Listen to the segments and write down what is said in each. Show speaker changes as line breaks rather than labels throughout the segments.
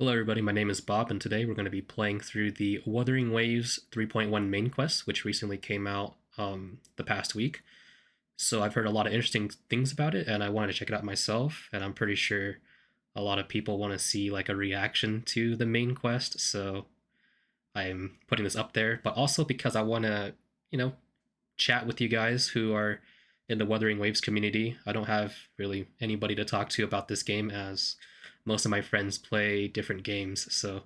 Hello everybody, my name is Bob, and today we're going to be playing through the Wuthering Waves 3.1 main quest, which recently came out the past week. So I've heard a lot of interesting things about it, and I wanted to check it out myself, and I'm pretty sure a lot of people want to see like a reaction to the main quest, so I'm putting this up there, but also because I want to, you know, chat with you guys who are in the Wuthering Waves community. I don't have really anybody to talk to about this game as most of my friends play different games. So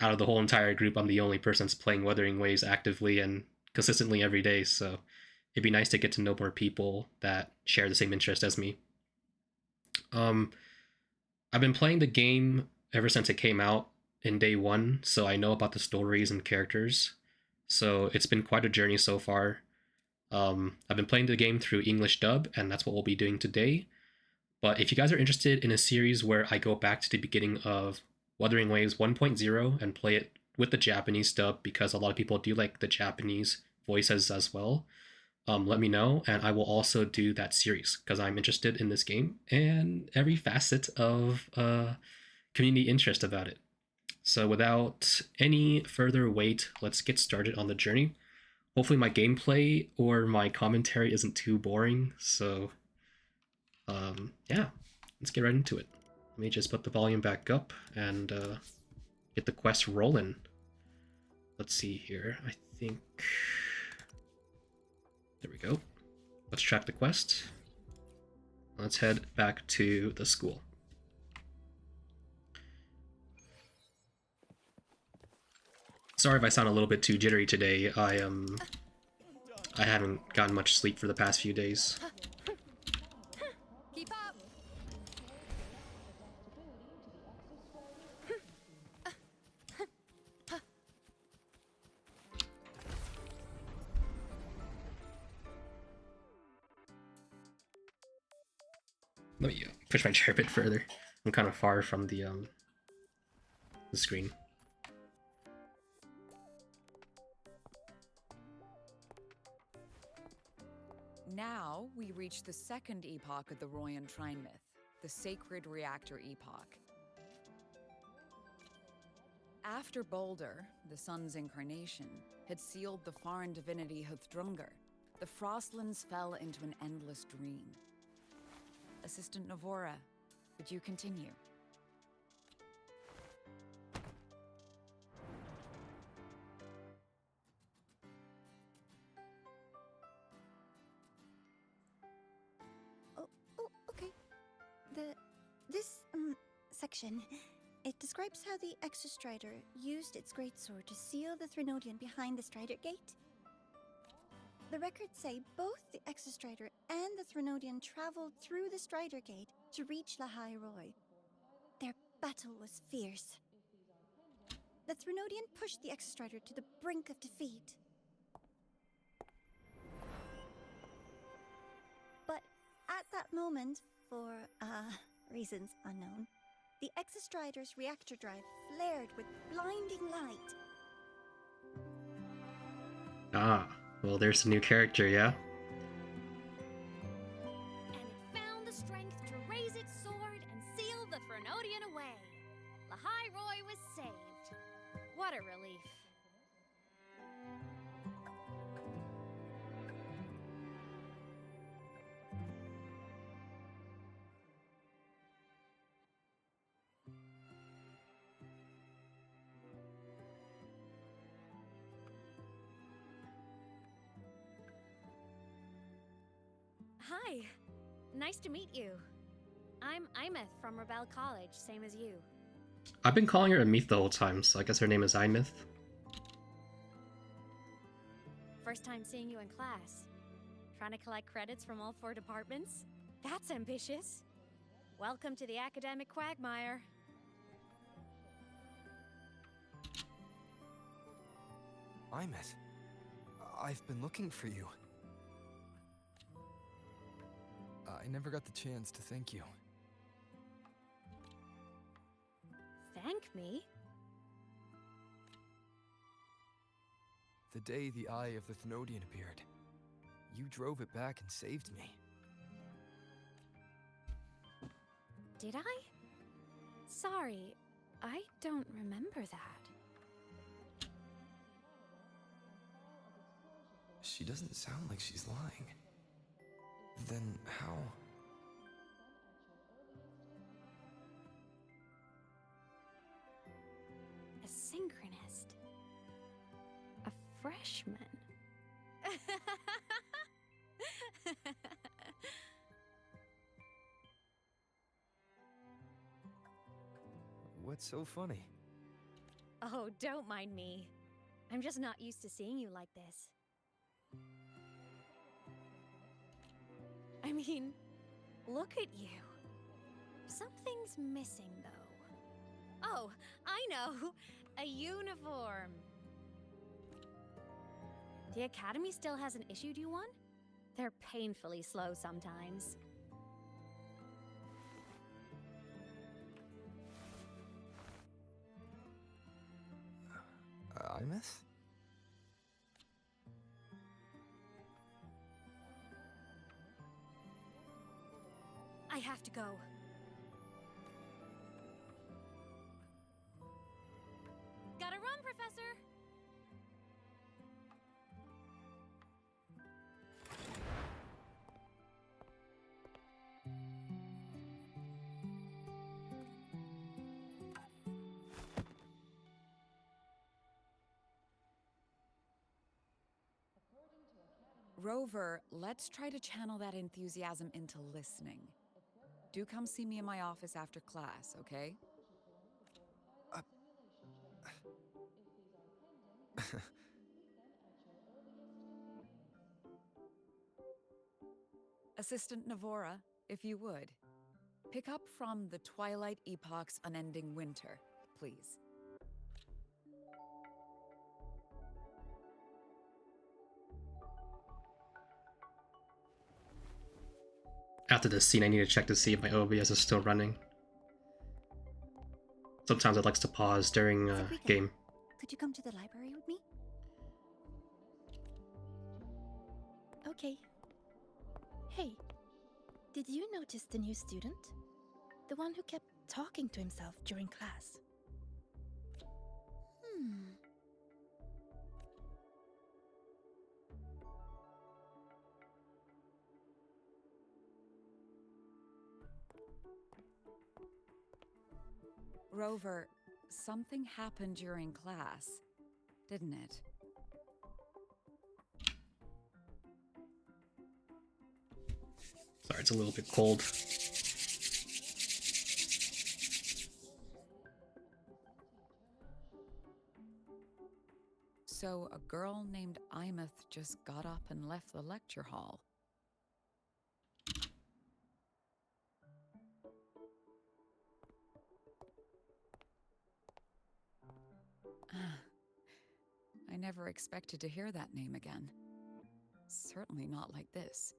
out of the whole entire group, I'm the only person that's playing Wuthering Waves actively and consistently every day. So it'd be nice to get to know more people that share the same interest as me. Um, I've been playing the game ever since it came out in day one, so I know about the stories and characters. So it's been quite a journey so far. I've been playing the game through English dub, and that's what we'll be doing today. But if you guys are interested in a series where I go back to the beginning of Wuthering Waves 1.0 and play it with the Japanese dub, because a lot of people do like the Japanese voices as well, let me know, and I will also do that series because I'm interested in this game and every facet of community interest about it. So without any further wait, let's get started on the journey. Hopefully my gameplay or my commentary isn't too boring, so yeah, let's get right into it. Let me just put the volume back up and get the quest rolling. Let's see here. I think... There we go. Let's track the quest. Let's head back to the school. Sorry if I sound a little bit too jittery today. I haven't gotten much sleep for the past few days.
Keep up.
Let me push my chair a bit further. I'm kind of far from the screen.
Now we reach the second epoch of the Royan Trine myth, the Sacred Reactor Epoch. After Balder, the sun's incarnation, had sealed the foreign divinity Huthrungur, the Frostlands fell into an endless dream. Assistant Navora, would you continue?
Oh, okay. This section, it describes how the Exostrider used its greatsword to seal the Threnodian behind the Strider Gate. The records say both the Exostrider and the Threnodian traveled through the Strider Gate to reach Lahai Roy. Their battle was fierce. The Threnodian pushed the Exostrider to the brink of defeat. But at that moment, for reasons unknown, the Exostrider's reactor drive flared with blinding light.
Ah, well, there's a new character, yeah?
And it found the strength to raise its sword and seal the Threnodian away. Lahai Roy was saved. What a relief. Hi. Nice to meet you. I'm Imeth from Rebel College, same as you.
I've been calling her Amith the whole time, so I guess her name is Imith.
First time seeing you in class. Trying to collect credits from all 4 departments? That's ambitious. Welcome to the academic quagmire.
Imeth, I've been looking for you. I never got the chance to thank you.
Thank me?
The day the Eye of the Thenodian appeared, you drove it back and saved me.
Did I? Sorry. I don't remember that.
She doesn't sound like she's lying. Then how?
A synchronist. A freshman.
What's so funny?
Oh, don't mind me. I'm just not used to seeing you like this. I mean, look at you. Something's missing, though. Oh, I know! A uniform! The Academy still hasn't issued you one? They're painfully slow sometimes.
I miss?
I have to go. Gotta run, Professor!
Rover, let's try to channel that enthusiasm into listening. Do come see me in my office after class, okay?
Uh,
Assistant Navora, if you would. Pick up from the Twilight Epoch's Unending Winter, please.
After this scene, I need to check to see if my OBS is still running. Sometimes it likes to pause during a
Sabrina,
game.
could you come to the library with me?
Okay. Hey, did you notice the new student? The one who kept talking to himself during class.
Rover, something happened during class, didn't it?
Sorry, it's a little bit cold.
So a girl named Imeth just got up and left the lecture hall. I never expected to hear that name again. Certainly not like this.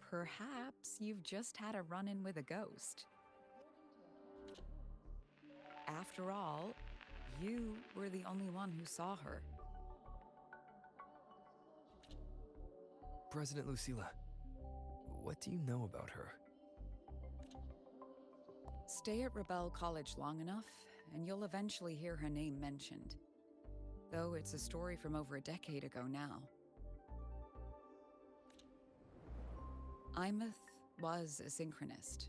Perhaps you've just had a run-in with a ghost. After all, you were the only one who saw her.
President Lucilla, what do you know about her?
Stay at Rebel College long enough, and you'll eventually hear her name mentioned. Though it's a story from over a decade ago now. Imeth was a synchronist.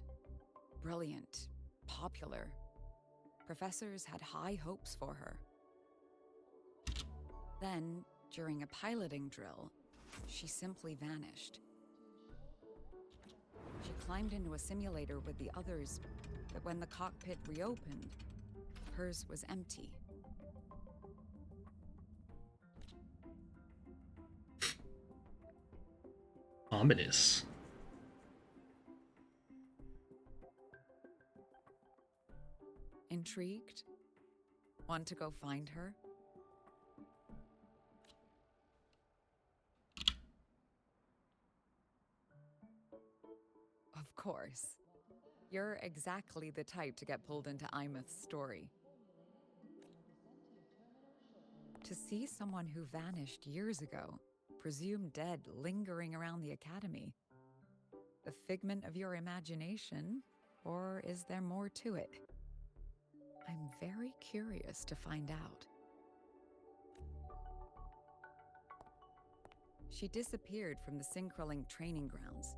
Brilliant, popular. Professors had high hopes for her. Then, during a piloting drill, she simply vanished. She climbed into a simulator with the others, but when the cockpit reopened, hers was empty.
Ominous.
Intrigued? Want to go find her? Of course. You're exactly the type to get pulled into Imeth's story. To see someone who vanished years ago, presumed dead, lingering around the Academy, the figment of your imagination, Or is there more to it? I'm very curious to find out. She disappeared from the Synchrolink training grounds.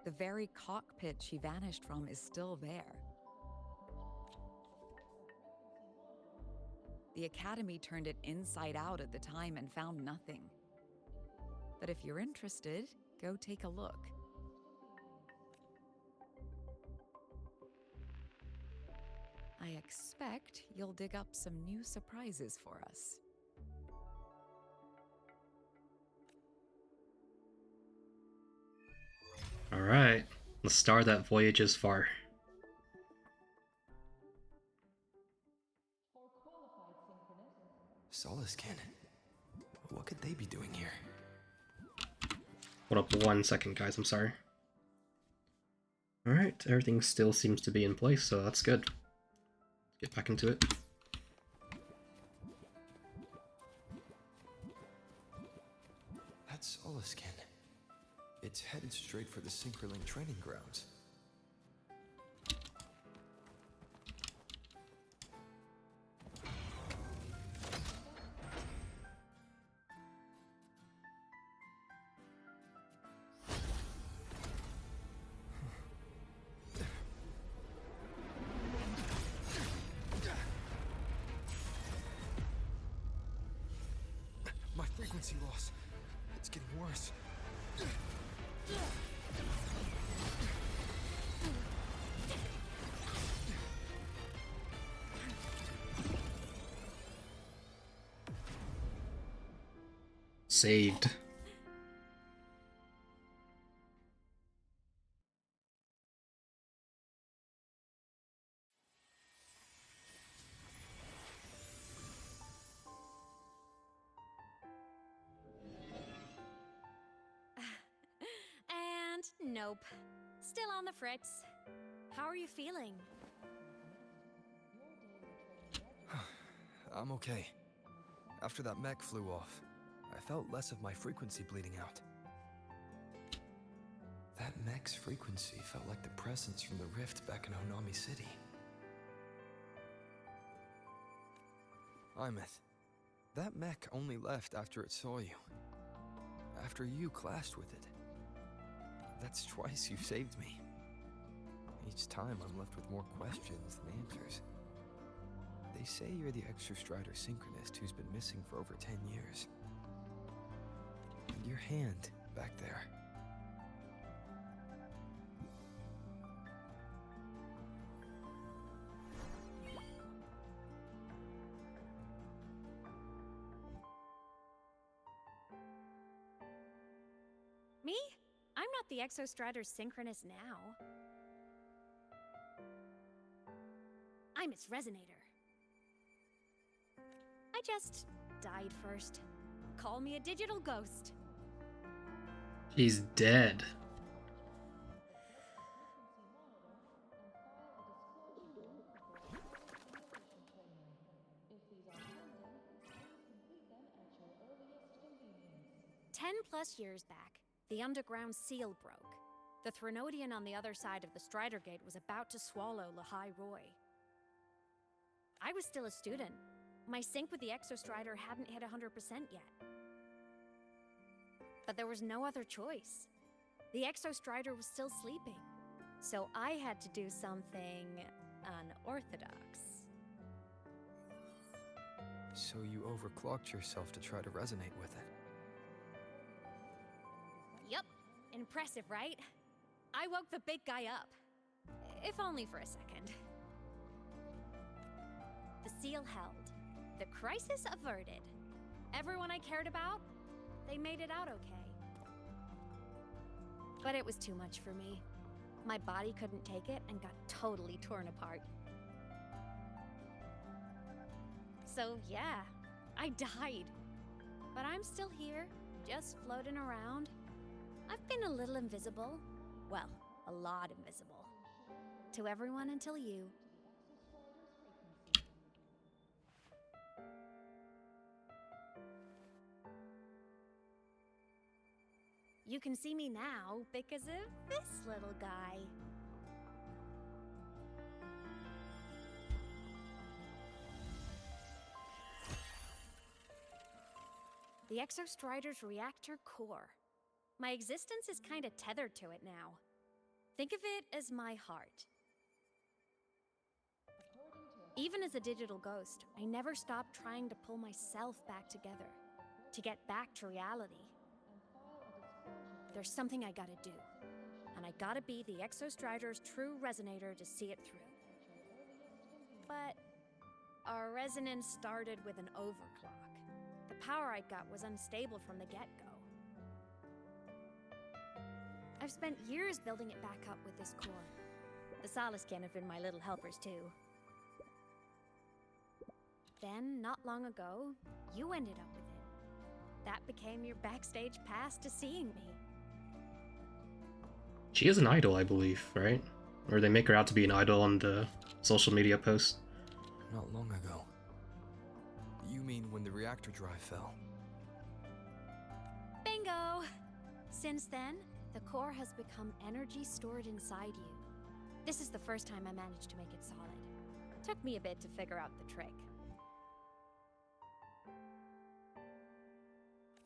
The very cockpit she vanished from is still there. The Academy turned it inside out at the time and found nothing. But if you're interested, go take a look. I expect you'll dig up some new surprises for us.
Alright, the star that voyages far.
Solaskin. What could they be doing here?
Hold up 1 second, guys, I'm sorry. Alright, everything still seems to be in place, so that's good. Get back into it.
That's Solaskin. It's headed straight for the Synchrolink training grounds. My frequency loss. It's getting worse.
Saved.
And nope. Still on the fritz. How are you feeling?
I'm okay. After that mech flew off, I felt less of my frequency bleeding out. That mech's frequency felt like the presence from the rift back in Honami City. Imeth, that mech only left after it saw you. After you clashed with it. That's twice you've saved me. Each time I'm left with more questions than answers. They say you're the Exostrider synchronist who's been missing for over 10 years. And your hand back there.
Me? I'm not the Exostrider synchronist now. I'm its resonator. I just died first. Call me a digital ghost.
He's dead.
+10 years back, the underground seal broke. The Threnodian on the other side of the Strider Gate was about to swallow Lahai Roy. I was still a student. My sync with the Exostrider hadn't hit 100% yet. But there was no other choice. The Exostrider was still sleeping. So I had to do something unorthodox.
So you overclocked yourself to try to resonate with it.
Yup. Impressive, right? I woke the big guy up. If only for a second. The seal held. The crisis averted. Everyone I cared about, they made it out okay. But it was too much for me. My body couldn't take it and got totally torn apart. So yeah, I died. But I'm still here, just floating around. I've been a little invisible. Well, a lot invisible. To everyone until you. You can see me now because of this little guy. The Exostrider's reactor core. My existence is kinda tethered to it now. Think of it as my heart. Even as a digital ghost, I never stopped trying to pull myself back together, to get back to reality. There's something I gotta do, and I gotta be the Exostrider's true resonator to see it through. But our resonance started with an overclock. The power I got was unstable from the get-go. I've spent years building it back up with this core. The Solaskin have been my little helpers too. Then, not long ago, you ended up with it. That became your backstage pass to seeing me.
She is an idol, I believe, right? Or they make her out to be an idol on the social media posts.
Not long ago. You mean when the reactor drive fell?
Bingo! Since then, the core has become energy stored inside you. This is the first time I managed to make it solid. Took me a bit to figure out the trick.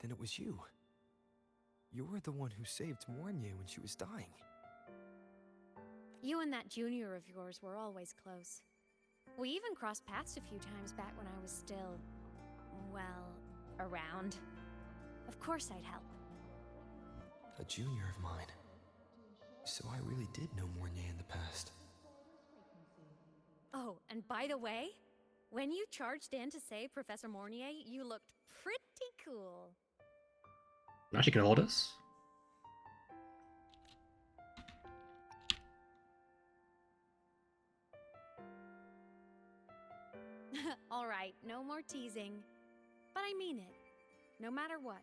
Then it was you. You were the one who saved Mornier when she was dying.
You and that junior of yours were always close. We even crossed paths a few times back when I was still, well, around. Of course I'd help.
A junior of mine. So I really did know Mornier in the past.
Oh, and by the way, when you charged in to save Professor Mornier, you looked pretty cool.
Now she can hold us?
Alright, no more teasing. But I mean it. No matter what,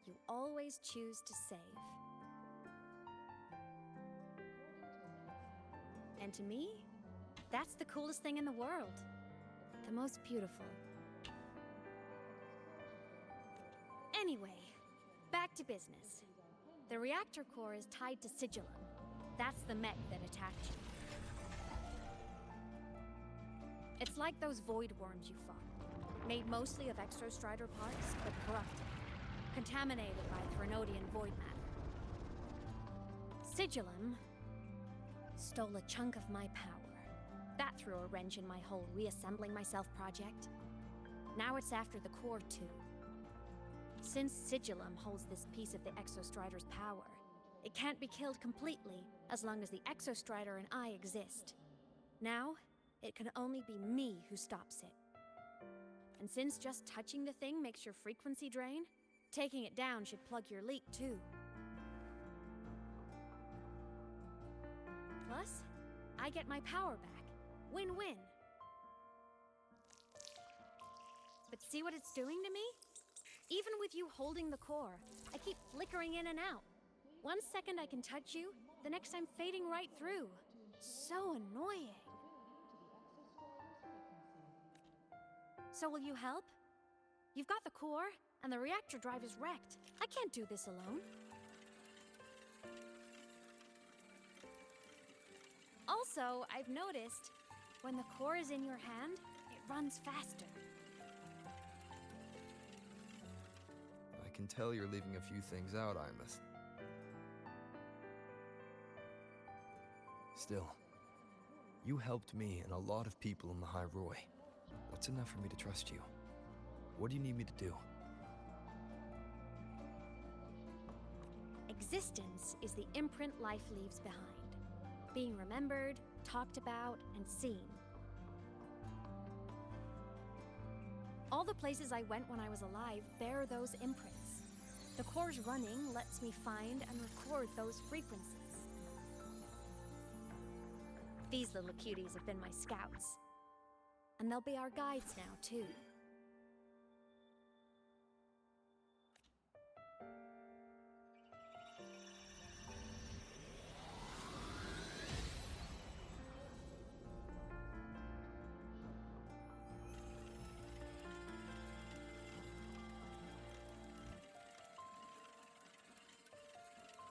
you always choose to save. And to me, that's the coolest thing in the world. The most beautiful. Anyway, back to business. The reactor core is tied to Sigillum. That's the mech that attacked you. It's like those void worms you fought. Made mostly of Exostrider parts, but corrupted. Contaminated by Threnodian void matter. Sigillum stole a chunk of my power. That threw a wrench in my whole reassembling myself project. Now it's after the core too. Since Sigillum holds this piece of the Exostrider's power, it can't be killed completely as long as the Exostrider and I exist. Now, it can only be me who stops it. And since just touching the thing makes your frequency drain, taking it down should plug your leak too. Plus, I get my power back. Win-win. But see what it's doing to me? Even with you holding the core, I keep flickering in and out. 1 second I can touch you, the next I'm fading right through. So annoying. So will you help? You've got the core, and the reactor drive is wrecked. I can't do this alone. Also, I've noticed, when the core is in your hand, it runs faster.
I can tell you're leaving a few things out, Imeth. Still, you helped me and a lot of people in the High Roy. That's enough for me to trust you. What do you need me to do?
Existence is the imprint life leaves behind. Being remembered, talked about, and seen. All the places I went when I was alive bear those imprints. The core's running lets me find and record those frequencies. These little cuties have been my scouts. And they'll be our guides now, too.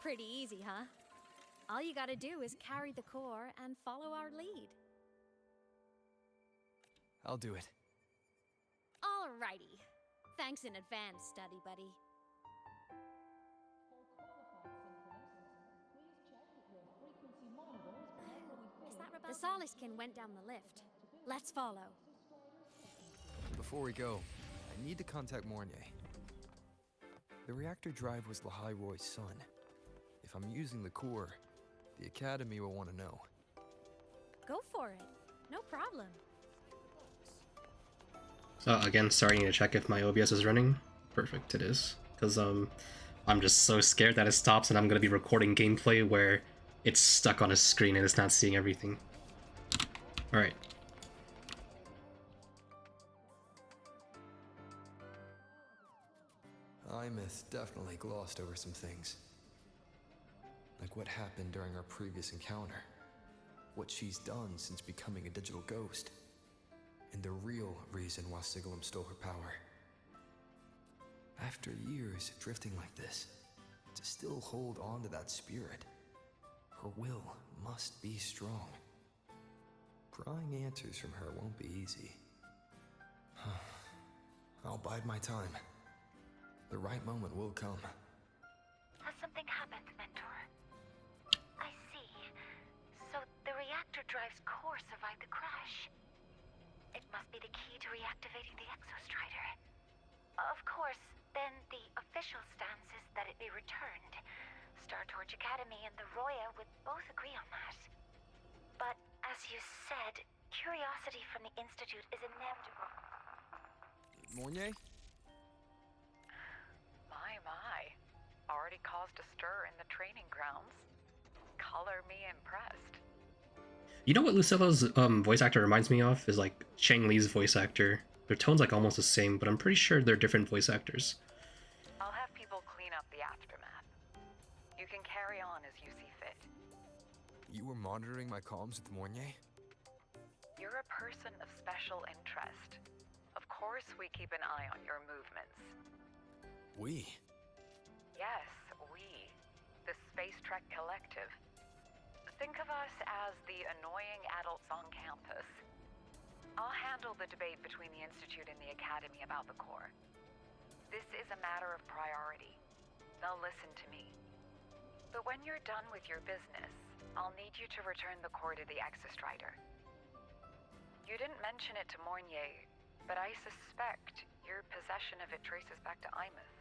Pretty easy, huh? All you gotta do is carry the core and follow our lead.
I'll do it.
Alrighty. Thanks in advance, study buddy. Soliskin went down the lift. Let's follow.
Before we go, I need to contact Mornier. The reactor drive was Lahai Roy's son. If I'm using the core, the Academy will want to know.
Go for it. No problem.
So again, starting to check if my OBS is running. Perfect, it is. Because I'm just so scared that it stops and I'm going to be recording gameplay where it's stuck on a screen and it's not seeing everything. Alright.
Imeth definitely glossed over some things. Like what happened during our previous encounter. What she's done since becoming a digital ghost. And the real reason why Sigalum stole her power. After years drifting like this, to still hold on to that spirit, her will must be strong. Prying answers from her won't be easy. I'll bide my time. The right moment will come.
Has something happened, Mentor? I see. So the reactor drive's core survived the crash. It must be the key to reactivating the Exostrider. Of course, then the official stance is that it be returned. Star Torch Academy and the Roya would both agree on that. But as you said, curiosity from the Institute is inevitable.
Mornier?
My. Already caused a stir in the training grounds. Color me impressed.
You know what Lucilla's voice actor reminds me of? Is like Chang Li's voice actor. Their tone's like almost the same, but I'm pretty sure they're different voice actors.
I'll have people clean up the aftermath. You can carry on as you see fit.
You were monitoring my comms with Mornier?
You're a person of special interest. Of course we keep an eye on your movements.
We?
Yes, we. The Space Trek Collective. Think of us as the annoying adults on campus. I'll handle the debate between the Institute and the Academy about the core. This is a matter of priority. They'll listen to me. But when you're done with your business, I'll need you to return the core to the Exostrider. You didn't mention it to Mornier, but I suspect your possession of it traces back to Imeth,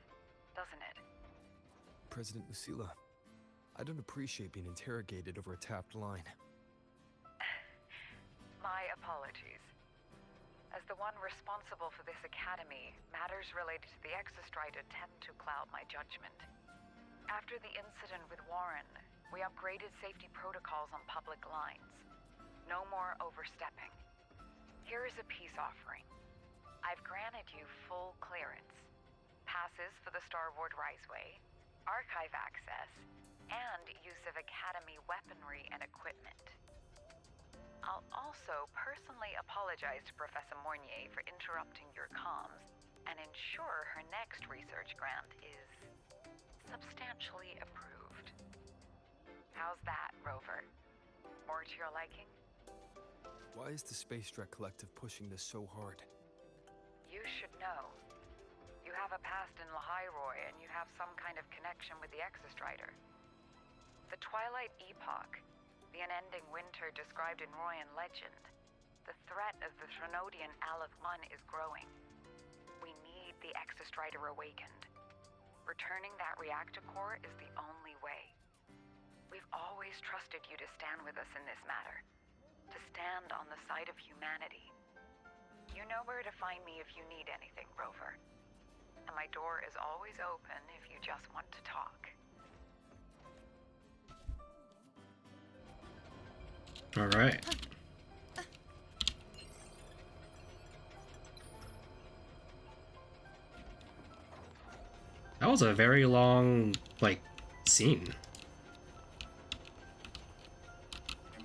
doesn't it?
President Lucilla, I don't appreciate being interrogated over a tapped line.
My apologies. As the one responsible for this academy, matters related to the Exostrider tend to cloud my judgment. After the incident with Warren, we upgraded safety protocols on public lines. No more overstepping. Here is a peace offering. I've granted you full clearance. Passes for the Starboard Riseway, archive access, and use of Academy weaponry and equipment. I'll also personally apologize to Professor Mornier for interrupting your comms and ensure her next research grant is substantially approved. How's that, Rover? More to your liking?
Why is the Space Trek Collective pushing this so hard?
You should know. You have a past in Lahai Roy, and you have some kind of connection with the Exostrider. The Twilight Epoch, the unending winter described in Royan legend, the threat of the Threnodian Aleph 1 is growing. We need the Exostrider awakened. Returning that reactor core is the only way. We've always trusted you to stand with us in this matter, to stand on the side of humanity. You know where to find me if you need anything, Rover. And my door is always open if you just want to talk.
All right. That was a very long, like, scene.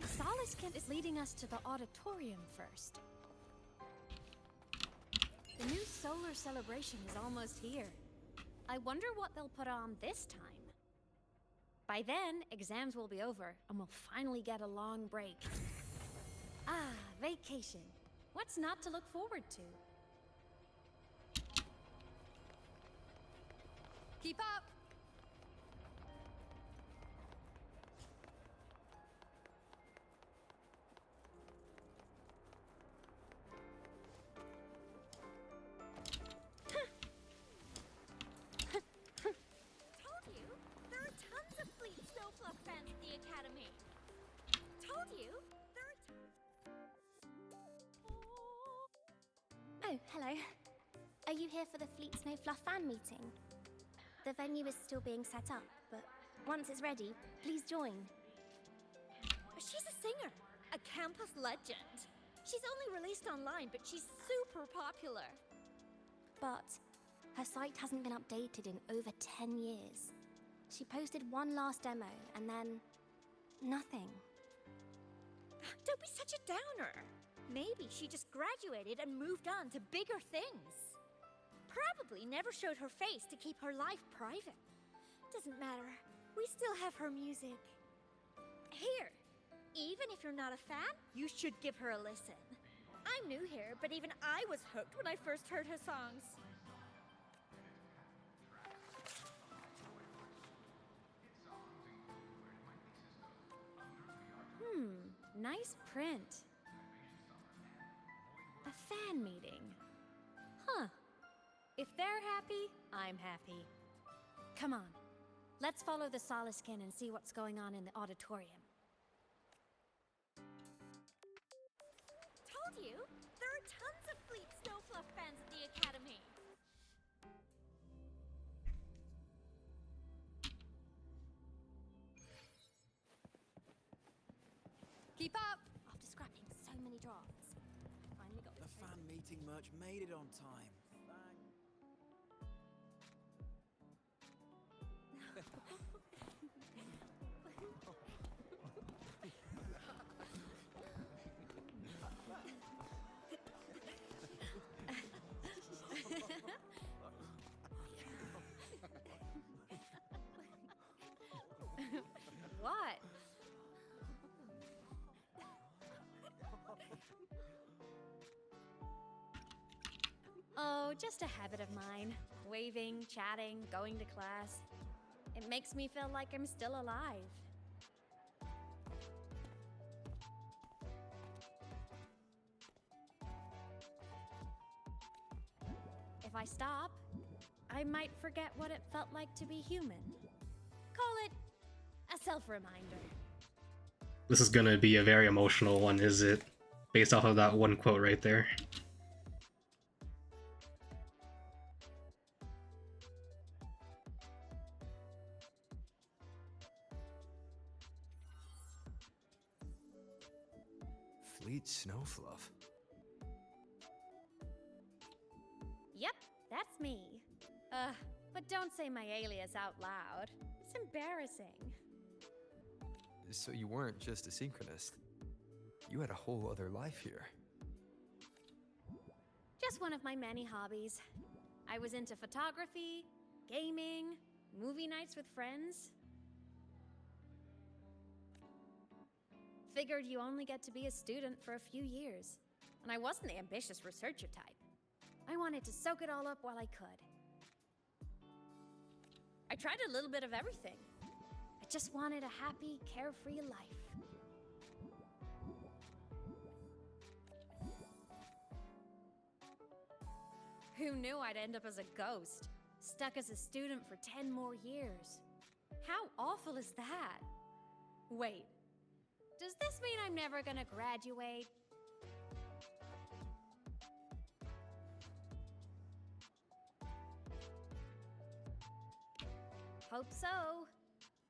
Soliskin is leading us to the auditorium first. The new solar celebration is almost here. I wonder what they'll put on this time. By then, exams will be over, and we'll finally get a long break. Ah, vacation. What's not to look forward to? Keep up!
Oh, hello. Are you here for the Fleet Snow Fluff fan meeting? The venue is still being set up, but once it's ready, please join.
She's a singer, a campus legend. She's only released online, but she's super popular.
But her site hasn't been updated in over 10 years. She posted one last demo, and then nothing.
Don't be such a downer. Maybe she just graduated and moved on to bigger things. Probably never showed her face to keep her life private. Doesn't matter. We still have her music. Here, even if you're not a fan, you should give her a listen. I'm new here, but even I was hooked when I first heard her songs.
Nice print. A fan meeting. Huh. If they're happy, I'm happy. Come on, let's follow the Soliskin and see what's going on in the auditorium.
Told you, there are tons of Fleet Snowfluff fans at the Academy.
Keep up!
After scrapping so many drafts, finally got
The fan meeting merch made it on time.
What? Oh, just a habit of mine. Waving, chatting, going to class. It makes me feel like I'm still alive. If I stop, I might forget what it felt like to be human. Call it a self-reminder.
This is gonna be a very emotional one, is it? Based off of that one quote right there.
Fleet Snowfluff.
Yep, that's me. But don't say my alias out loud. It's embarrassing.
So you weren't just a synchronist. You had a whole other life here.
Just one of my many hobbies. I was into photography, gaming, movie nights with friends. Figured you only get to be a student for a few years. And I wasn't the ambitious researcher type. I wanted to soak it all up while I could. I tried a little bit of everything. I just wanted a happy, carefree life. Who knew I'd end up as a ghost, stuck as a student for 10 more years? How awful is that? Wait, does this mean I'm never gonna graduate? Hope so.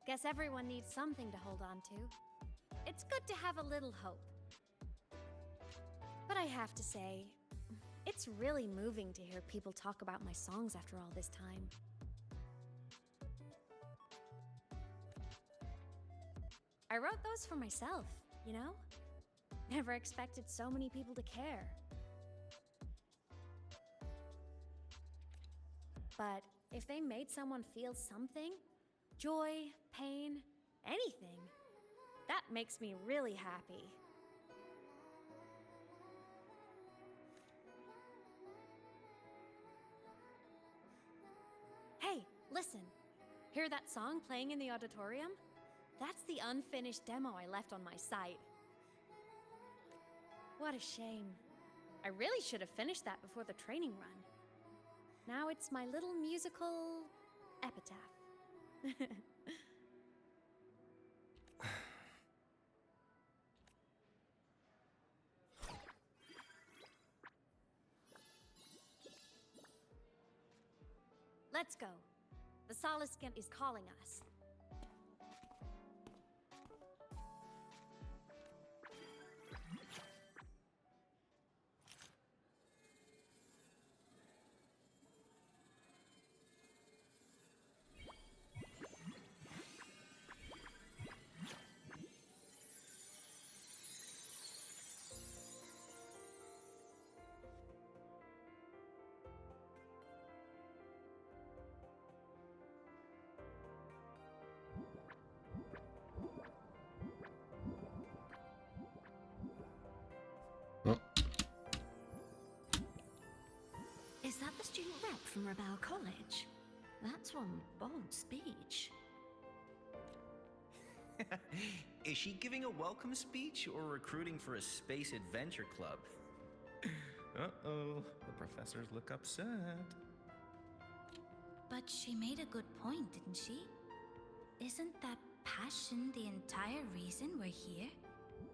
Guess everyone needs something to hold on to. It's good to have a little hope. But I have to say, it's really moving to hear people talk about my songs after all this time. I wrote those for myself, you know? Never expected so many people to care. But if they made someone feel something, joy, pain, anything, that makes me really happy. Hey, listen. Hear that song playing in the auditorium? That's the unfinished demo I left on my site. What a shame. I really should have finished that before the training run. Now it's my little musical epitaph. Let's go. The Soliscan is calling us.
Oh,
Is that the student rep from Rebel College? That's one bold speech.
Is she giving a welcome speech or recruiting for a space adventure club? Uh-oh, the professors look upset.
But she made a good point, didn't she? Isn't that passion the entire reason we're here?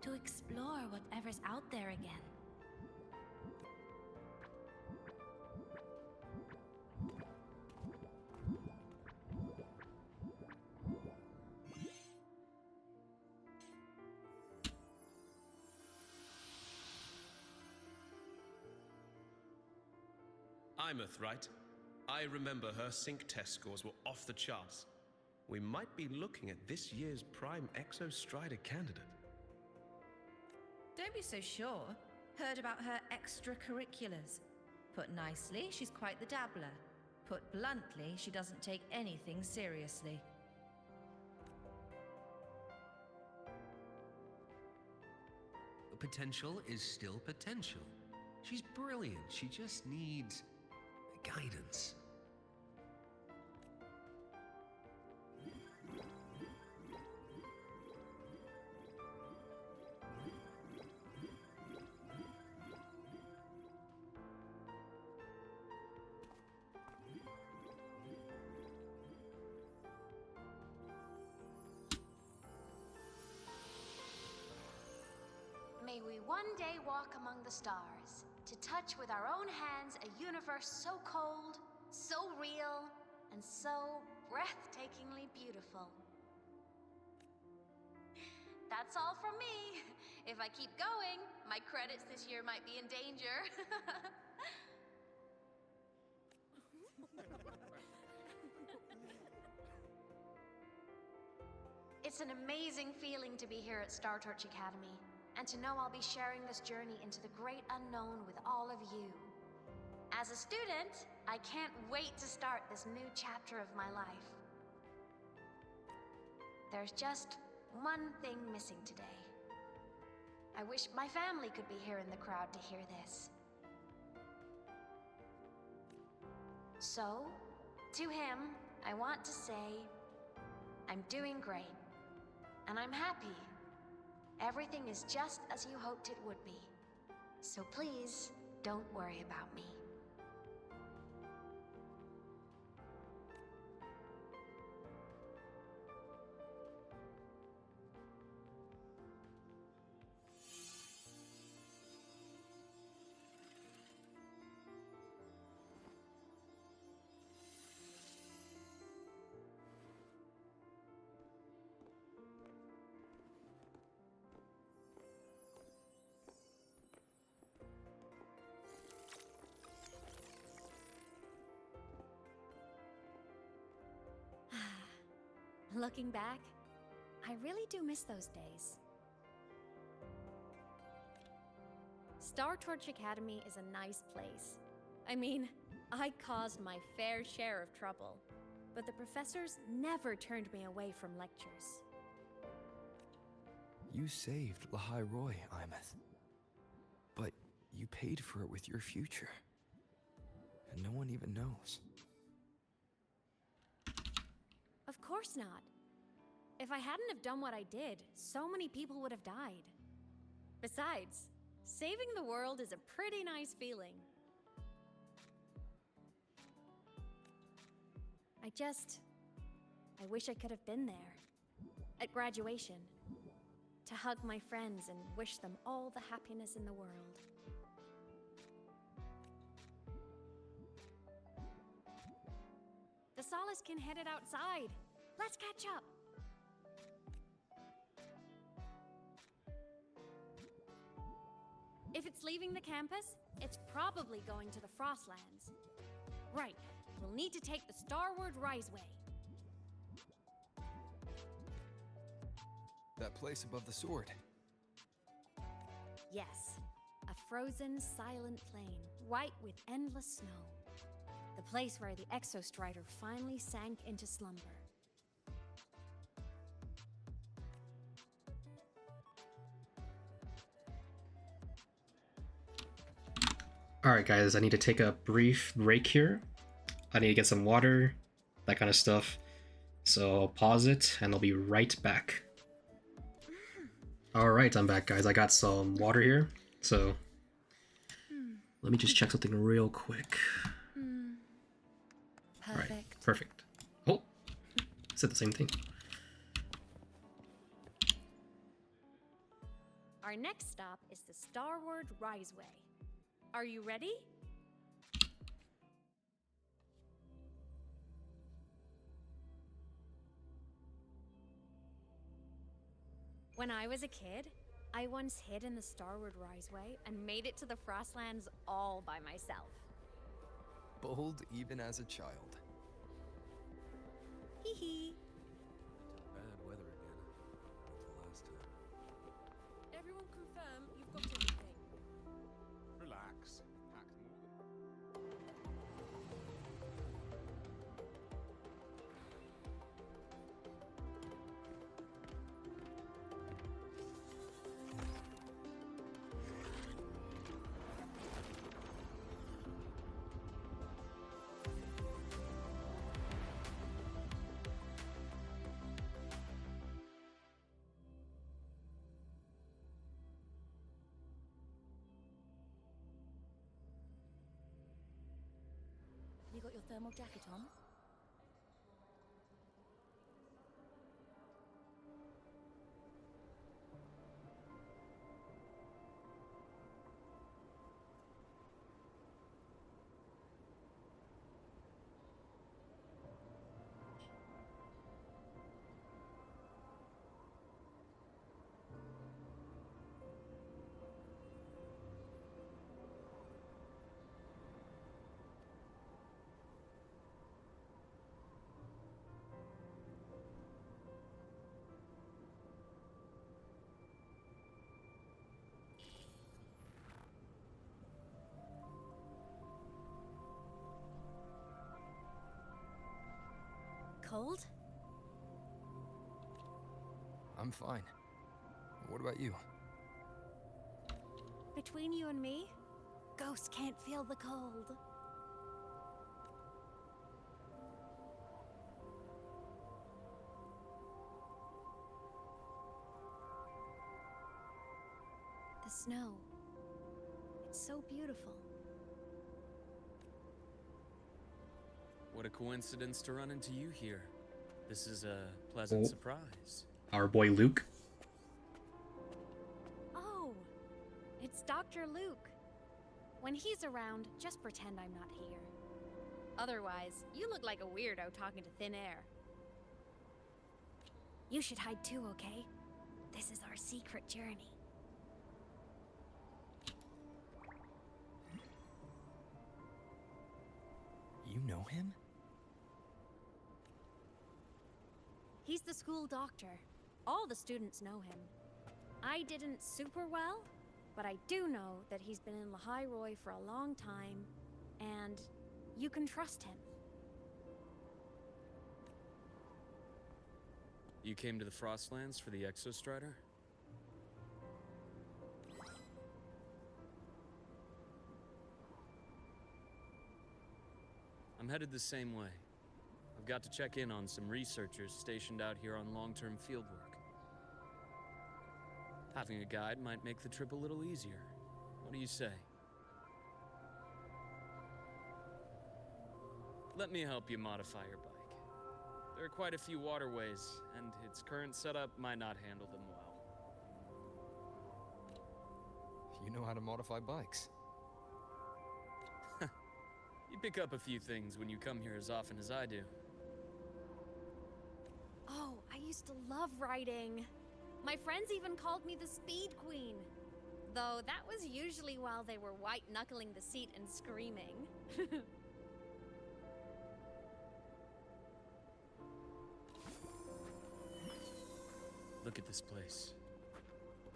To explore whatever's out there again.
Imeth, right? I remember her sync test scores were off the charts. We might be looking at this year's prime Exo Strider candidate.
Don't be so sure. Heard about her extracurriculars. Put nicely, she's quite the dabbler. Put bluntly, she doesn't take anything seriously.
Potential is still potential. She's brilliant. She just needs guidance.
May we one day walk among the stars, to touch with our own hands a universe so cold, so real, and so breathtakingly beautiful. That's all from me. If I keep going, my credits this year might be in danger. It's an amazing feeling to be here at Star Torch Academy, and to know I'll be sharing this journey into the great unknown with all of you. As a student, I can't wait to start this new chapter of my life. There's just one thing missing today. I wish my family could be here in the crowd to hear this. So, to him, I want to say, I'm doing great, and I'm happy. Everything is just as you hoped it would be. So please, don't worry about me.
Looking back, I really do miss those days. Star Torch Academy is a nice place. I mean, I caused my fair share of trouble, but the professors never turned me away from lectures.
You saved Lahai Roy, Imeth. But you paid for it with your future. And no one even knows.
Of course not. If I hadn't have done what I did, so many people would have died. Besides, saving the world is a pretty nice feeling. I wish I could have been there. At graduation. To hug my friends and wish them all the happiness in the world. The Solace can head it outside. Let's catch up. If it's leaving the campus, it's probably going to the Frostlands. Right, we'll need to take the Starward Riseway.
That place above the sword.
Yes, a frozen, silent plain, white with endless snow. The place where the Exostrider finally sank into slumber.
Alright guys, I need to take a brief break here. I need to get some water, that kind of stuff. So I'll pause it and I'll be right back. Alright, I'm back guys. I got some water here. So let me just check something real quick.
Perfect.
Alright, perfect. Oh, said the same thing.
Our next stop is the Starward Riseway. Are you ready? When I was a kid, I once hid in the Starward Riseway and made it to the Frostlands all by myself.
Bold even as a child.
Hee hee.
Bad weather again, like the last time.
Everyone confirm you've got everything.
Relax. Packed more than...
You got your thermal jacket on?
Cold?
I'm fine. What about you?
Between you and me, ghosts can't feel the cold. The snow. It's so beautiful.
What a coincidence to run into you here. This is a pleasant surprise.
Our boy Luke.
Oh, it's Dr. Luke. When he's around, just pretend I'm not here. Otherwise, you look like a weirdo talking to thin air. You should hide too, okay? This is our secret journey.
You know him?
He's the school doctor. All the students know him. I didn't super well, but I do know that he's been in Lehigh Roy for a long time, and you can trust him.
You came to the Frostlands for the Exostrider? I'm headed the same way. I've got to check in on some researchers stationed out here on long-term fieldwork. Having a guide might make the trip a little easier. What do you say? Let me help you modify your bike. There are quite a few waterways, and its current setup might not handle them well.
You know how to modify bikes.
You pick up a few things when you come here as often as I do.
used to love riding. My friends even called me the Speed Queen. Though that was usually while they were white-knuckling the seat and screaming.
Look at this place.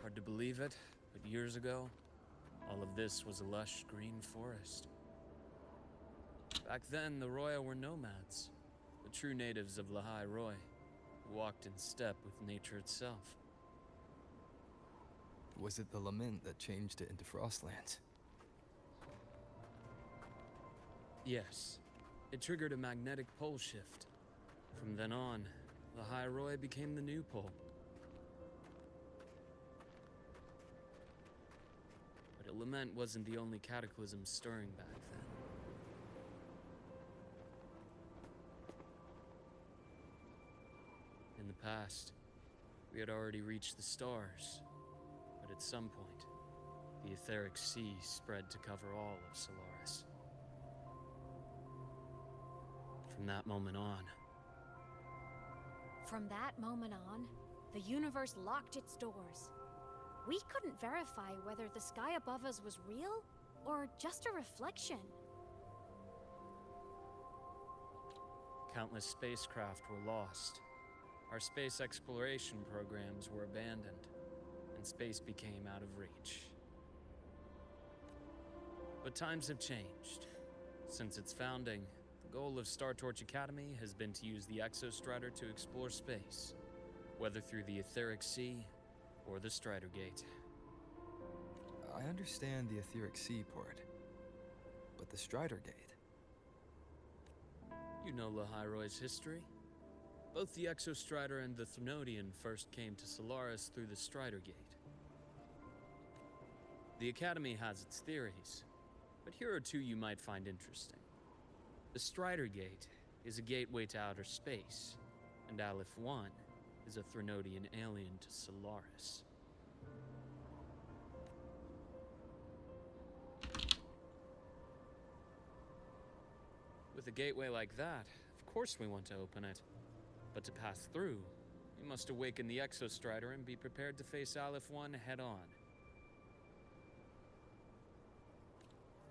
Hard to believe it, but years ago, all of this was a lush green forest. Back then, the Roya were nomads, the true natives of Lahai Roy, who walked in step with nature itself.
Was it the lament that changed it into Frostlands?
Yes, it triggered a magnetic pole shift. From then on, Lahai Roy became the new pole. But a lament wasn't the only cataclysm stirring back then. In the past, we had already reached the stars, but at some point, the etheric sea spread to cover all of Solaris. From that moment on,
the universe locked its doors. We couldn't verify whether the sky above us was real or just a reflection.
countless spacecraft were lost. Our space exploration programs were abandoned, and space became out of reach. But times have changed. Since its founding, the goal of Star Torch Academy has been to use the Exostrider to explore space, whether through the Etheric Sea or the Strider Gate.
I understand the Etheric Sea part, but the Strider Gate?
You know Lahai-Roy's history? Both the Exostrider and the Threnodian first came to Solaris through the Strider Gate. The Academy has its theories, but here are two you might find interesting. The Strider Gate is a gateway to outer space, and Aleph 1 is a Threnodian alien to Solaris. With a gateway like that, of course we want to open it. But to pass through, we must awaken the Exostrider and be prepared to face Aleph 1 head-on.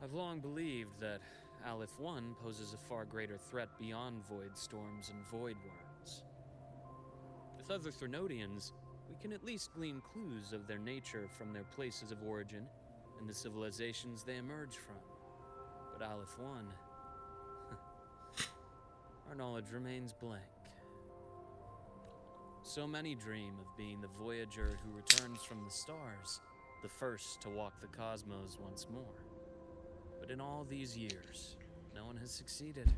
I've long believed that Aleph 1 poses a far greater threat beyond void storms and void worms. With other Threnodians, we can at least glean clues of their nature from their places of origin and the civilizations they emerge from. But Aleph 1... our knowledge remains blank. So many dream of being the Voyager who returns from the stars, the first to walk the cosmos once more. But in all these years, no one has succeeded.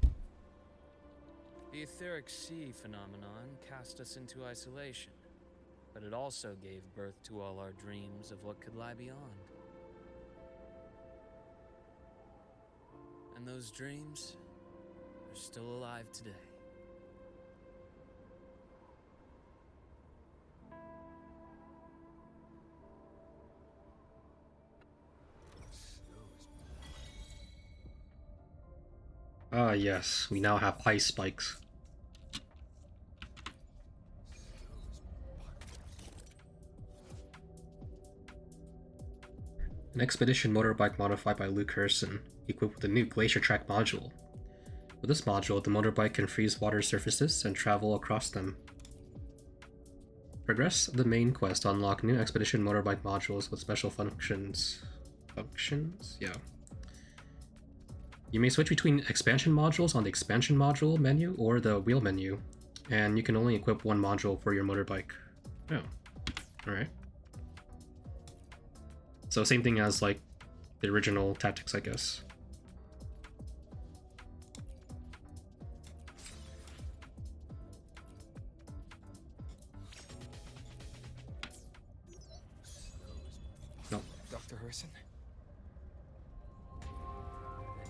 The Etheric Sea phenomenon cast us into isolation, but it also gave birth to all our dreams of what could lie beyond. And those dreams are still alive today.
Ah, yes, we now have ice spikes. An expedition motorbike modified by Luke Herson, equipped with a new Glacier Track module. With this module, the motorbike can freeze water surfaces and travel across them. Progress the main quest to unlock new expedition motorbike modules with special functions. Yeah. You may switch between expansion modules on the expansion module menu or the wheel menu, and you can only equip one module for your motorbike. Oh, alright. So same thing as like the original tactics, I guess. No.
Dr. Herson?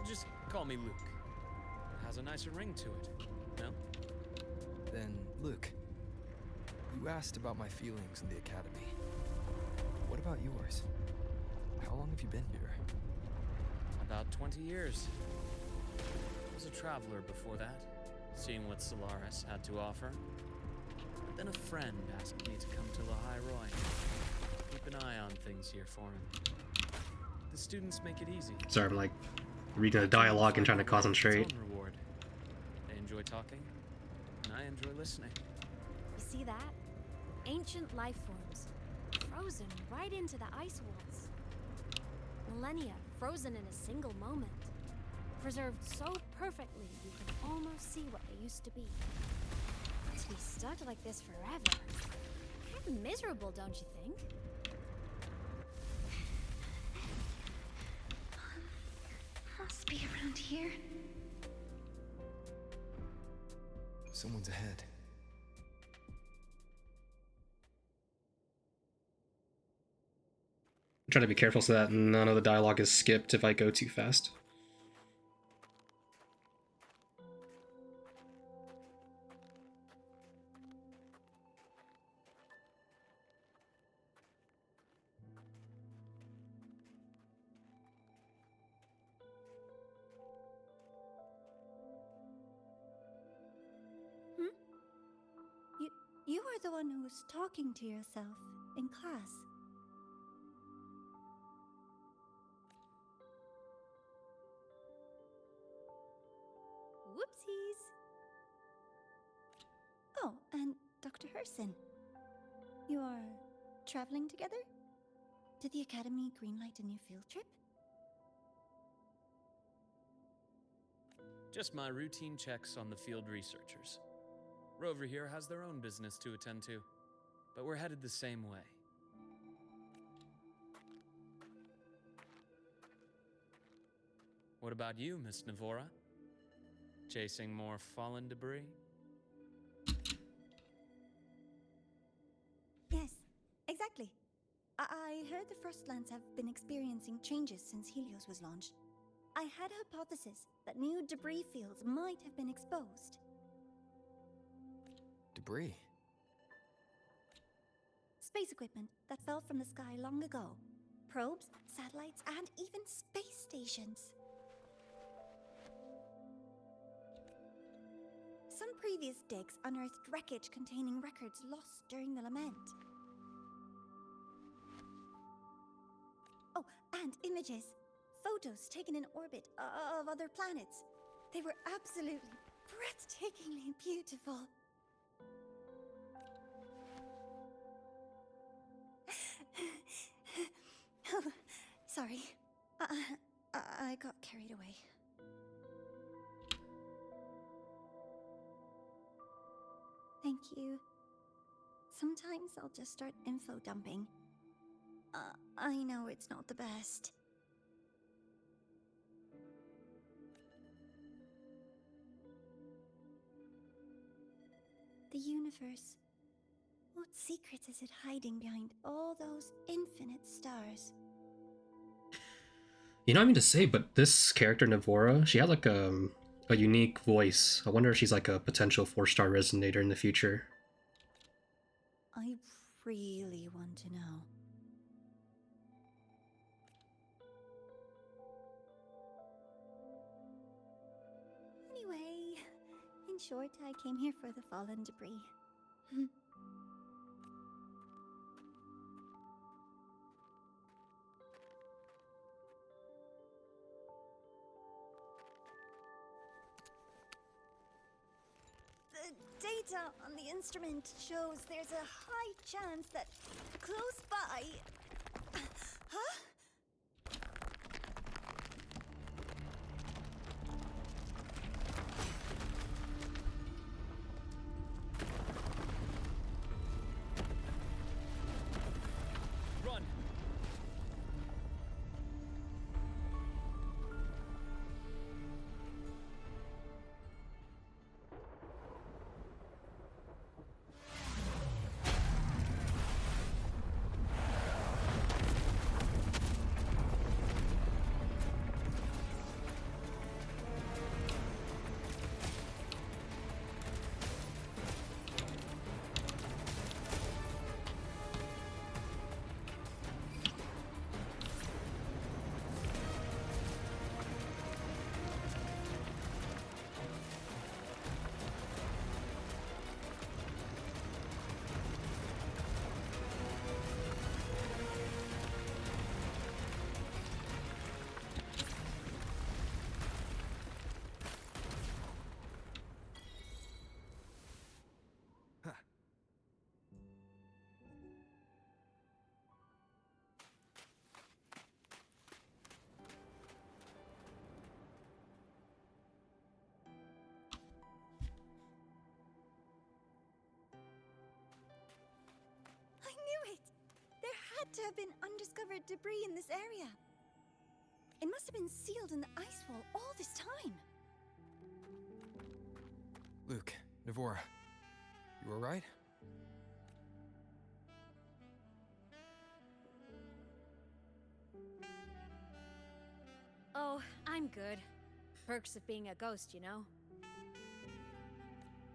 Just call me Luke. It has a nicer ring to it, no?
Then, Luke, you asked about my feelings in the Academy. What about yours? How long have you been here?
About 20 years. I was a traveler before that, seeing what Solaris had to offer. Then a friend asked me to come to Lahai Roy. Keep an eye on things here for him. The students make it easy.
Sorry, I'm like reading the dialogue and trying to concentrate.
Its own reward. They enjoy talking, and I enjoy listening.
You see that? Ancient life forms, frozen right into the ice walls. Millennia frozen in a single moment. Preserved so perfectly you can almost see what they used to be. To be stuck like this forever. Kind of miserable, don't you think?
Must be around here.
Someone's ahead.
I'm trying to be careful so that none of the dialogue is skipped if I go too fast.
You are the one who was talking to yourself in class. Whoopsies. Oh, and Dr. Herson. You are traveling together? Did the Academy greenlight a new field trip?
Just my routine checks on the field researchers. Rover here has their own business to attend to, but we're headed the same way. What about you, Miss Navora? Chasing more fallen debris?
Yes, exactly. I heard the Frostlands have been experiencing changes since Helios was launched. I had a hypothesis that new debris fields might have been exposed.
Debris?
Space equipment that fell from the sky long ago. Probes, satellites, and even space stations. Some previous digs unearthed wreckage containing records lost during the lament. Oh, and images. Photos taken in orbit of other planets. They were absolutely breathtakingly beautiful. Oh, sorry. I got carried away. Thank you. Sometimes I'll just start info dumping. I know it's not the best. The universe. What secrets is it hiding behind all those infinite stars?
You know what I mean to say, but this character Navora, she has like a unique voice. I wonder if she's like a potential 4-star resonator in the future.
I really want to know. Anyway, in short, I came here for the fallen debris. The data on the instrument shows there's a high chance that close by... Huh?
Run!
to have been undiscovered debris in this area. It must have been sealed in the ice wall all this time.
Luke, Navora, you alright?
Oh, I'm good. Perks of being a ghost, you know?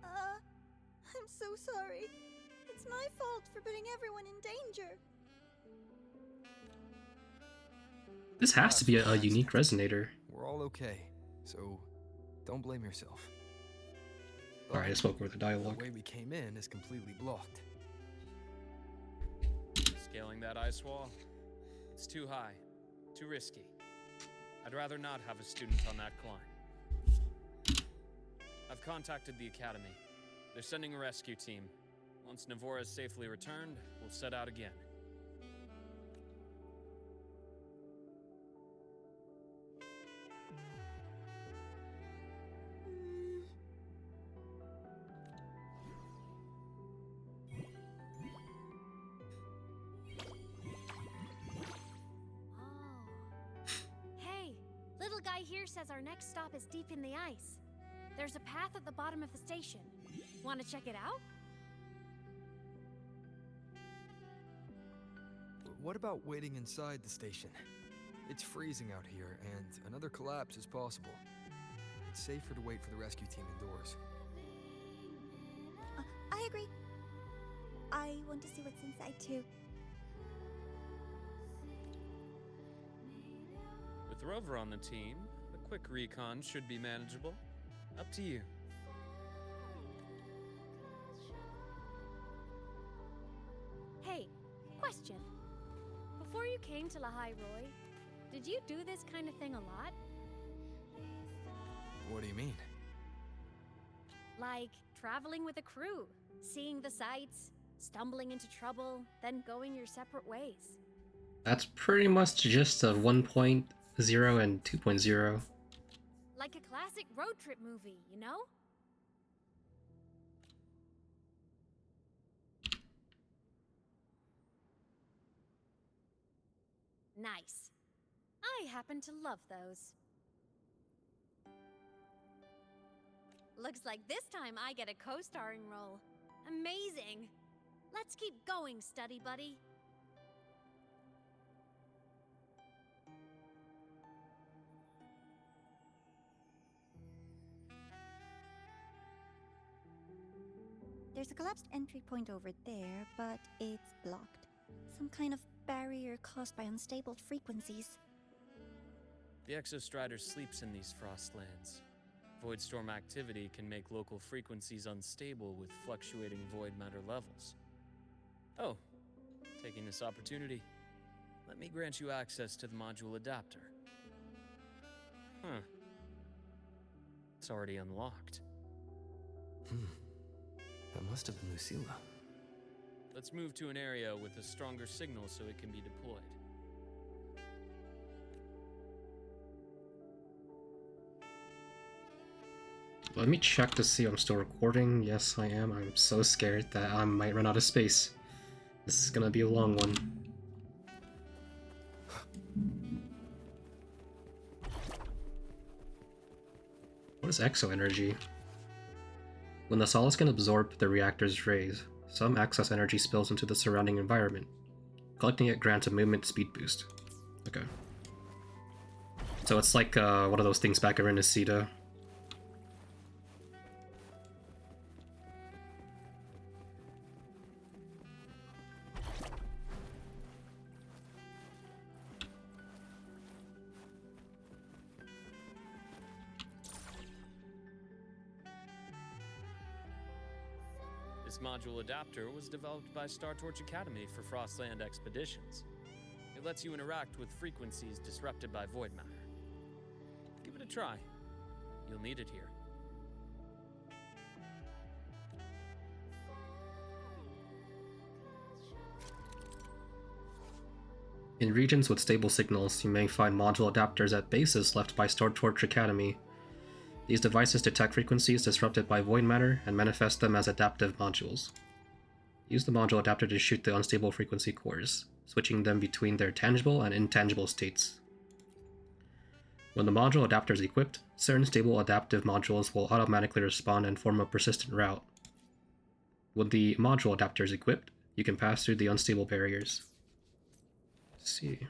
I'm so sorry. It's my fault for putting everyone in danger.
This has to be a unique resonator.
We're all okay, so don't blame yourself.
Alright, I spoke over the dialogue.
The way we came in is completely blocked.
Scaling that ice wall? It's too high, too risky. I'd rather not have a student on that climb. I've contacted the academy. They're sending a rescue team. Once Navora is safely returned, we'll set out again.
Hey, little guy here says our next stop is deep in the ice. There's a path at the bottom of the station. Want to check it out?
What about waiting inside the station? It's freezing out here, and another collapse is possible. It's safer to wait for the rescue team indoors.
I agree. I want to see what's inside too.
With Rover on the team, a quick recon should be manageable. Up to you.
Hey, question. Before you came to Lahai Roy, did you do this kind of thing a lot?
What do you mean?
Like traveling with a crew, seeing the sights, stumbling into trouble, then going your separate ways.
That's pretty much just a 1.0 and 2.0.
Like a classic road trip movie, you know? Nice. I happen to love those. Looks like this time I get a co-starring role. Amazing! Let's keep going, study buddy.
There's a collapsed entry point over there, but it's blocked. Some kind of barrier caused by unstable frequencies.
The Exostrider sleeps in these frostlands. Void storm activity can make local frequencies unstable with fluctuating void matter levels. Oh, taking this opportunity, let me grant you access to the module adapter. Huh. It's already unlocked.
That must have been Lucilla.
Let's move to an area with a stronger signal so it can be deployed.
Let me check to see if I'm still recording. Yes, I am. I'm so scared that I might run out of space. This is gonna be a long one. What is exo-energy? When the solids can absorb the reactor's rays, some excess energy spills into the surrounding environment. Collecting it grants a movement speed boost. Okay. So it's like one of those things back in Renacida.
This module adapter was developed by Star Torch Academy for Frostland expeditions. It lets you interact with frequencies disrupted by void matter. Give it a try. You'll need it here.
In regions with stable signals, you may find module adapters at bases left by Star Torch Academy. These devices detect frequencies disrupted by void matter and manifest them as adaptive modules. Use the module adapter to shoot the unstable frequency cores. switching them between their tangible and intangible states. When the module adapter is equipped, certain stable adaptive modules will automatically respond and form a persistent route. When the module adapter is equipped, you can pass through the unstable barriers. Let's see.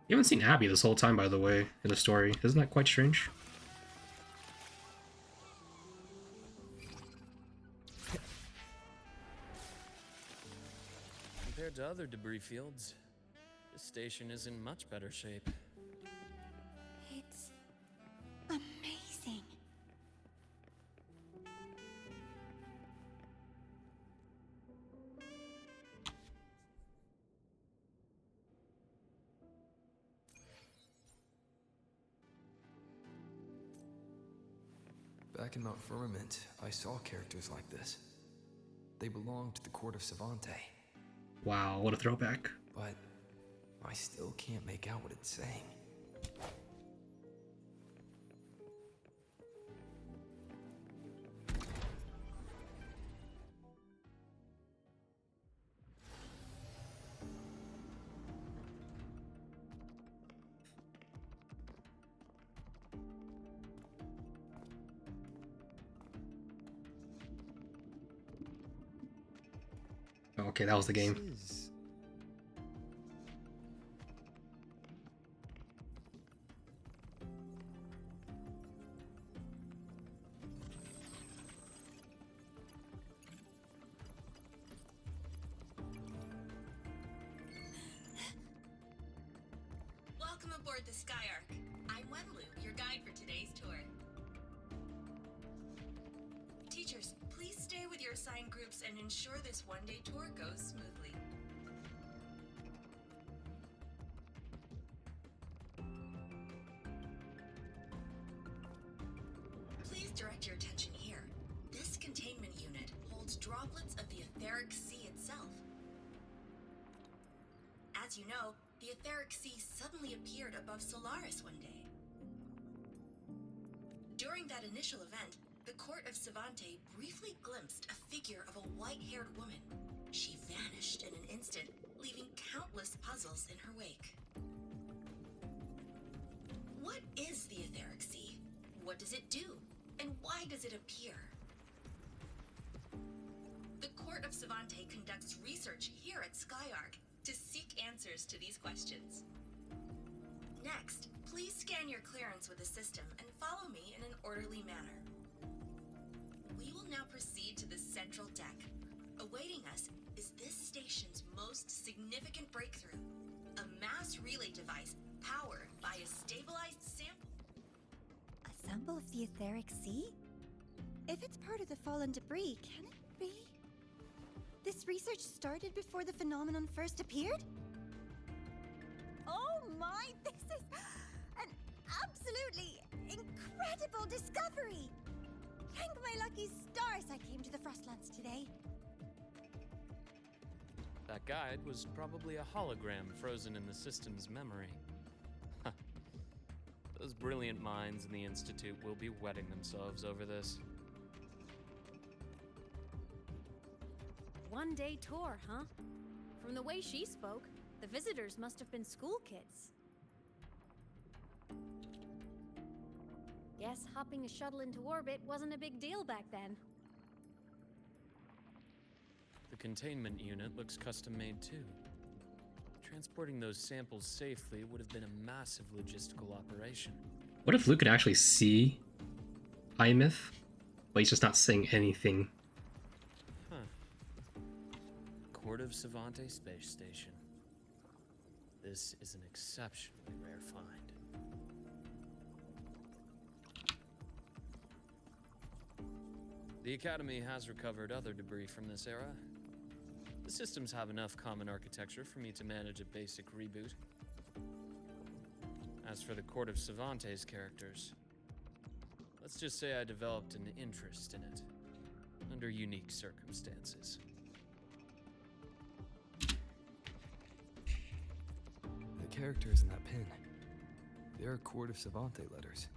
You haven't seen Abby this whole time, by the way, in the story. Isn't that quite strange?
Compared to other debris fields, this station is in much better shape.
It's amazing.
Back in that firmament, I saw characters like this. They belonged to the court of Savante.
Wow, what a throwback.
But I still can't make out what it's saying.
Okay, that was the game.
Welcome aboard the Skyark. I'm Wenlu, your guide for today's tour. Teachers, please stay with your assigned groups and ensure this one-day tour goes smoothly. Please direct your attention here. This containment unit holds droplets of the etheric sea itself. As you know, the etheric sea suddenly appeared above Solaris one day. During that initial event, the court of Savante briefly glimpsed a figure of a white-haired woman. She vanished in an instant, leaving countless puzzles in her wake. What is the etheric sea? What does it do? And why does it appear? The court of Savante conducts research here at Skyark to seek answers to these questions. Next, please scan your clearance with the system and follow me in an orderly manner. We will now proceed to the central deck. Awaiting us is this station's most significant breakthrough, a mass relay device powered by a stabilized sample.
A sample of the etheric sea? If it's part of the fallen debris, can it be? This research started before the phenomenon first appeared? Oh my, this is an absolutely incredible discovery! Thank my lucky stars I came to the Frostlands today.
That guide was probably a hologram frozen in the system's memory. Those brilliant minds in the Institute will be wetting themselves over this.
One-day tour, huh? From the way she spoke, the visitors must have been school kids. Guess hopping a shuttle into orbit wasn't a big deal back then.
The containment unit looks custom-made too. Transporting those samples safely would have been a massive logistical operation.
What if Luke could actually see Imyth, but he's just not saying anything?
Huh. Court of Savante Space Station. This is an exceptionally rare find. The Academy has recovered other debris from this era. The systems have enough common architecture for me to manage a basic reboot. As for the Court of Savante's characters, let's just say I developed an interest in it. under unique circumstances.
The characters in that pin, they're Court of Savante letters.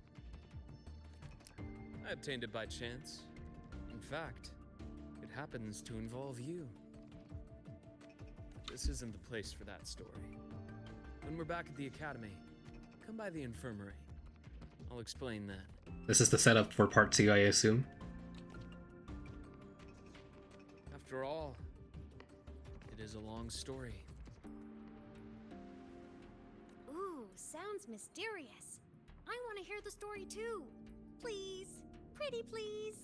I obtained it by chance. In fact, it happens to involve you. This isn't the place for that story. When we're back at the academy, come by the infirmary. I'll explain that.
This is the setup for part 2, I assume.
After all, it is a long story.
Ooh, sounds mysterious. I want to hear the story too. Please. Pretty please.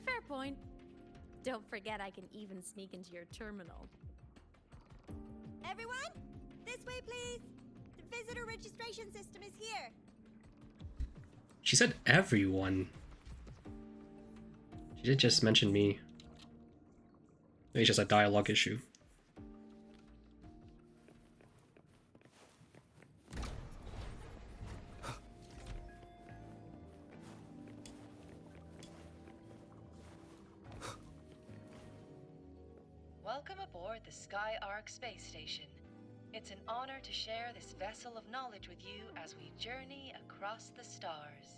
Fair point. Don't forget I can even sneak into your terminal.
Everyone, this way, please. The visitor registration system is here.
She said everyone. She did just mention me. Maybe it's just a dialogue issue.
Welcome aboard the Skyark space station. It's an honor to share this vessel of knowledge with you as we journey across the stars.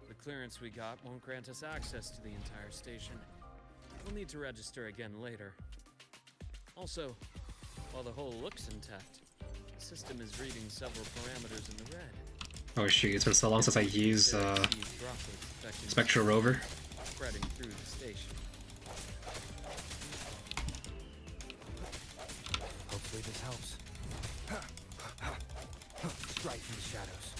The clearance we got won't grant us access to the entire station. We'll need to register again later. Also, while the hull looks intact, the system is reading several parameters in the red.
Oh shoot, it's been so long since I used Spectral Rover.
Spreading through the station.
Hopefully this helps. Strike from the shadows.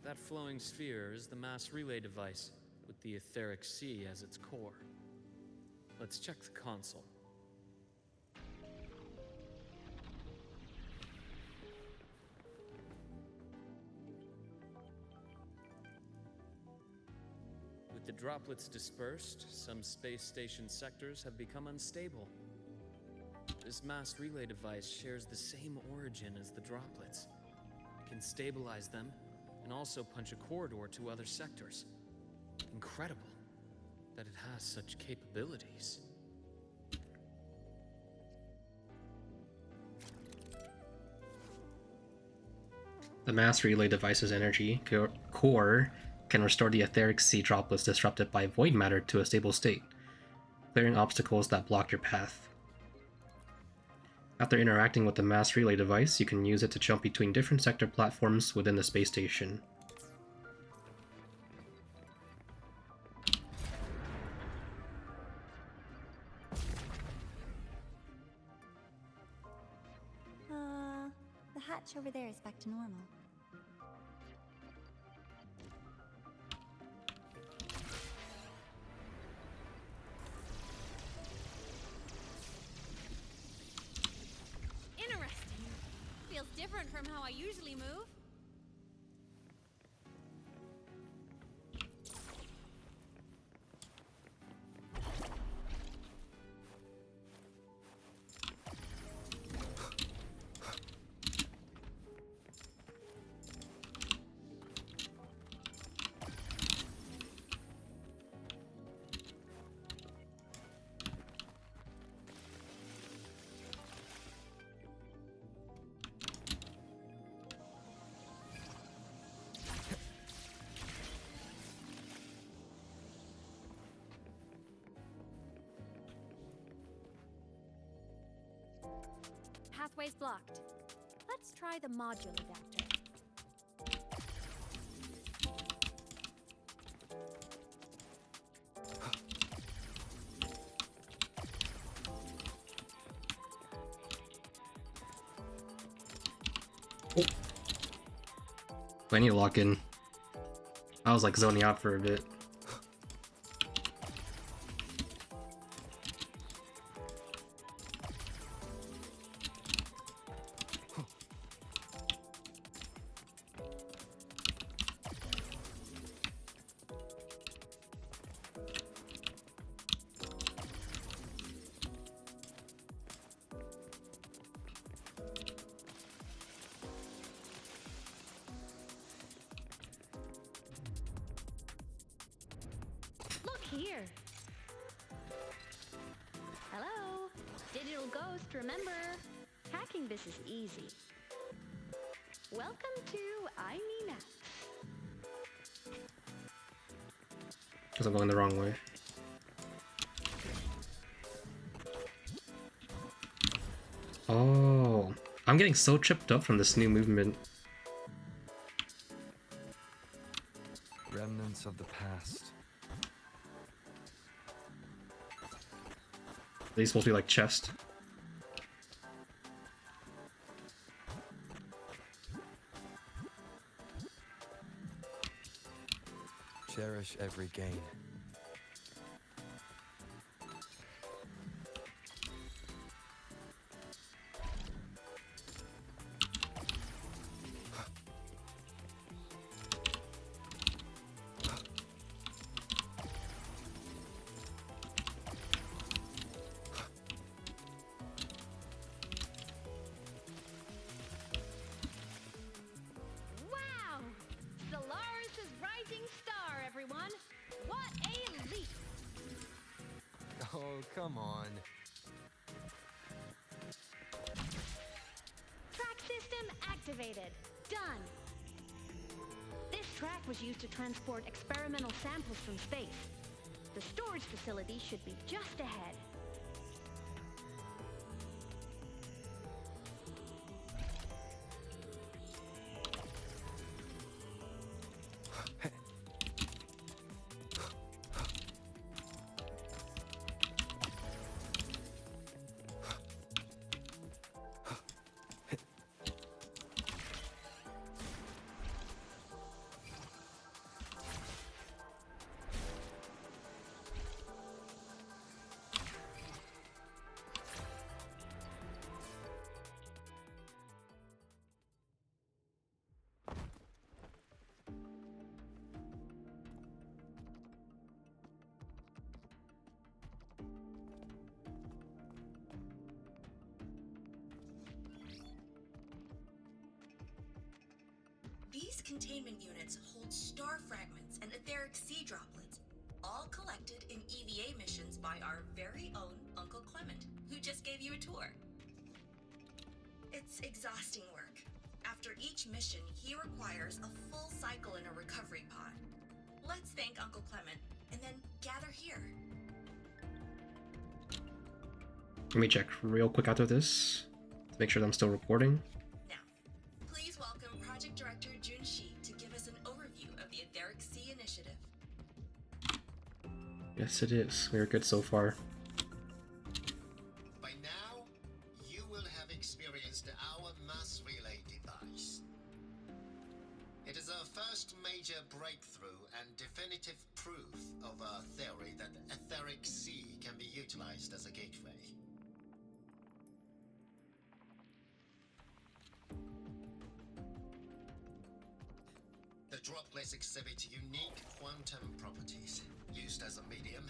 That flowing sphere is the mass relay device, with the etheric sea as its core. Let's check the console. With the droplets dispersed, some space station sectors have become unstable. This mass relay device shares the same origin as the droplets. It can stabilize them and also punch a corridor to other sectors. Incredible that it has such capabilities.
The mass relay device's energy core can restore the etheric sea droplets disrupted by void matter to a stable state, clearing obstacles that block your path. After interacting with the mass relay device, you can use it to jump between different sector platforms within the space station.
The hatch over there is back to normal.
Interesting. Feels different from how I usually move. Pathway's blocked. let's try the module adapter.
Oh. I need to lock in. I was like zoning out for a bit.
Here. Hello, Digital Ghost, remember? Hacking this is easy. Welcome to I Mean Apps.
Because I'm going the wrong way. Oh, I'm getting so tripped up from this new movement.
Remnants of the past.
Are they supposed to be like chest?
Cherish every gain.
Wow! Solaris' rising star, everyone! What a leap!
Oh, come on.
Track system activated. Done. This track was used to transport experimental samples from space. The storage facility should be just ahead.
These containment units hold star fragments and etheric sea droplets, all collected in EVA missions by our very own Uncle Clement, who just gave you a tour. It's exhausting work. After each mission, he requires a full cycle in a recovery pod. Let's thank Uncle Clement, and then gather here.
Let me check real quick after this to make sure that I'm still recording.
Please welcome Project Director Junshi to give us an overview of the Etheric Sea Initiative.
Yes, it is. We're good so far.
By now, you will have experienced our mass relay device. It is our first major breakthrough and definitive proof of our theory that the Etheric Sea can be utilized as a gateway. The droplets exhibit unique quantum properties. Used as a medium,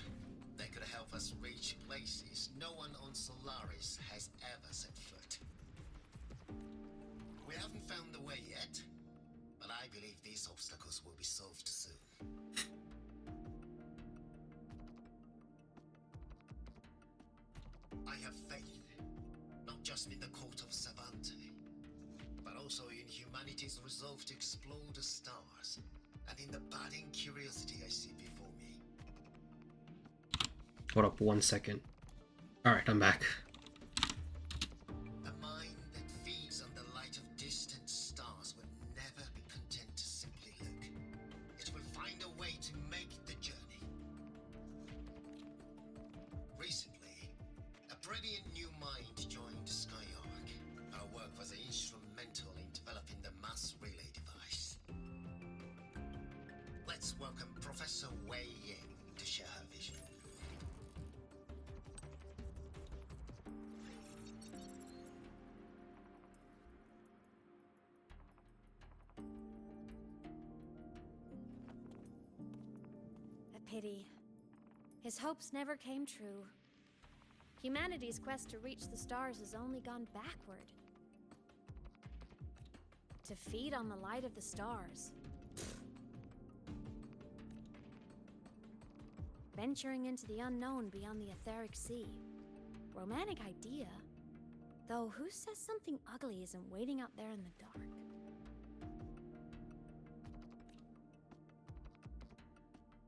they could help us reach places no one on Solaris has ever set foot. We haven't found the way yet, but I believe these obstacles will be solved soon. I have faith, not just in the court of Savante, but also in humanity's resolve to explore the stars, and in the budding curiosity I see before me.
Hold up 1 second. Alright, I'm back.
A mind that feeds on the light of let's welcome Professor Wei Ying to share her vision.
A pity. His hopes never came true. Humanity's quest to reach the stars has only gone backward. To feed on the light of the stars. Venturing into the unknown beyond the etheric sea. Romantic idea. Though who says something ugly isn't waiting out there in the dark?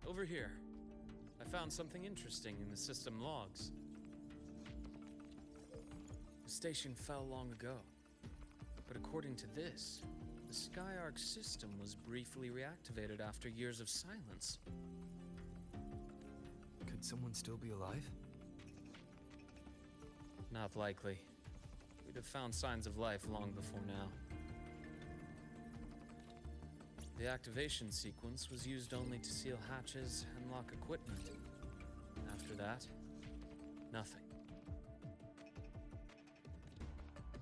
Over here. I found something interesting in the system logs. The station fell long ago. But according to this, the Skyark system was briefly reactivated after years of silence.
Could someone still be alive?
Not likely. We'd have found signs of life long before now. The activation sequence was used only to seal hatches and lock equipment. After that, nothing.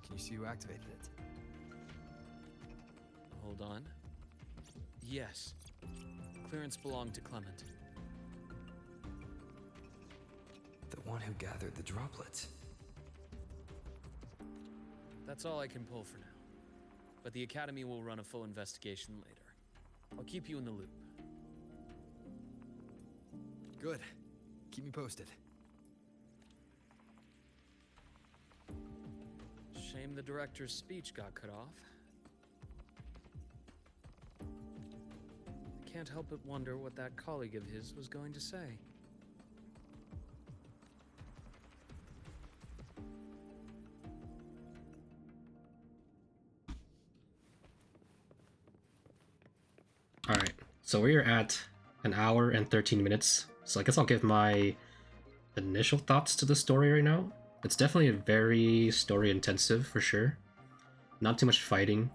Can you see who activated it?
Hold on. Yes. Clearance belonged to Clement.
The one who gathered the droplets.
That's all I can pull for now. But the Academy will run a full investigation later. I'll keep you in the loop.
Good. Keep me posted.
Shame the director's speech got cut off. I can't help but wonder what that colleague of his was going to say.
Alright, so we're at an hour and 13 minutes, so I guess I'll give my initial thoughts to the story right now. It's definitely very story intensive for sure. Not too much fighting.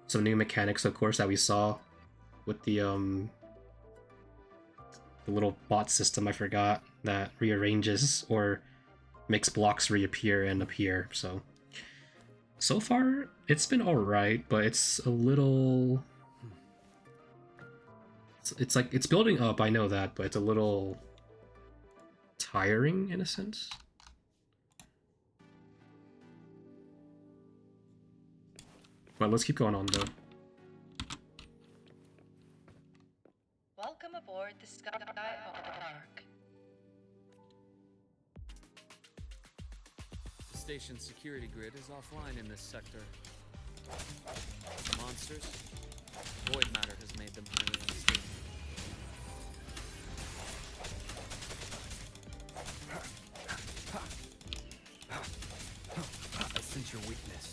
Some new mechanics, of course, that we saw with the little bot system, I forgot, that rearranges or makes blocks reappear and appear. So far, it's been alright, but it's a little... It's like, it's building up, I know that, but it's a little tiring in a sense. But let's keep going on though.
Welcome aboard the Skyark.
The station's security grid is offline in this sector. The monsters, void matter has made them highly unstable.
I sense your weakness.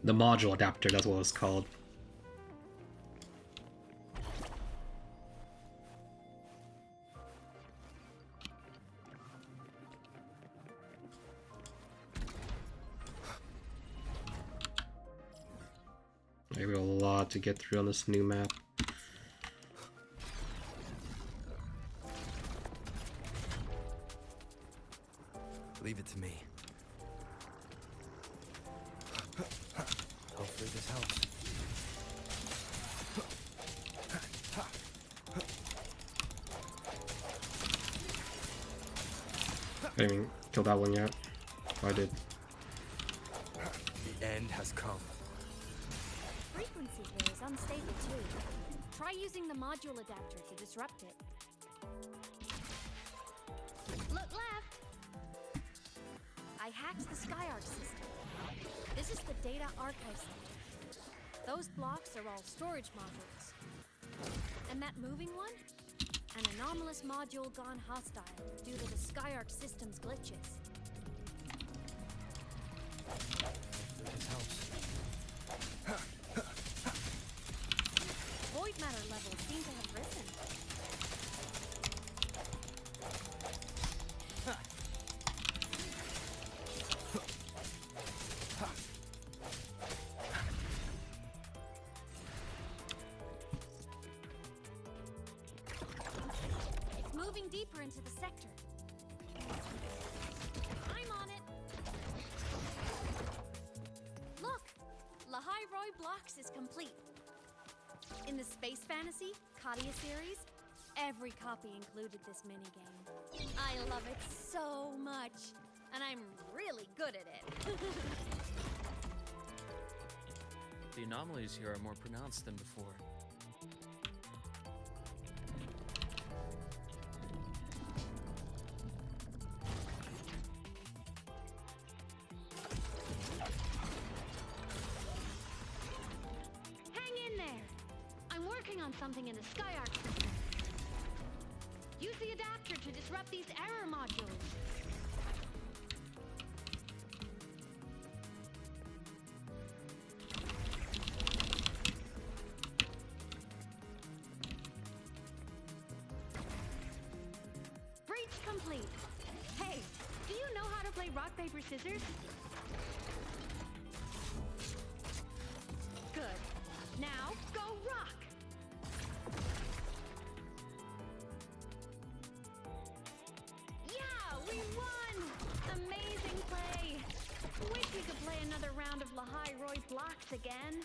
The module adapter, that's what it's called. Maybe a lot to get through on this new map.
Leave it to me. Hopefully this helps.
I didn't even kill that one yet. Oh, I did.
The end has come.
Frequency here is unstable too. Try using the module adapter to disrupt it. Look left! I attacks the Skyark system. This is the Data Archive Center. Those blocks are all storage modules. And that moving one? An anomalous module gone hostile due to the Skyark system's glitches.
This helps.
Void matter levels seem to have risen. It's moving deeper into the sector. I'm on it. Look! Lahai Roy Blocks is complete. In the Space Fantasy Katia series, every copy included this minigame. I love it so much, and I'm really good at it.
The anomalies here are more pronounced than before.
Hang in there! I'm working on something in the Skyark system. Use the adapter to disrupt these error modules. Breach complete. Hey, do you know how to play rock, paper, scissors? Good. Now, go rock! Yeah, we won! Amazing play! Wish we could play another round of Lahai Roy Blocks again.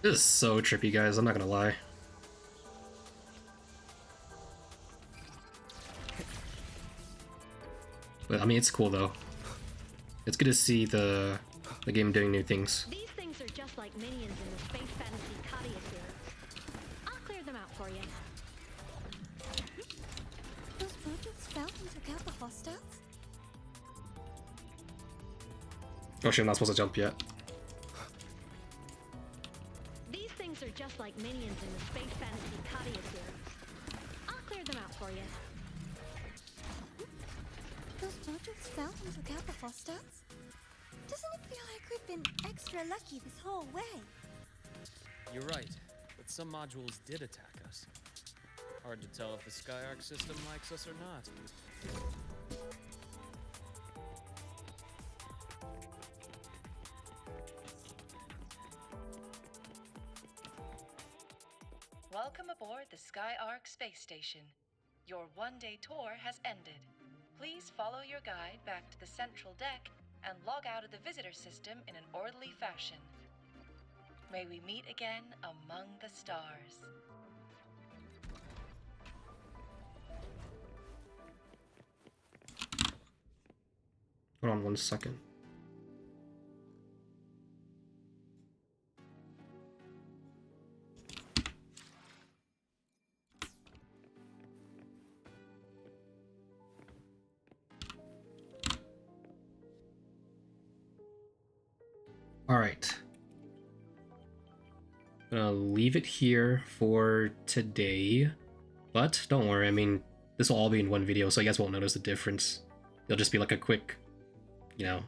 This is so trippy, guys, I'm not gonna lie. But I mean, it's cool though. It's good to see the game doing new things.
These things are just like minions in the Space Fantasy Katia series. I'll clear them out for you.
Those modules fell and took out the hostiles?
Oh shit, I'm not supposed to jump yet.
These things are just like minions in the Space Fantasy Katia series. I'll clear them out for you.
Those modules fell and took out the hostiles? Doesn't it feel like we've been extra lucky this whole way?
You're right, but some modules did attack us. Hard to tell if the Skyark system likes us or not.
Welcome aboard the Skyark space station. Your one-day tour has ended. Please follow your guide back to the central deck and log out of the visitor system in an orderly fashion. May we meet again among the stars.
Hold on 1 second. Alright. I'm gonna leave it here for today. But don't worry, I mean, this will all be in one video, so you guys won't notice the difference. It'll just be like a quick, you know,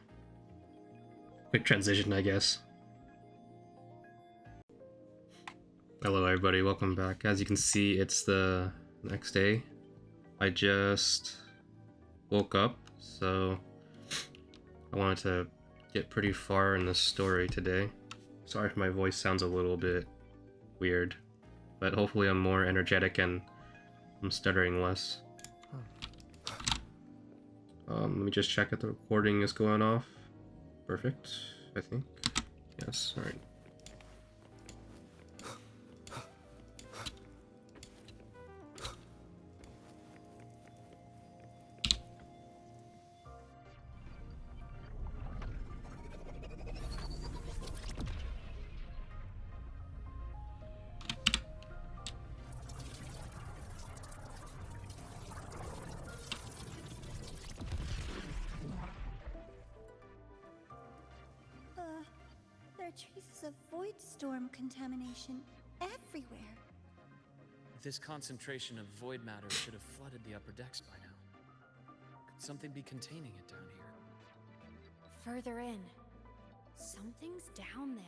quick transition, I guess. Hello everybody, welcome back. As you can see, it's the next day. I just woke up, so I wanted to get pretty far in the story today. Sorry if my voice sounds a little bit weird, but hopefully I'm more energetic and I'm stuttering less. Let me just check if the recording is going off. Perfect, I think. Yes, alright.
are traces of void storm contamination everywhere.
This concentration of void matter should have flooded the upper decks by now. Could something be containing it down here?
Further in. Something's down there.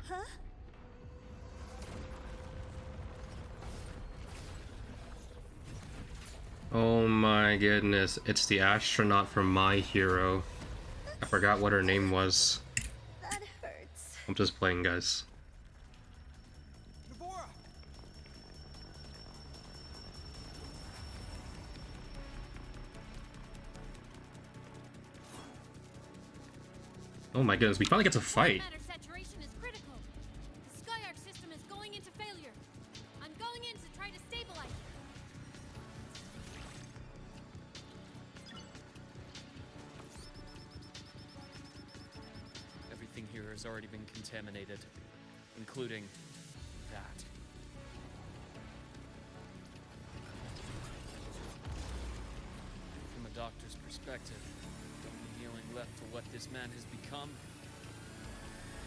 Huh?
Oh my goodness, it's the astronaut from My Hero. I forgot what her name was.
That hurts.
I'm just playing, guys. Oh my goodness, we finally get to fight.
Matter saturation is critical. The Skyark system is going into failure. I'm going in to try to stabilize it.
Everything here has already been contaminated, including that. From a doctor's perspective, the only healing left for what this man has become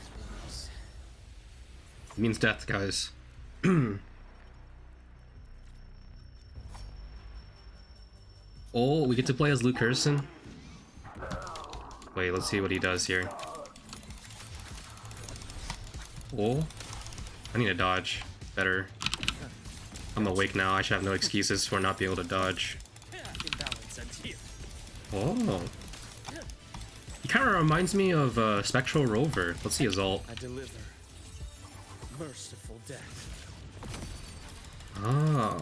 is release.
It means death, guys. Oh, we get to play as Luke Harrison. Wait, let's see what he does here. Oh, I need to dodge better. I'm awake now. I should have no excuses for not being able to dodge. Oh, he kind of reminds me of Spectral Rover. Let's see his ult.
I deliver merciful death.
Ah.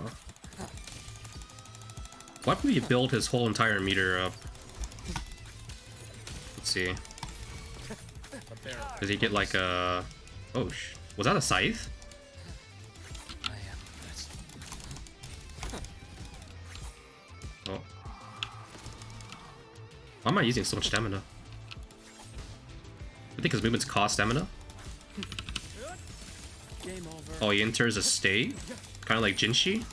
Why would he build his whole entire meter up? Let's see. Does he get like a... Oh, was that a scythe? Oh. Why am I using so much stamina? I think his movements cost stamina. Oh, he enters a state? Kind of like Jinshi?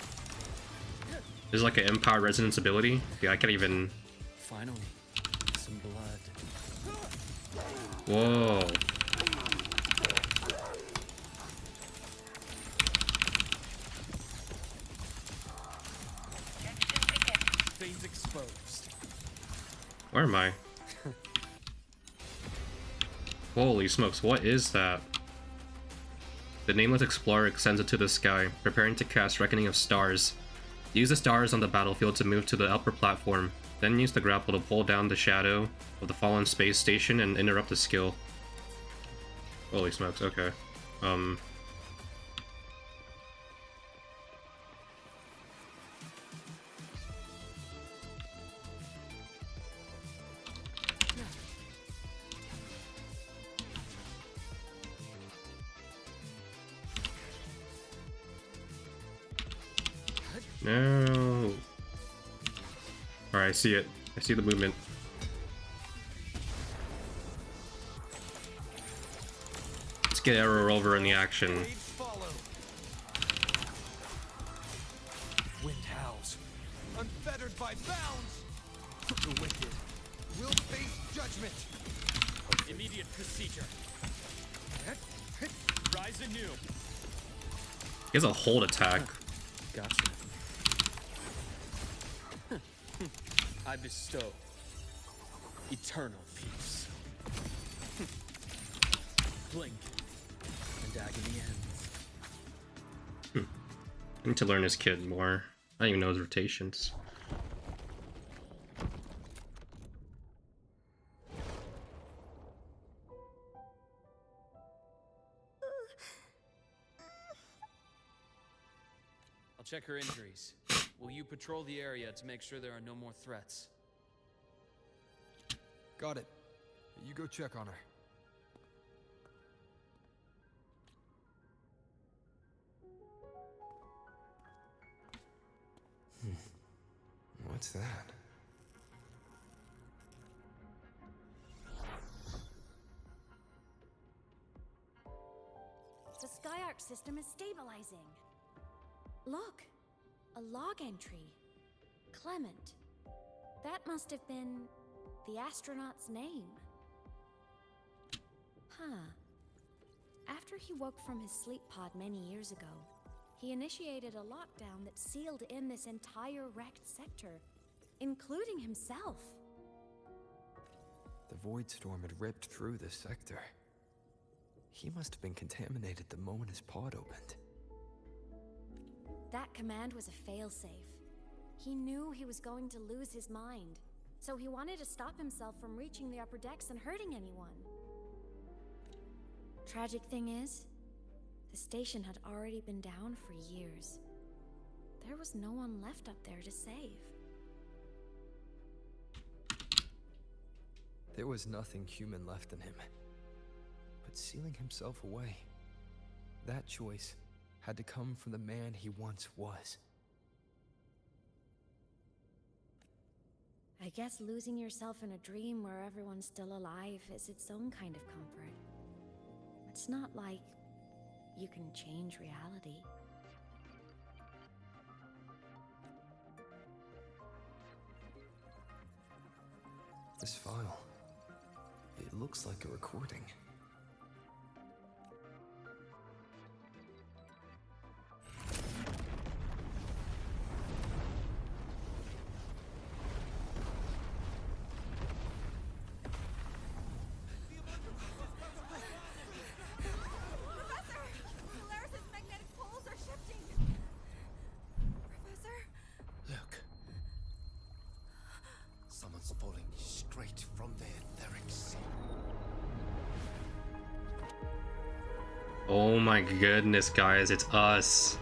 There's like an Empower Resonance ability. Yeah, I can't even...
Finally, some blood.
Whoa.
Veins exposed.
Where am I? Holy smokes, what is that? The Nameless Explorer extends into the sky, preparing to cast Reckoning of Stars. Use the stars on the battlefield to move to the upper platform, then use the grapple to pull down the shadow of the fallen space station and interrupt the skill. Holy smokes, okay. No. Alright, I see it. I see the movement. Let's get Rover in the action.
Wind howls, unfettered by bounds. The wicked will face judgment.
Immediate procedure. Rise anew.
He has a hold attack.
Gotcha. I bestow. Eternal peace. Blink, and agony ends.
I need to learn this kid more. I don't even know his rotations.
I'll check her injuries. Will you patrol the area to make sure there are no more threats?
Got it. You go check on her. What's that?
The Skyark system is stabilizing. Look, a log entry. Clement. That must have been the astronaut's name. Huh. After he woke from his sleep pod many years ago, he initiated a lockdown that sealed in this entire wrecked sector, including himself.
The void storm had ripped through this sector. He must have been contaminated the moment his pod opened.
That command was a failsafe. He knew he was going to lose his mind, so he wanted to stop himself from reaching the upper decks and hurting anyone. Tragic thing is, the station had already been down for years. There was no one left up there to save.
There was nothing human left in him. But sealing himself away, that choice had to come from the man he once was.
I guess losing yourself in a dream where everyone's still alive is its own kind of comfort. It's not like you can change reality.
This file, it looks like a recording.
Someone's falling straight from the etheric sea.
Oh my goodness, guys, it's us.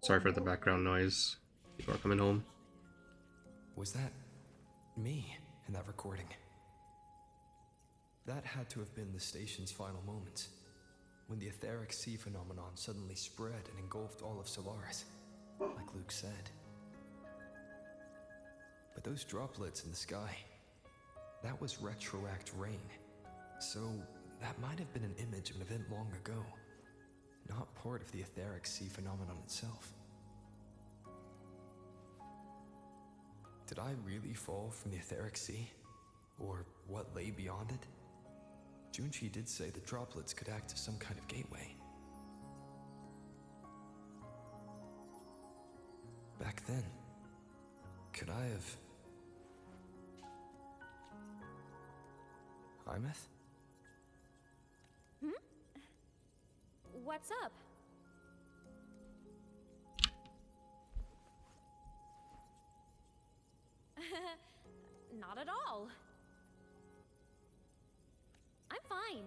Sorry for the background noise. People are coming home.
Was that me in that recording? That had to have been the station's final moments, when the etheric sea phenomenon suddenly spread and engulfed all of Solaris, like Luke said. But those droplets in the sky, that was retroact rain. So that might have been an image of an event long ago, not part of the etheric sea phenomenon itself. Did I really fall from the etheric sea? Or what lay beyond it? Junchi did say the droplets could act as some kind of gateway. Back then, could I have... Imeth?
What's up? Not at all. I'm fine.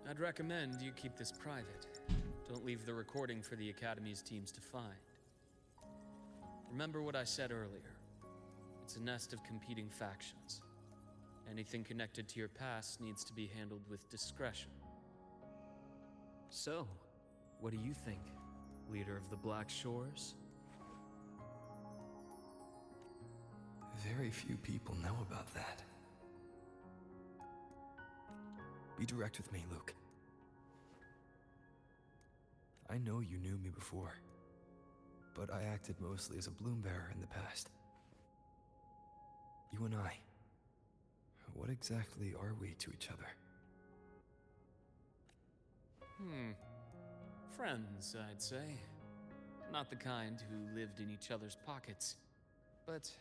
I'd recommend you keep this private. Don't leave the recording for the Academy's teams to find. Remember what I said earlier. It's a nest of competing factions. Anything connected to your past needs to be handled with discretion.
So, what do you think, leader of the Black Shores?
Very few people know about that. Be direct with me, Luke. I know you knew me before, but I acted mostly as a bloom bearer in the past. You and I, What exactly are we to each other?
Friends, I'd say. Not the kind who lived in each other's pockets. But,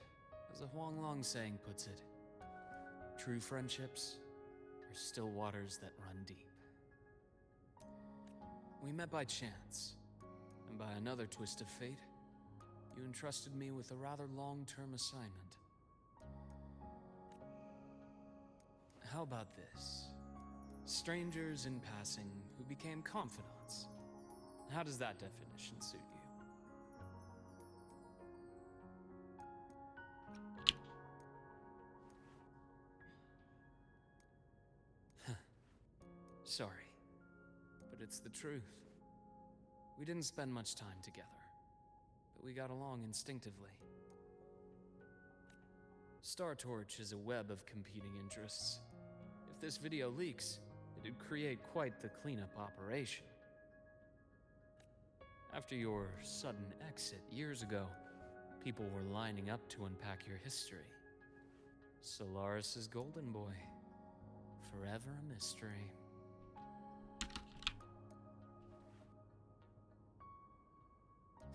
as a Huanglong saying puts it, true friendships are still waters that run deep. We met by chance, and by another twist of fate, you entrusted me with a rather long-term assignment. How about this? Strangers in passing who became confidants. How does that definition suit you? Sorry, but it's the truth. We didn't spend much time together, but we got along instinctively. Star Torch is a web of competing interests. If this video leaks, it'd create quite the cleanup operation. After your sudden exit years ago, people were lining up to unpack your history. Solaris's golden boy, forever a mystery.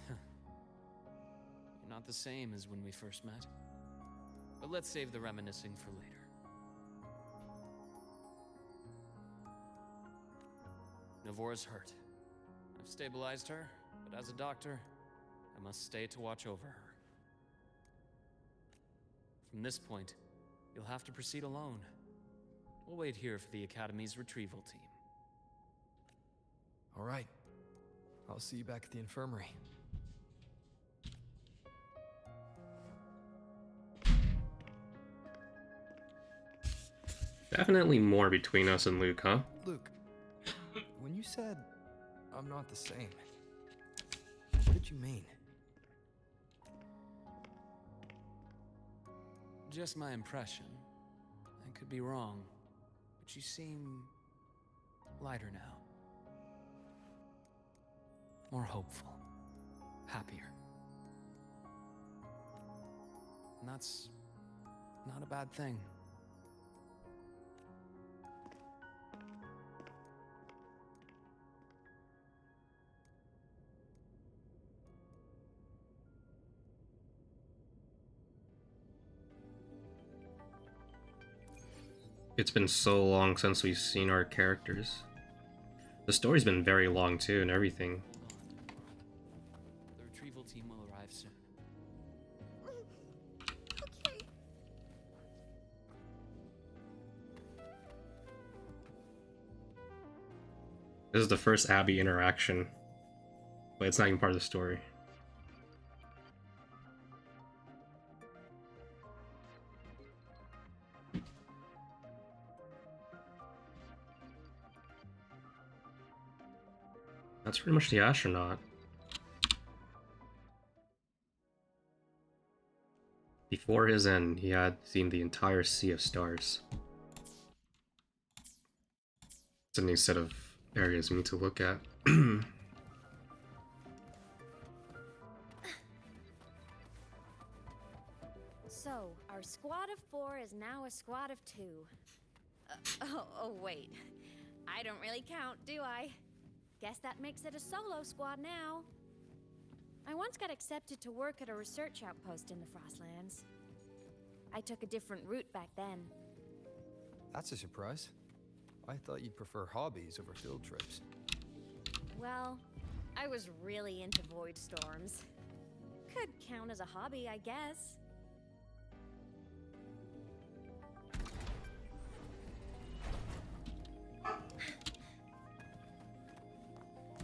You're not the same as when we first met. But let's save the reminiscing for later. Navora's hurt. I've stabilized her, but as a doctor, I must stay to watch over her. From this point, you'll have to proceed alone. We'll wait here for the Academy's retrieval team.
All right. I'll see you back at the infirmary.
Definitely more between us and Luke, huh?
Luke, when you said I'm not the same, what did you mean?
Just my impression. I could be wrong, but you seem lighter now. More hopeful. Happier. And that's not a bad thing.
It's been so long since we've seen our characters. The story's been very long too and everything.
The retrieval team will arrive soon.
Okay.
This is the first Abby interaction, but it's not even part of the story. That's pretty much the astronaut. Before his end, he had seen the entire sea of stars. It's a new set of areas we need to look at.
So, our squad of 4 is now a squad of 2. Oh, wait. I don't really count, do I? Guess that makes it a solo squad now. I once got accepted to work at a research outpost in the Frostlands. I took a different route back then.
That's a surprise. I thought you'd prefer hobbies over field trips.
Well, I was really into void storms. Could count as a hobby, I guess.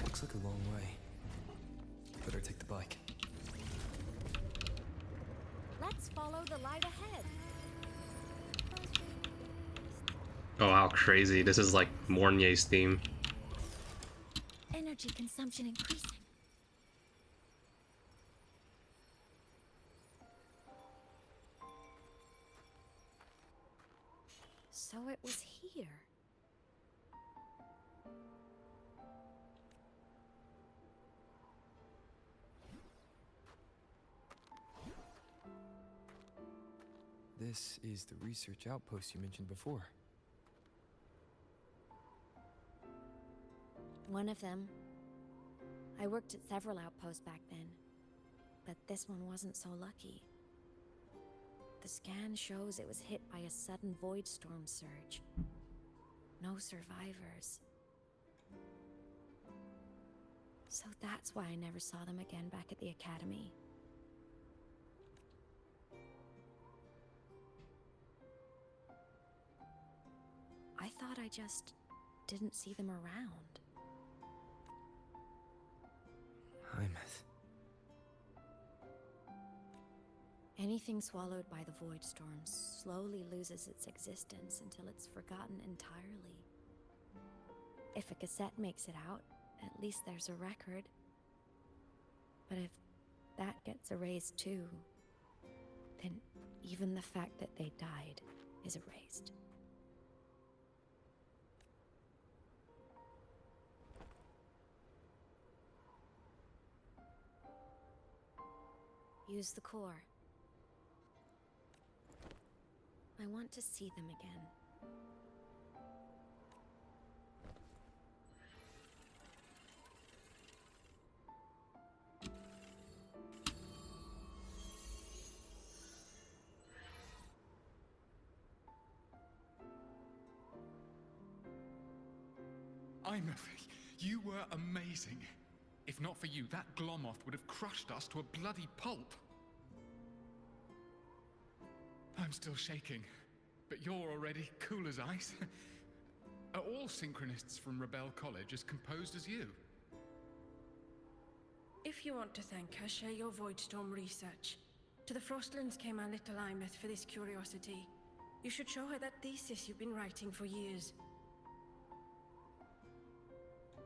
Looks like a long way. Better take the bike.
Let's follow the light ahead.
Oh, how crazy. This is like Mornier's theme.
Energy consumption increasing.
So it was here.
this is the research outpost you mentioned before.
One of them. I worked at several outposts back then, but this one wasn't so lucky. The scan shows it was hit by a sudden void storm surge. No survivors. So that's why I never saw them again back at the academy. I thought I just didn't see them around.
Hymus.
Anything swallowed by the void storm slowly loses its existence until it's forgotten entirely. If a cassette makes it out, at least there's a record. But if that gets erased too, then even the fact that they died is erased. Use the core. I want to see them again.
You were amazing. If not for you, that Glomoth would have crushed us to a bloody pulp. I'm still shaking, but you're already cool as ice. Are all synchronists from Rebel College as composed as you?
If you want to thank her, share your Voidstorm research. To the Frostlands came our little Imeth for this curiosity. You should show her that thesis you've been writing for years.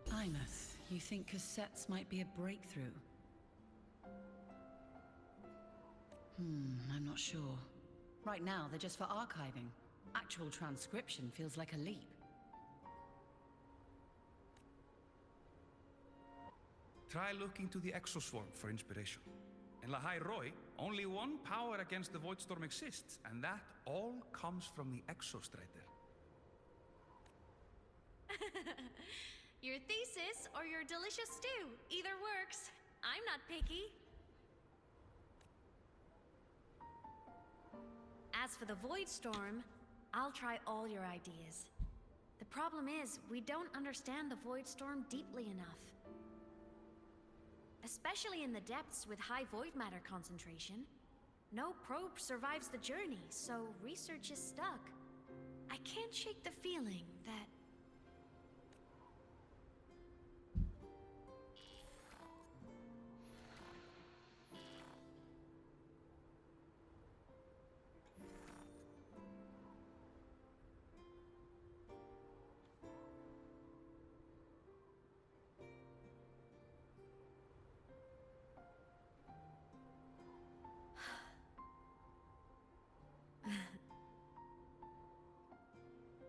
Imeth, you think cassettes might be a breakthrough? I'm not sure. Right now, they're just for archiving. Actual transcription feels like a leap.
Try looking to the exoswarm for inspiration. In Lahai Roy, only one power against the Voidstorm exists, and that all comes from the Exostrider.
Your thesis or your delicious stew. Either works. I'm not picky. As for the Voidstorm, I'll try all your ideas. The problem is, we don't understand the Voidstorm deeply enough. Especially in the depths with high void matter concentration. No probe survives the journey, so research is stuck. I can't shake the feeling that...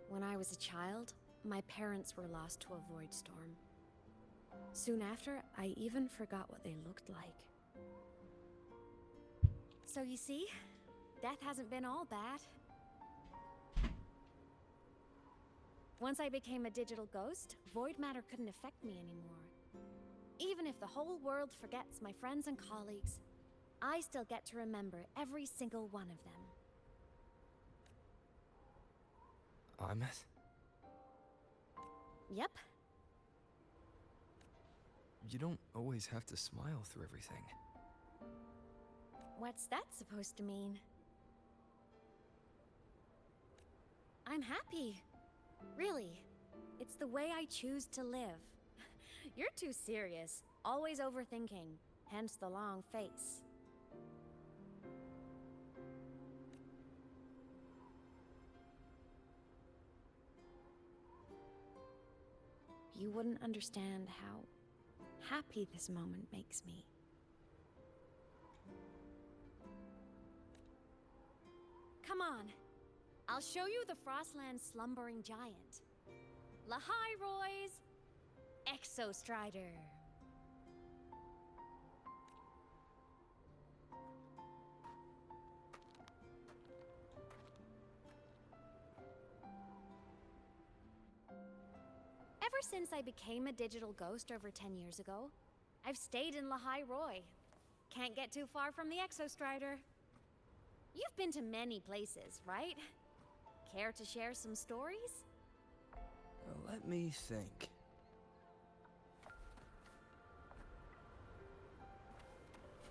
When I was a child, my parents were lost to a void storm. Soon after, I even forgot what they looked like. So you see, death hasn't been all bad. Once I became a digital ghost, void matter couldn't affect me anymore. Even if the whole world forgets my friends and colleagues, I still get to remember every single one of them.
Imeth?
Yep.
You don't always have to smile through everything.
What's that supposed to mean? I'm happy. Really. It's the way I choose to live. You're too serious. Always overthinking. Hence the long face. You wouldn't understand how happy this moment makes me. Come on. I'll show you the Frostland's slumbering giant. Lahai Roy's Exostrider. since I became a digital ghost over 10 years ago, I've stayed in Lahai Roy. Can't get too far from the Exostrider. You've been to many places, right? Care to share some stories?
Let me think.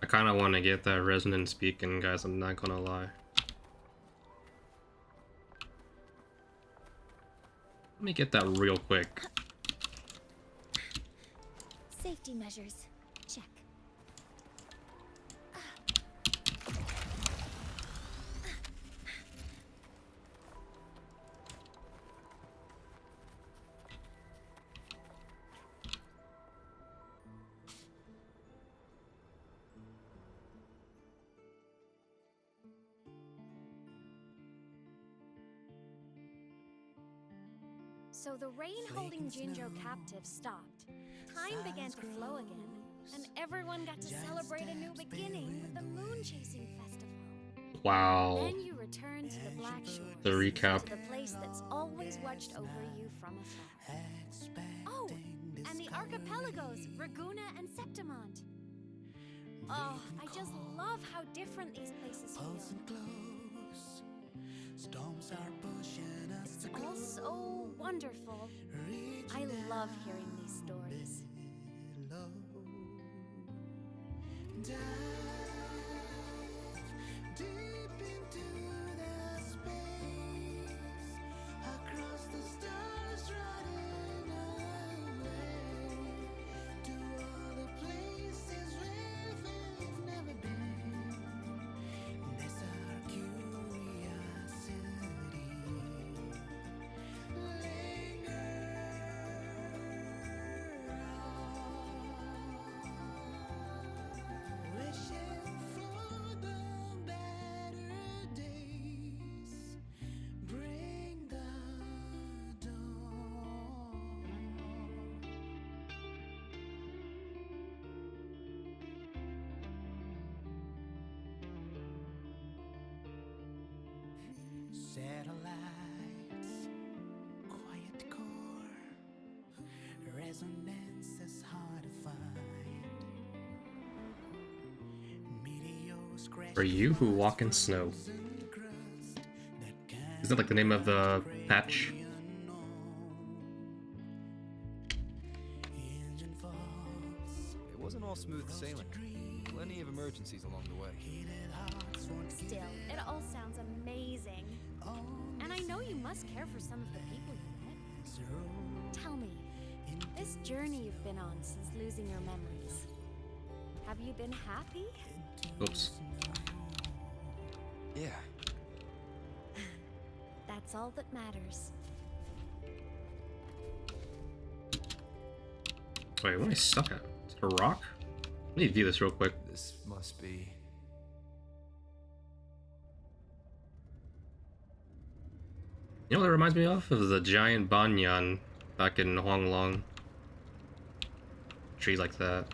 I kind of want to get that resonant speaking, guys, I'm not gonna lie. Let me get that real quick.
Safety measures. Check.
So the rain holding Jinjo captive stopped. Time began to flow again, and everyone got to celebrate a new beginning with the Moon Chasing Festival.
Wow.
Then you returned to the Black Shores.
The recap.
To the place that's always watched over you from afar. Oh, and the archipelagos, Raguna and Septimont. Oh, I just love how different these places feel. It's all so wonderful. I love hearing these stories.
Satellites, quiet core, resonance is hard to find. Meteors crash.
For you who walk in snow. Is that like the name of the patch?
It wasn't all smooth sailing. Plenty of emergencies along the way.
Still, it all sounds amazing. And I know you must care for some of the people you met. Tell me, this journey you've been on since losing your memories, have you been happy?
Oops.
Yeah.
That's all that matters.
Wait, what am I stuck at? Is it a rock? I need to view this real quick.
This must be...
You know what it reminds me of? Of the giant banyan back in Huanglong. Trees like that.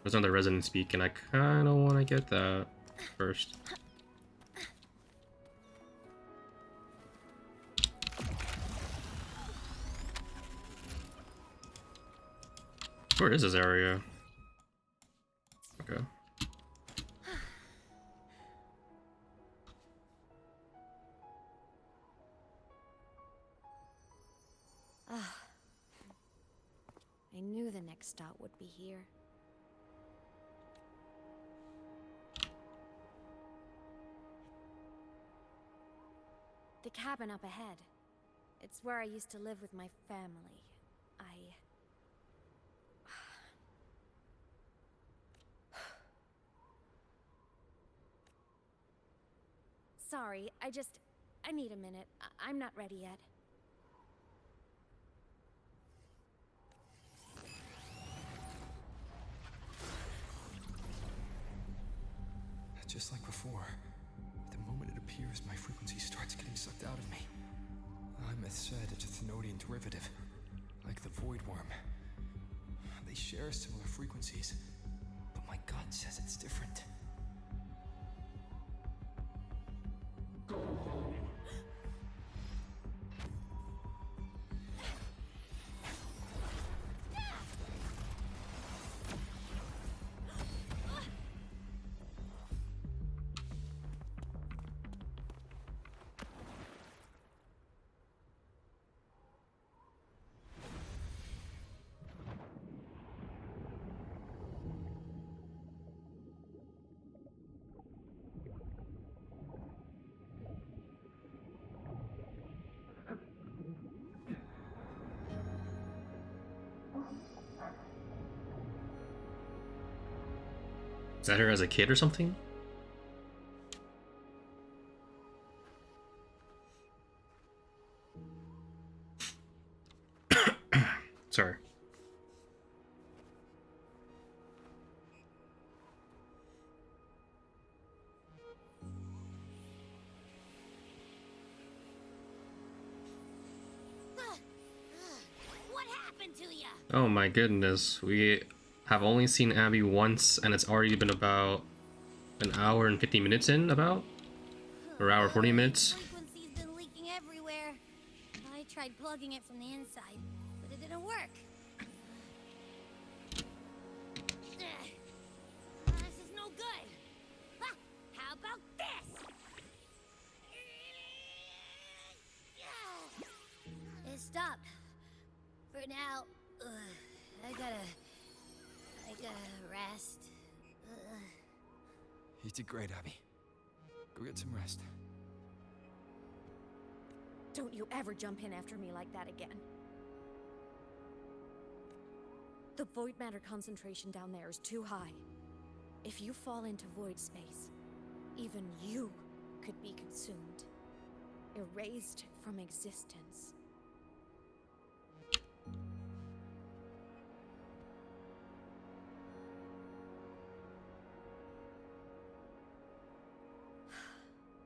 There's another resident speak, and I kind of want to get that first. Where is this area? Okay.
I knew the next stop would be here. The cabin up ahead. It's where I used to live with my family. Sorry, I need a minute. I'm not ready yet.
Just like before, the moment it appears, my frequency starts getting sucked out of me. Imeth said it's a Thenodian derivative, like the Void Worm. They share similar frequencies, but my gut says it's different.
Is that her as a kid or something? Sorry.
What happened to ya?
Oh my goodness, we have only seen Abby once, and it's already been about an hour and 50 minutes in, about? Or hour 40 minutes?
Frequency's been leaking everywhere. I tried plugging it from the inside, but it didn't work. This is no good. Ah, how about this? It stopped. For now, I gotta rest.
You did great, Abby. Go get some rest.
Don't you ever jump in after me like that again. The void matter concentration down there is too high. If you fall into void space, even you could be consumed, erased from existence.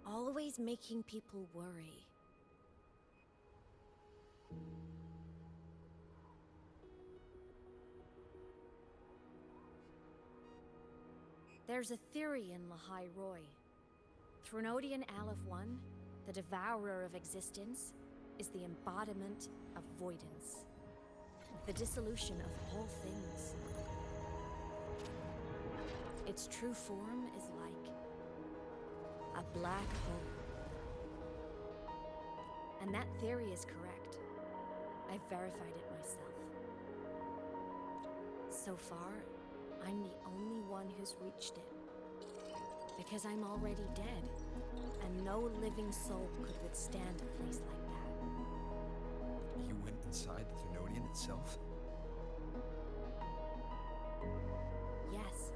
Always making people worry. There's a theory in Lahai Roy. Threnodian Aleph 1, the devourer of existence, is the embodiment of voidance. The dissolution of all things. Its true form is like a black hole. And that theory is correct. I've verified it myself. So far, I'm the only one who's reached it. Because I'm already dead, and no living soul could withstand a place like that.
You went inside the Threnodian itself?
Yes.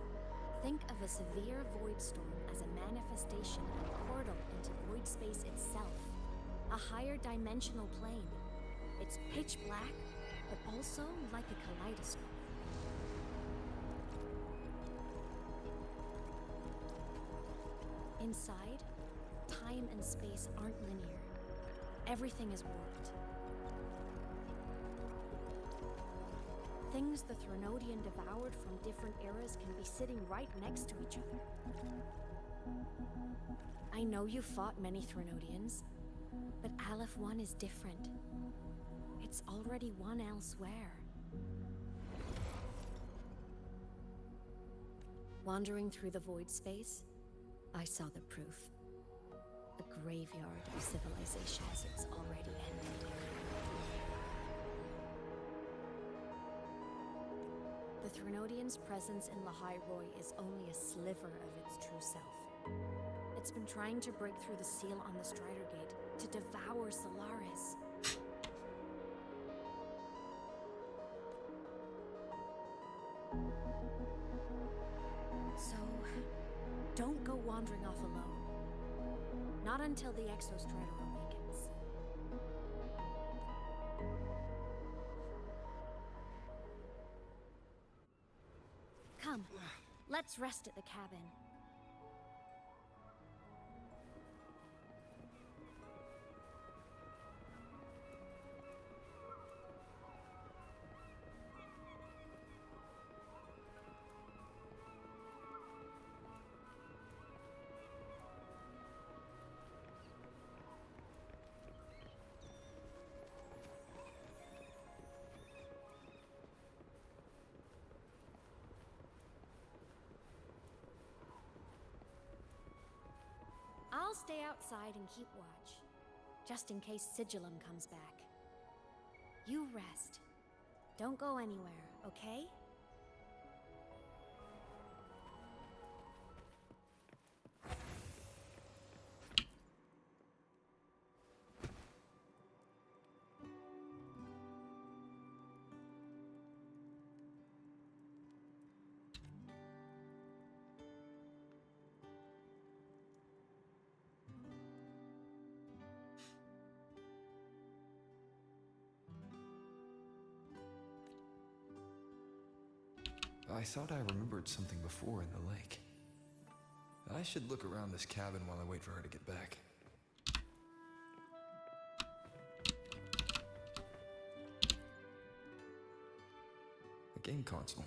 Think of a severe void storm as a manifestation and portal into void space itself. A higher dimensional plane. It's pitch black, but also like a kaleidoscope. Inside, time and space aren't linear. Everything is warped. Things the Threnodian devoured from different eras can be sitting right next to each other. I know you fought many Threnodians, but Aleph 1 is different. It's already won elsewhere. Wandering through the void space, I saw the proof. A graveyard of civilizations it's already ended. The Threnodian's presence in Lahai Roy is only a sliver of its true self. It's been trying to break through the seal on the Strider Gate to devour Solaris. So, don't go wandering off alone. Not until the Exostrider awakens. Come, let's rest at the cabin. I'll stay outside and keep watch, just in case Sigillum comes back. You rest. Don't go anywhere, okay?
I thought I remembered something before in the lake. I should look around this cabin while I wait for her to get back. A game console.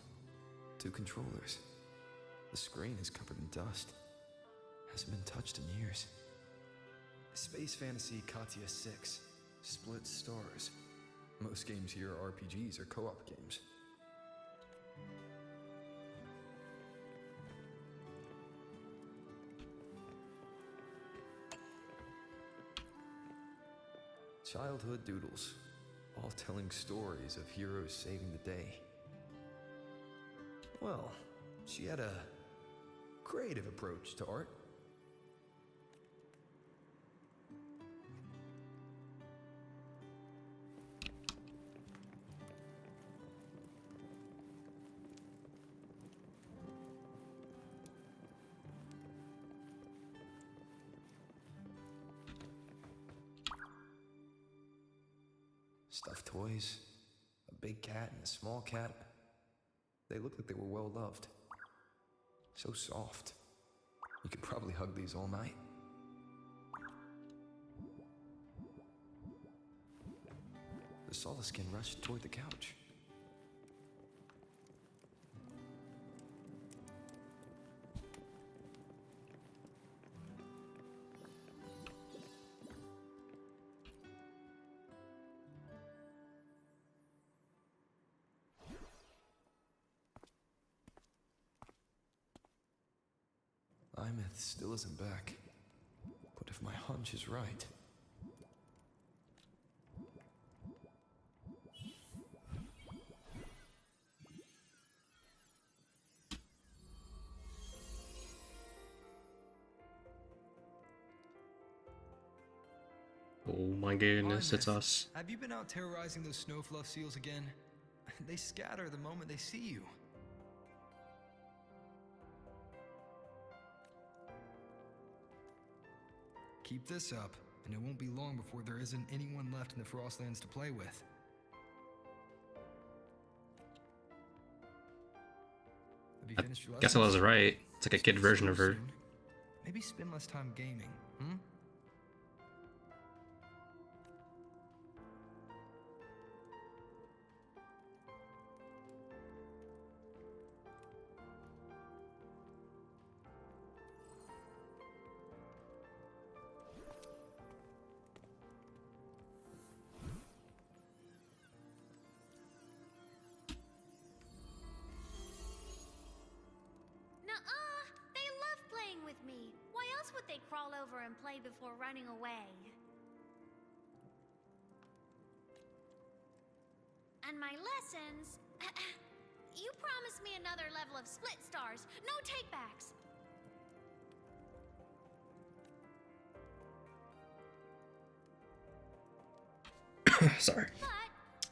2 controllers. The screen is covered in dust. Hasn't been touched in years. Space Fantasy Katya 6. Split stars. Most games here are RPGs or co-op games. Childhood doodles, all telling stories of heroes saving the day. Well, she had a creative approach to art. Stuffed toys, a big cat and a small cat. They looked like they were well loved. So soft. You could probably hug these all night. The Solaskin rushed toward the couch. Imeth still isn't back. But if my hunch is right...
Oh my goodness, it's us.
Have you been out terrorizing those snowfluff seals again? They scatter the moment they see you. Keep this up, and it won't be long before there isn't anyone left in the Frostlands to play with. Have you finished your
Guess I
lessons?
was right. It's like a kid version of her.
Maybe spend less time gaming, hmm?
Nuh-uh! They love playing with me. Why else would they crawl over and play before running away? And my lessons... You promised me another level of split stars. No takebacks.
Sorry.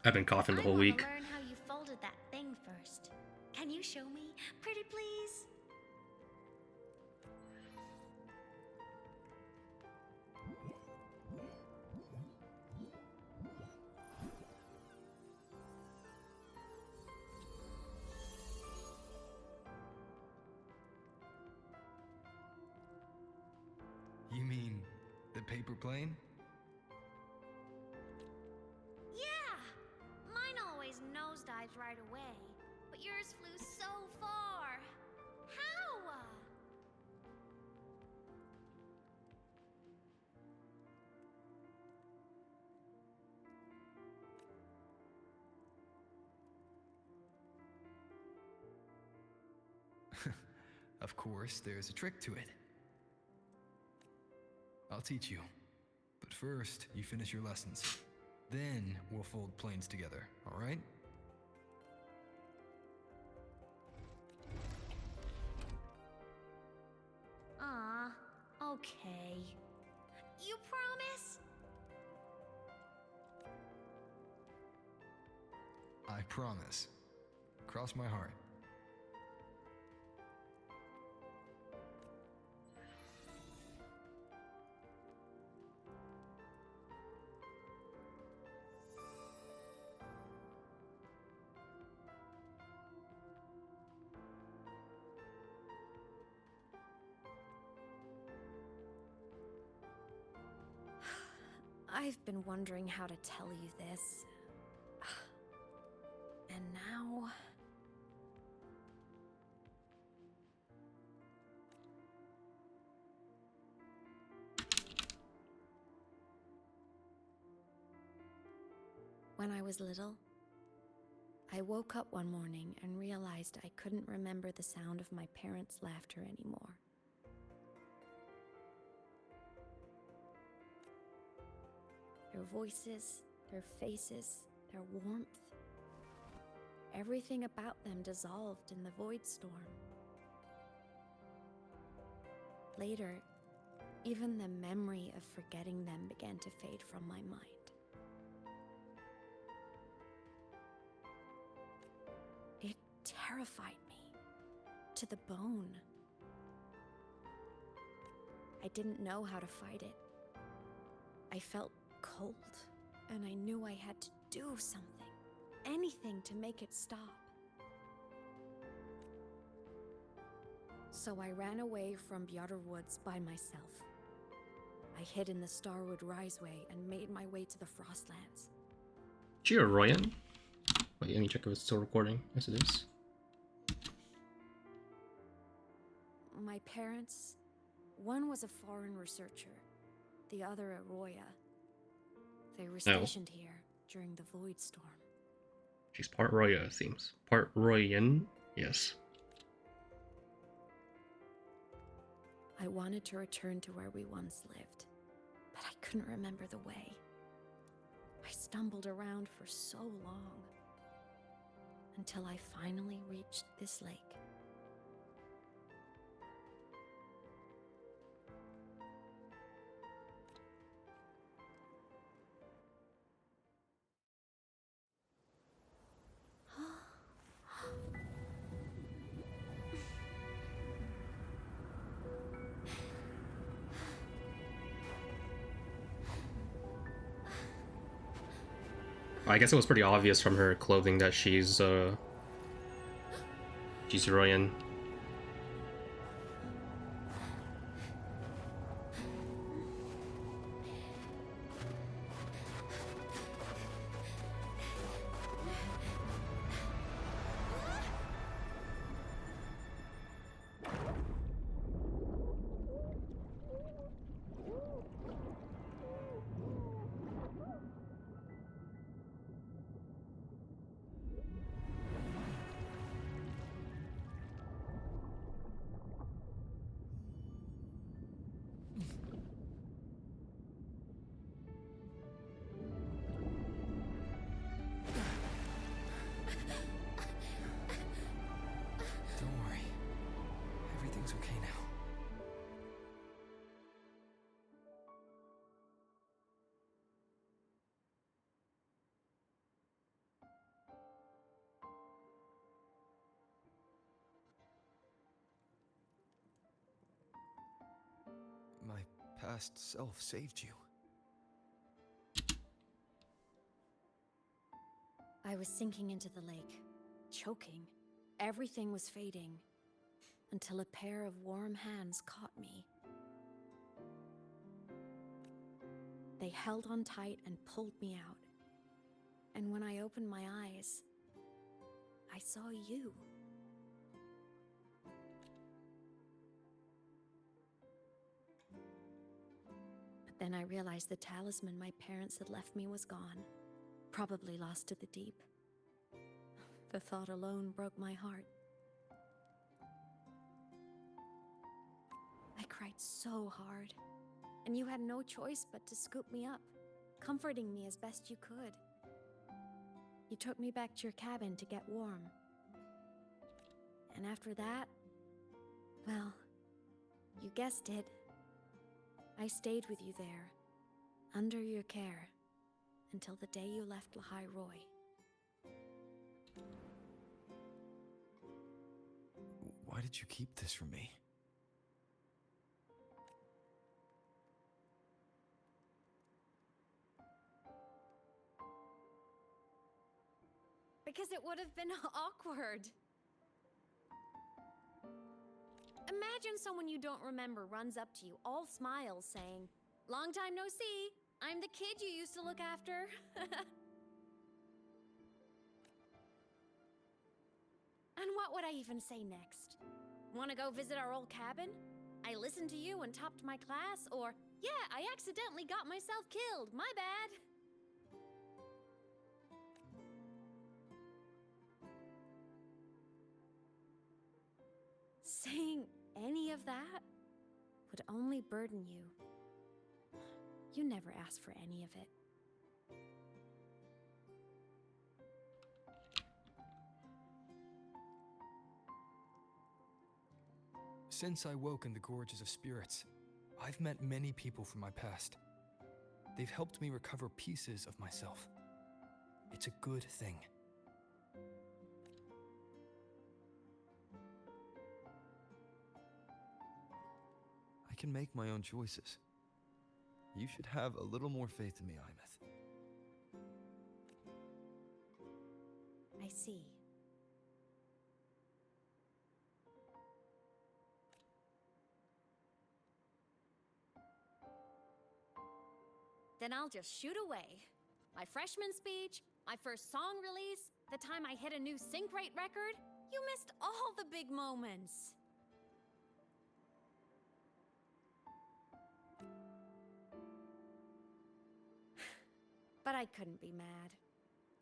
I've been coughing the whole
I
week.
want to learn how you folded that thing first. Can you show me? Pretty please?
You mean the paper plane?
Yeah! Mine always nosedives right away, but yours flew so far. How?
Of course, there's a trick to it. I'll teach you. But first, you finish your lessons. Then we'll fold planes together, all right?
Aw, okay. You promise?
I promise. Cross my heart.
I've been wondering how to tell you this. And now... When I was little, I woke up one morning and realized I couldn't remember the sound of my parents' laughter anymore. Their voices, their faces, their warmth. Everything about them dissolved in the void storm. Later, even the memory of forgetting them began to fade from my mind. It terrified me to the bone. I didn't know how to fight it. I felt cold, and I knew I had to do something, anything to make it stop. So I ran away from Bjotr Woods by myself. I hid in the Starwood Riseway and made my way to the Frostlands.
Cheer, Royan. Wait, let me check if it's still recording. Yes, it is.
My parents, one was a foreign researcher, the other a Roya. They were stationed here during the Void Storm.
She's part Roya, it seems. Part Royan, yes.
I wanted to return to where we once lived, but I couldn't remember the way. I stumbled around for so long, until I finally reached this lake.
I guess it was pretty obvious from her clothing that she's Royan.
Don't worry. Everything's okay now. My past self saved you.
I was sinking into the lake, choking. Everything was fading, until a pair of warm hands caught me. They held on tight and pulled me out. And when I opened my eyes, I saw you. But then I realized the talisman my parents had left me was gone, probably lost to the deep. The thought alone broke my heart. I cried so hard, and you had no choice but to scoop me up, comforting me as best you could. You took me back to your cabin to get warm. And after that, well, you guessed it. I stayed with you there, under your care, until the day you left Lahai Roy.
Why did you keep this from me?
Because it would have been awkward. Imagine someone you don't remember runs up to you, all smiles, saying, "Long time no see. I'm the kid you used to look after. And what would I even say next? Want to go visit our old cabin? I listened to you and topped my class, or, yeah, I accidentally got myself killed, my bad. Saying any of that would only burden you. You never asked for any of it.
Since I woke in the Gorges of Spirits, I've met many people from my past. They've helped me recover pieces of myself. It's a good thing. I can make my own choices. You should have a little more faith in me, Imeth.
I see. Then I'll just shoot away. My freshman speech, my first song release, the time I hit a new sync rate record. You missed all the big moments. But I couldn't be mad.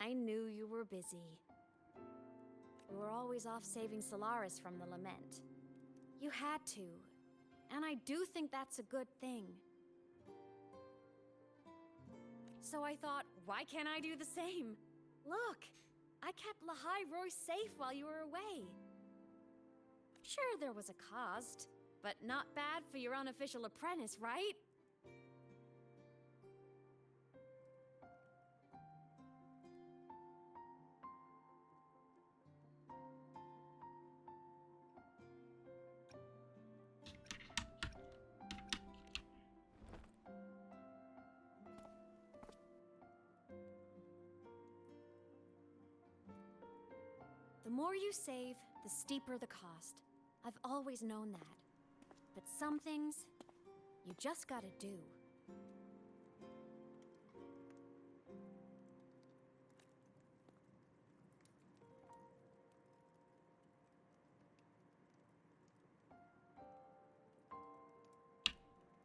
I knew you were busy. You were always off saving Solaris from the lament. You had to, and I do think that's a good thing. So I thought, why can't I do the same? Look, I kept Lahai Roy safe while you were away. Sure, there was a cost, but not bad for your unofficial apprentice, right? The more you save, the steeper the cost. I've always known that. But some things, you just gotta do.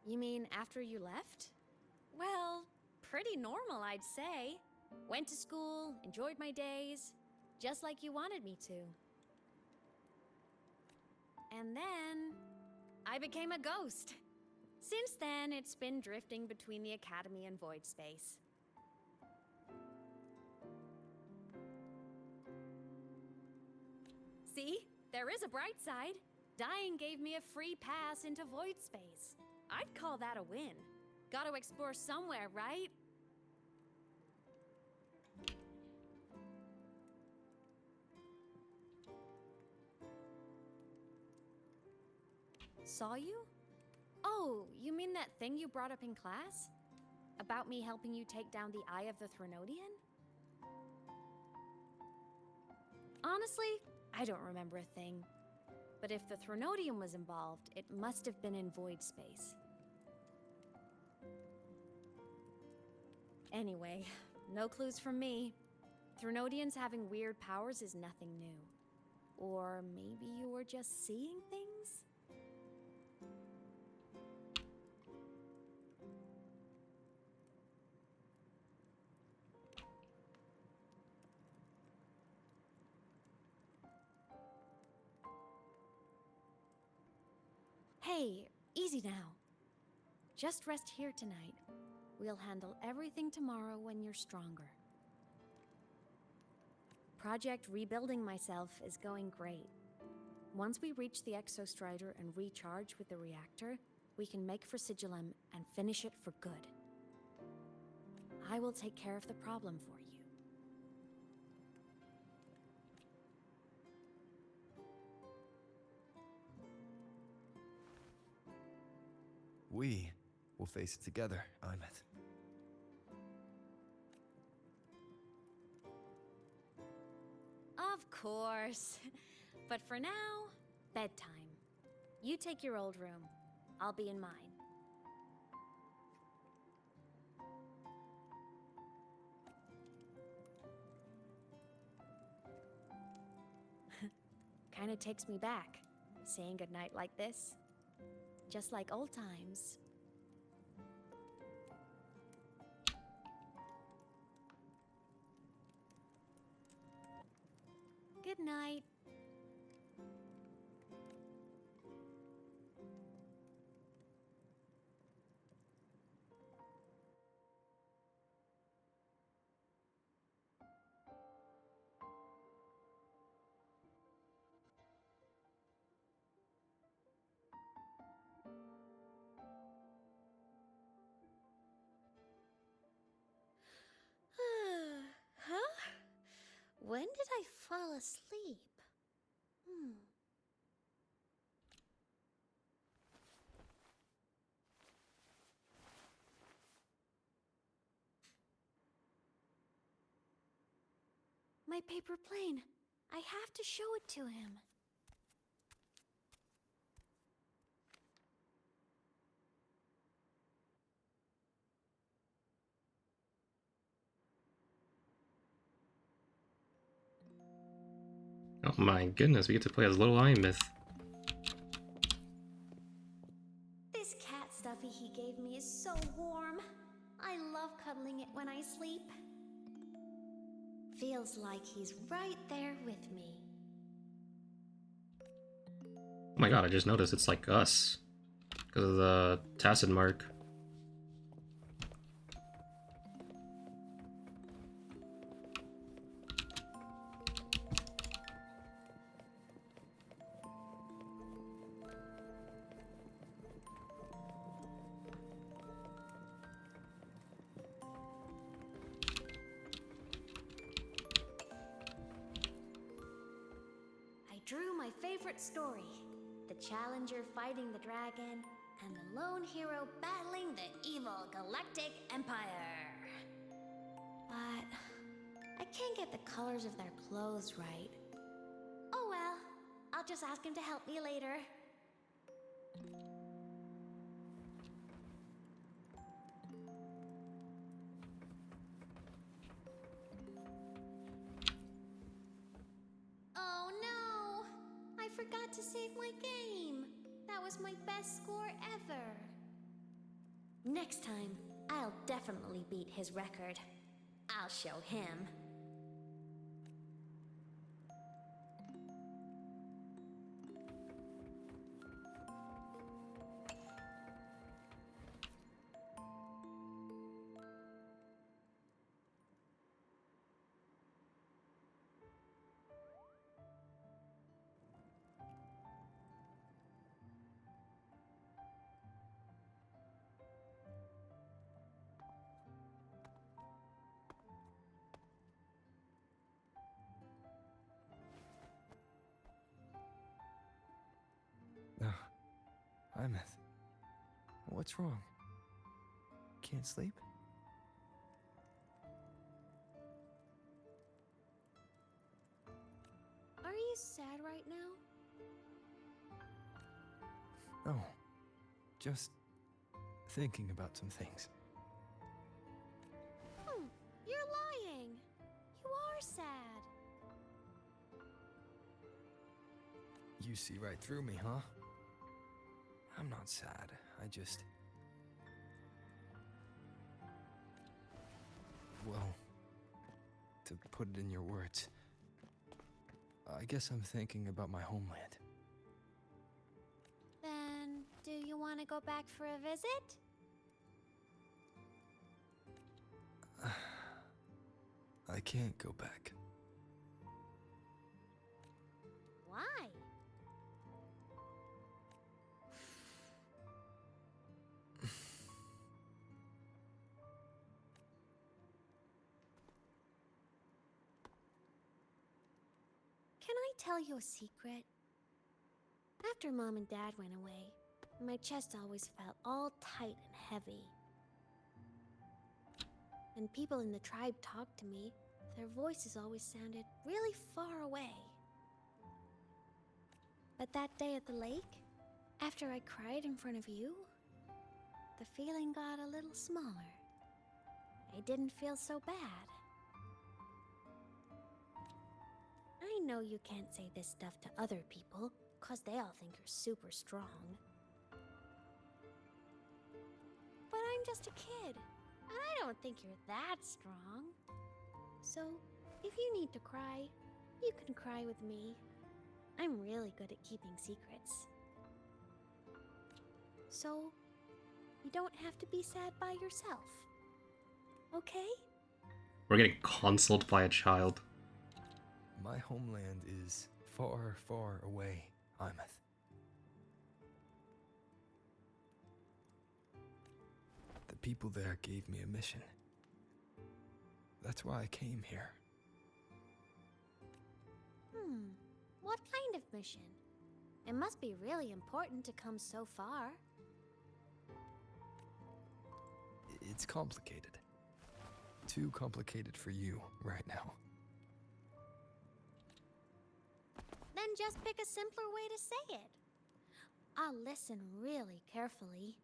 You mean after you left? Well, pretty normal, I'd say. Went to school, enjoyed my days. Just like you wanted me to. And then, I became a ghost. Since then, it's been drifting between the Academy and Void Space. See? There is a bright side. Dying gave me a free pass into Void Space. I'd call that a win. Gotta explore somewhere, right? Saw you? Oh, you mean that thing you brought up in class? About me helping you take down the Eye of the Threnodian? Honestly, I don't remember a thing. But if the Threnodian was involved, it must have been in Void Space. Anyway, no clues from me. Threnodians having weird powers is nothing new. Or maybe you were just seeing things? Hey, easy now. Just rest here tonight. We'll handle everything tomorrow when you're stronger. Project Rebuilding Myself is going great. Once we reach the Exostrider and recharge with the reactor, we can make for Sigillum and finish it for good. I will take care of the problem for you.
We will face it together, Imeth.
Of course. But for now, bedtime. You take your old room. I'll be in mine. kinda takes me back, saying goodnight like this. Just like old times. Good night.
Huh? When did I fall asleep?
My paper plane. I have to show it to him.
Oh my goodness, we get to play as Little Myth.
This cat stuffy he gave me is so warm. I love cuddling it when I sleep. Feels like he's right there with me.
Oh my god, I just noticed it's like us. Because of the tacit mark.
I drew my favorite story. The Challenger fighting the dragon, and the lone hero battling the evil Galactic Empire. But I can't get the colors of their clothes right. Oh well, I'll just ask him to help me later. Oh no! I forgot to save my game. That was my best score ever. Next time, I'll definitely beat his record. I'll show him.
Imeth. What's wrong? Can't sleep?
Are you sad right now?
No. Just thinking about some things.
You're lying. You are sad.
You see right through me, huh? I'm not sad. I just... Well, to put it in your words, I guess I'm thinking about my homeland.
Then, do you want to go back for a visit?
I can't go back.
Why? Can I tell you a secret? After Mom and Dad went away, my chest always felt all tight and heavy. When people in the tribe talked to me, their voices always sounded really far away. But that day at the lake, after I cried in front of you, the feeling got a little smaller. I didn't feel so bad.
I know you can't say this stuff to other people, 'cause they all think you're super strong. But I'm just a kid, and I don't think you're that strong. So, if you need to cry, you can cry with me. I'm really good at keeping secrets. So, you don't have to be sad by yourself. Okay?
We're getting consoled by a child.
My homeland is far, far away, Imeth. The people there gave me a mission. That's why I came here.
What kind of mission? It must be really important to come so far.
It's complicated. Too complicated for you right now.
Then just pick a simpler way to say it. I'll listen really carefully.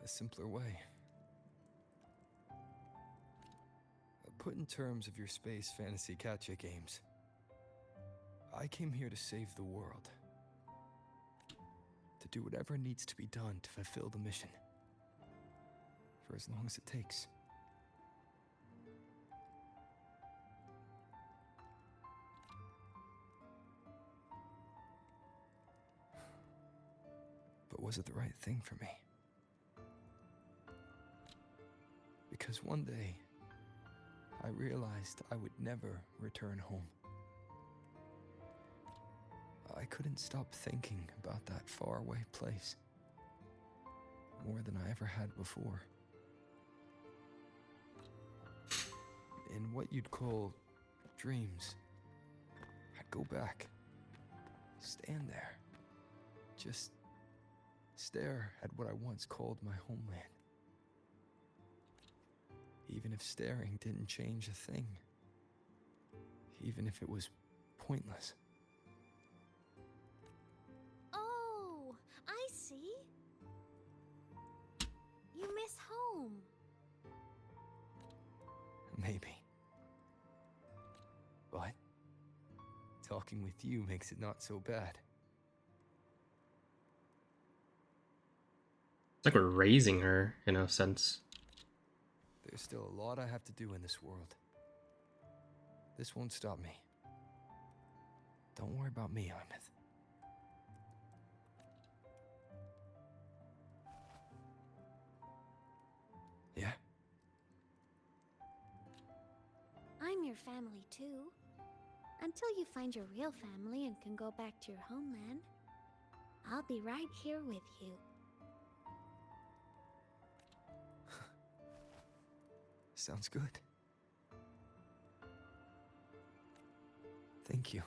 A simpler way. Put in terms of your space fantasy gacha games. I came here to save the world. To do whatever needs to be done to fulfill the mission. For as long as it takes. But was it the right thing for me? Because one day, I realized I would never return home. I couldn't stop thinking about that faraway place. More than I ever had before. In what you'd call dreams, I'd go back, stand there, just stare at what I once called my homeland. Even if staring didn't change a thing. Even if it was pointless.
Oh, I see. You miss home.
Maybe. But talking with you makes it not so bad.
It's like we're raising her, in a sense.
There's still a lot I have to do in this world. This won't stop me. Don't worry about me, Imeth. Yeah?
I'm your family too. Until you find your real family and can go back to your homeland, I'll be right here with you.
Sounds good. Thank you,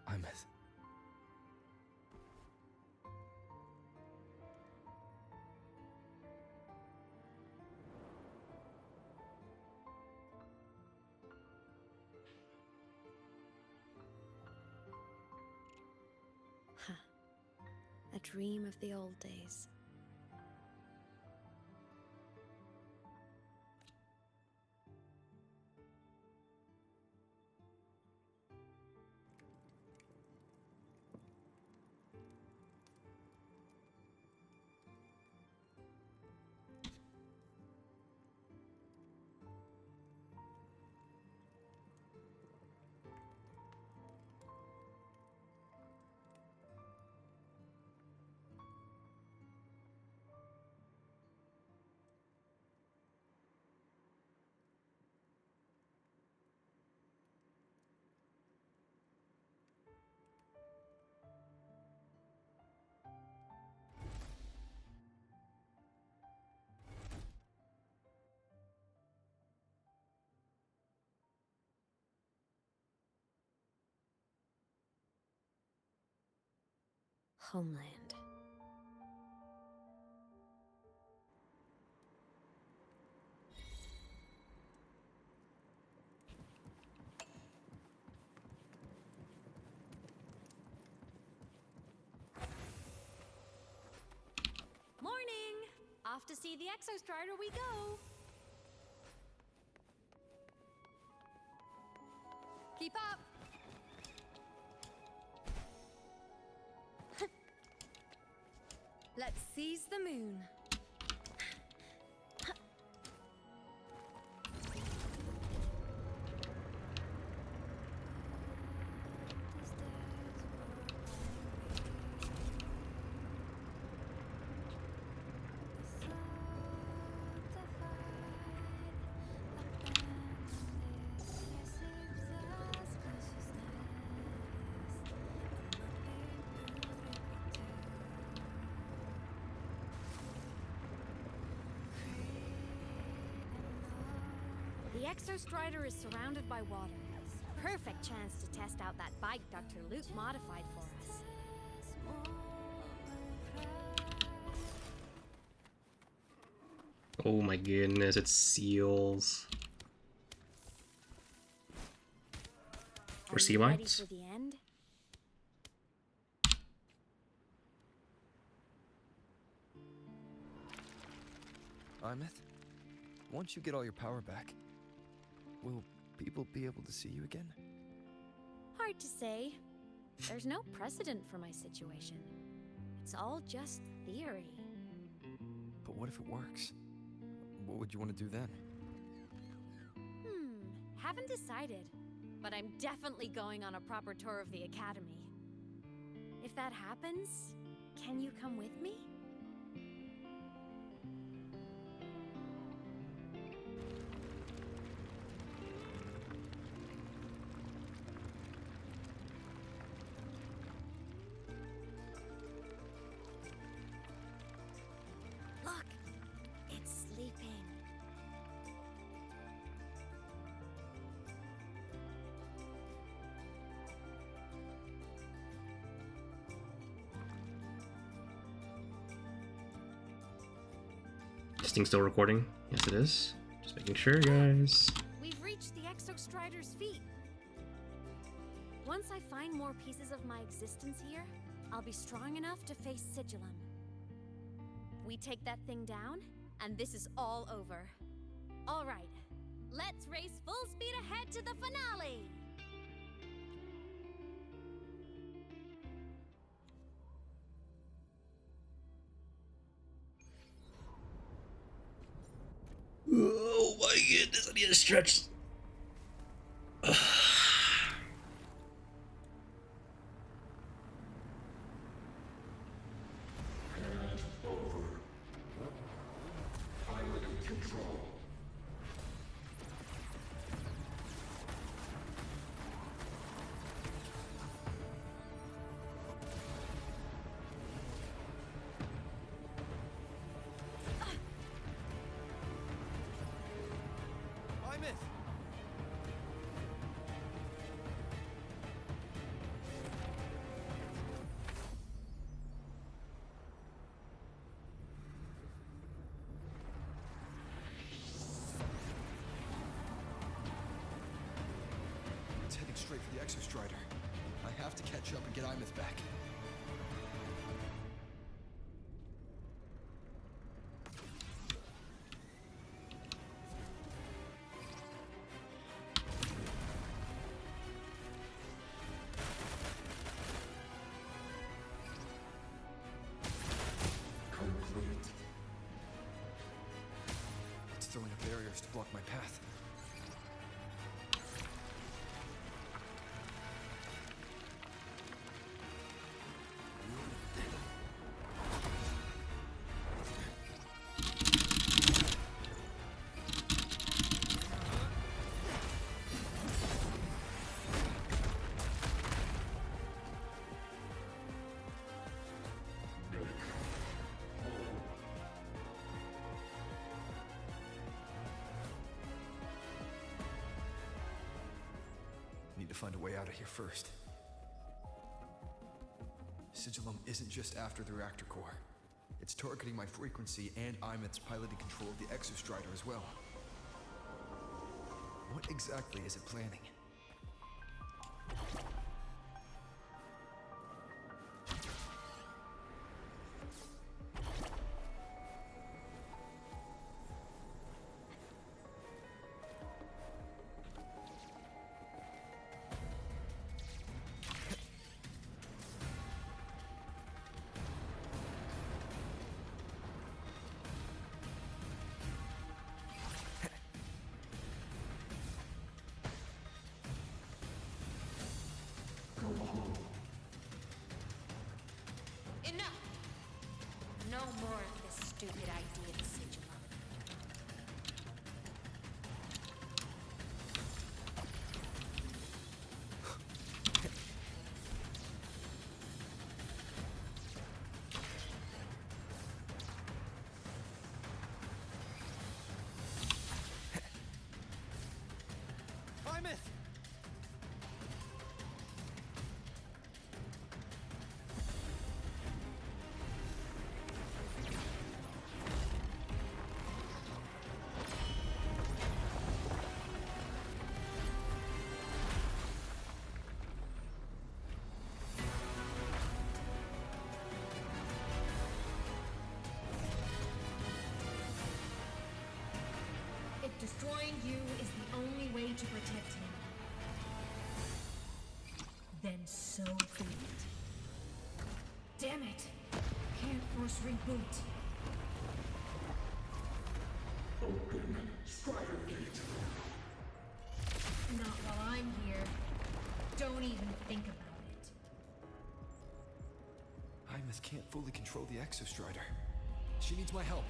Imeth.
A dream of the old days. Homeland. Morning! Off to see the Exostrider we go! Let's seize the moon. The Exostrider is surrounded by water. Perfect chance to test out that bike Dr. Luke modified for us.
Oh my goodness, it's seals. Or sea
Ready
lions.
for the end?
Imeth, once you get all your power back, will people be able to see you again?
Hard to say. There's no precedent for my situation. It's all just theory.
But what if it works? What would you want to do then?
Haven't decided. But I'm definitely going on a proper tour of the Academy. If that happens, can you come with me? Look, it's sleeping.
This thing's still recording? Yes, it is. Just making sure, guys.
We've reached the Exostrider's feet. Once I find more pieces of my existence here, I'll be strong enough to face Sigillum. We take that thing down, and this is all over. All right, let's race full speed ahead to the finale!
Oh my goodness, I need to stretch.
It's heading straight for the Exostrider. I have to catch up and get Imeth back. It's throwing up barriers to block my path. Need to find a way out of here first. Sigillum isn't just after the reactor core. It's targeting my frequency and Imeth's piloting control of the Exostrider as well. What exactly is it planning?
No more of this stupid idea, Sigil.
Destroying you is the only way to protect him. Then so be it. Damn it! Can't force reboot.
Open Strider Gate.
Not while I'm here. Don't even think about it.
Imeth can't fully control the Exostrider. She needs my help.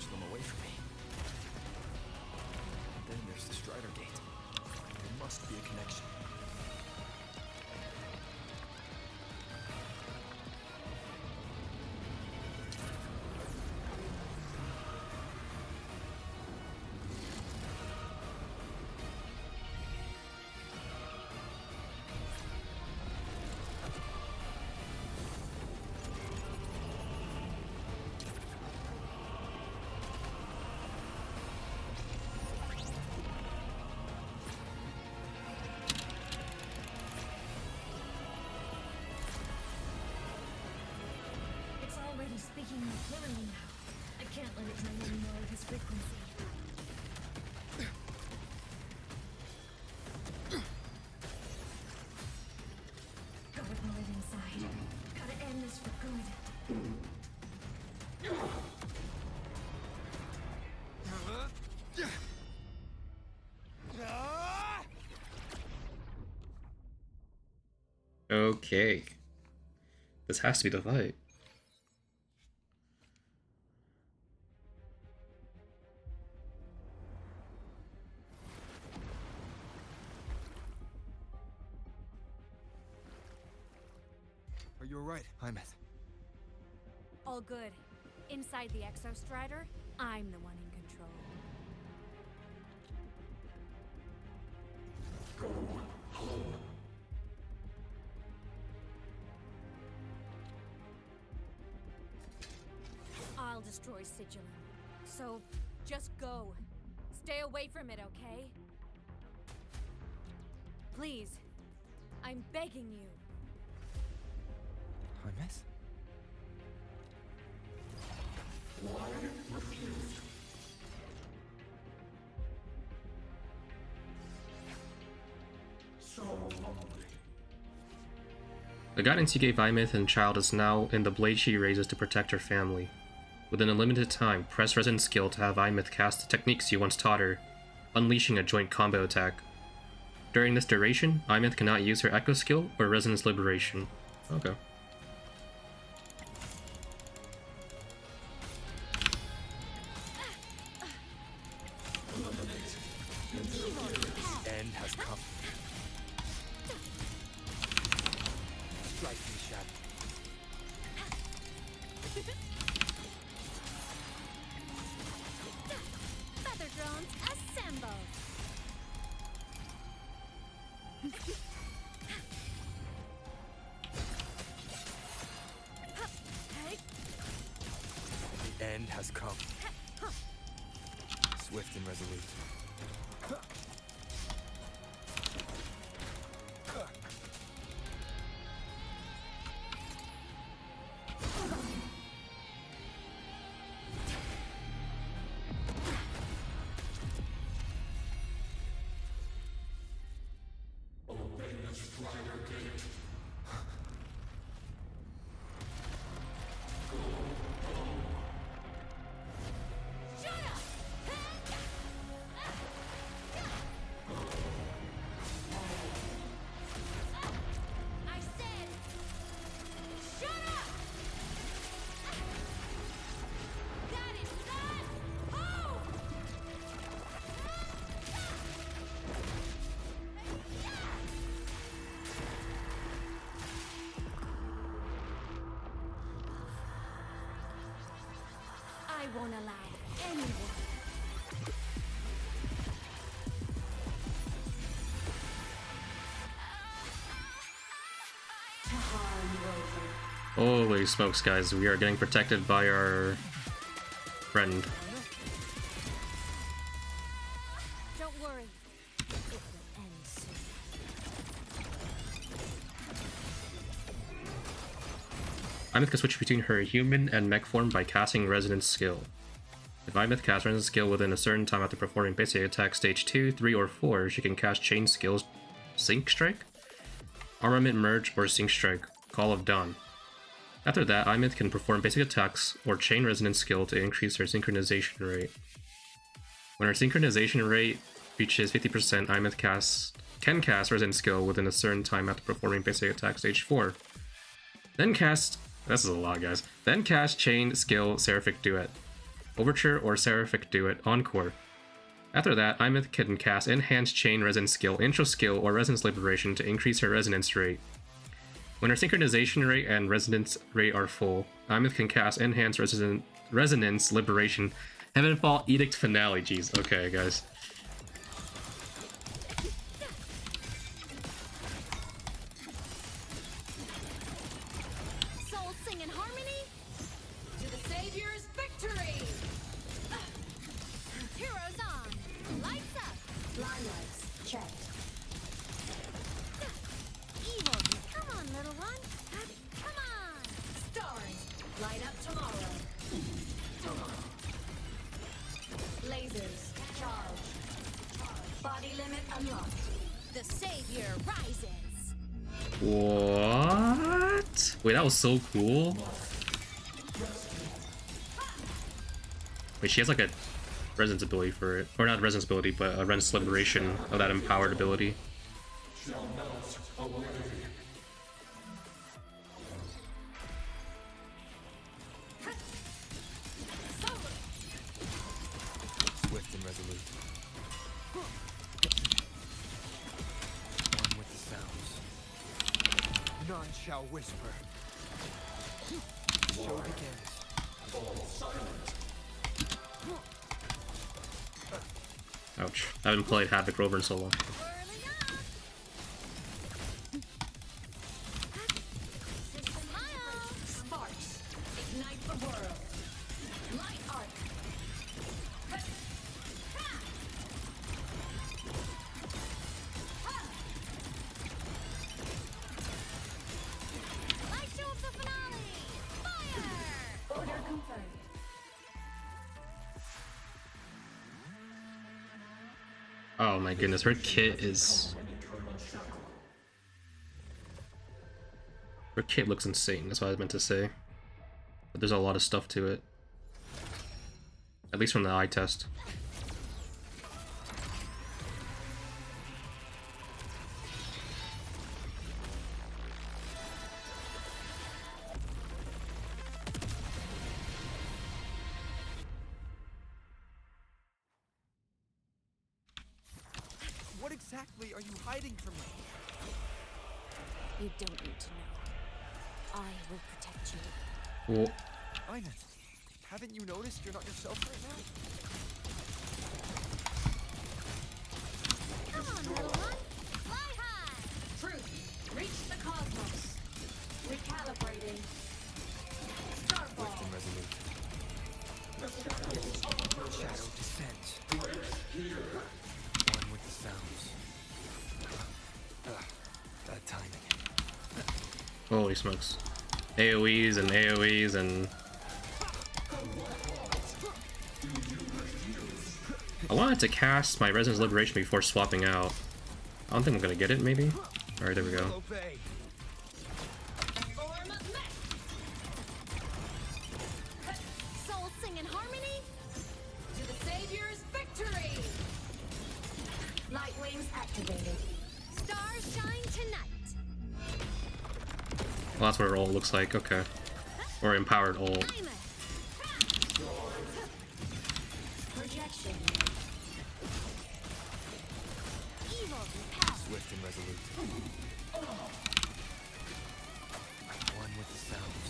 Them away from me. And then there's the Strider Gate. There must be a connection.
Speaking more clearly now. I can't let it drain any more of his frequency. Gotta pull it inside. Gotta end this for good.
Okay. This has to be the fight.
Are you alright, Imeth?
All good. Inside the Exostrider, I'm the one in control.
Go home.
I'll destroy Sigilum. So, just go. Stay away from it, okay? Please. I'm begging you.
Imeth?
Why refused? So hungry.
The guidance you gave Imeth and Child is now in the blade she raises to protect her family. Within a limited time, press Resonance skill to have Imeth cast the techniques you once taught her, unleashing a joint combo attack. During this duration, Imeth cannot use her Echo skill or Resonance Liberation. Okay.
End has come. Strike me, Shadow.
Feather drones assemble!
The end has come. Swift and resolute.
Go
won't allow anyone.
Holy smokes, guys, we are getting protected by our friend.
Don't worry. It will end soon.
Imeth can switch between her human and mech form by casting Resonance skill. If Imeth casts Resonance skill within a certain time after performing basic attack stage 2, 3, or 4, she can cast chain skills Sync Strike, Armament Merge, or Sync Strike, Call of Dawn. After that, Imeth can perform basic attacks or chain resonance skill to increase her synchronization rate. When her synchronization rate reaches 50%, Imeth can cast resonance skill within a certain time after performing basic attack stage 4. Then cast... this is a lot, guys. Then cast chain skill Seraphic Duet, Overture, or Seraphic Duet Encore. After that, Imeth can cast enhanced chain resonance skill, Intro skill, or Resonance Liberation to increase her resonance rate. When her synchronization rate and resonance rate are full, Imeth can cast Enhanced Resonance Liberation, Heavenfall Edict Finale. Jeez, okay, guys.
Souls sing in harmony to the Savior's victory. Heroes on, lights up.
Line lights checked.
Evil, come on, little one. Come on.
Stars light up tomorrow. Lasers charged. Body limit unlocked.
The Savior rises.
What? Wait, that was so cool. Wait, she has like a resonance ability for it. Or not resonance ability, but a resonance liberation of that empowered ability.
Shall melt away.
Swift and resolute. One with the sounds. None shall whisper. Show begins.
All silent.
Ouch. I haven't played Havoc, Rover in so long.
Sparks ignite the world. Light arc.
Light show of the finale. Fire!
Order confirmed.
Oh my goodness, her kit is... her kit looks insane, that's what I was meant to say. But there's a lot of stuff to it. At least from the eye test.
What exactly are you hiding from me?
You don't need to know. I will protect you.
Well,
Imeth, haven't you noticed you're not yourself right now?
Come on, little one. Fly high.
Truth. Reach the cosmos. Recalibrating. Starfall.
Swift and resolute. Shadow descends. One with the sounds. Bad timing.
holy smokes. AoEs and AoEs and... I wanted to cast my Resonance Liberation before swapping out. I don't think I'm gonna get it, maybe? Alright, there we go.
Souls sing in harmony to the Savior's victory.
Light wings activated.
Stars shine tonight.
Well, that's what her ult looks like, okay. Or empowered ult.
Projection.
Evil repel.
Swift and resolute. One with the sounds.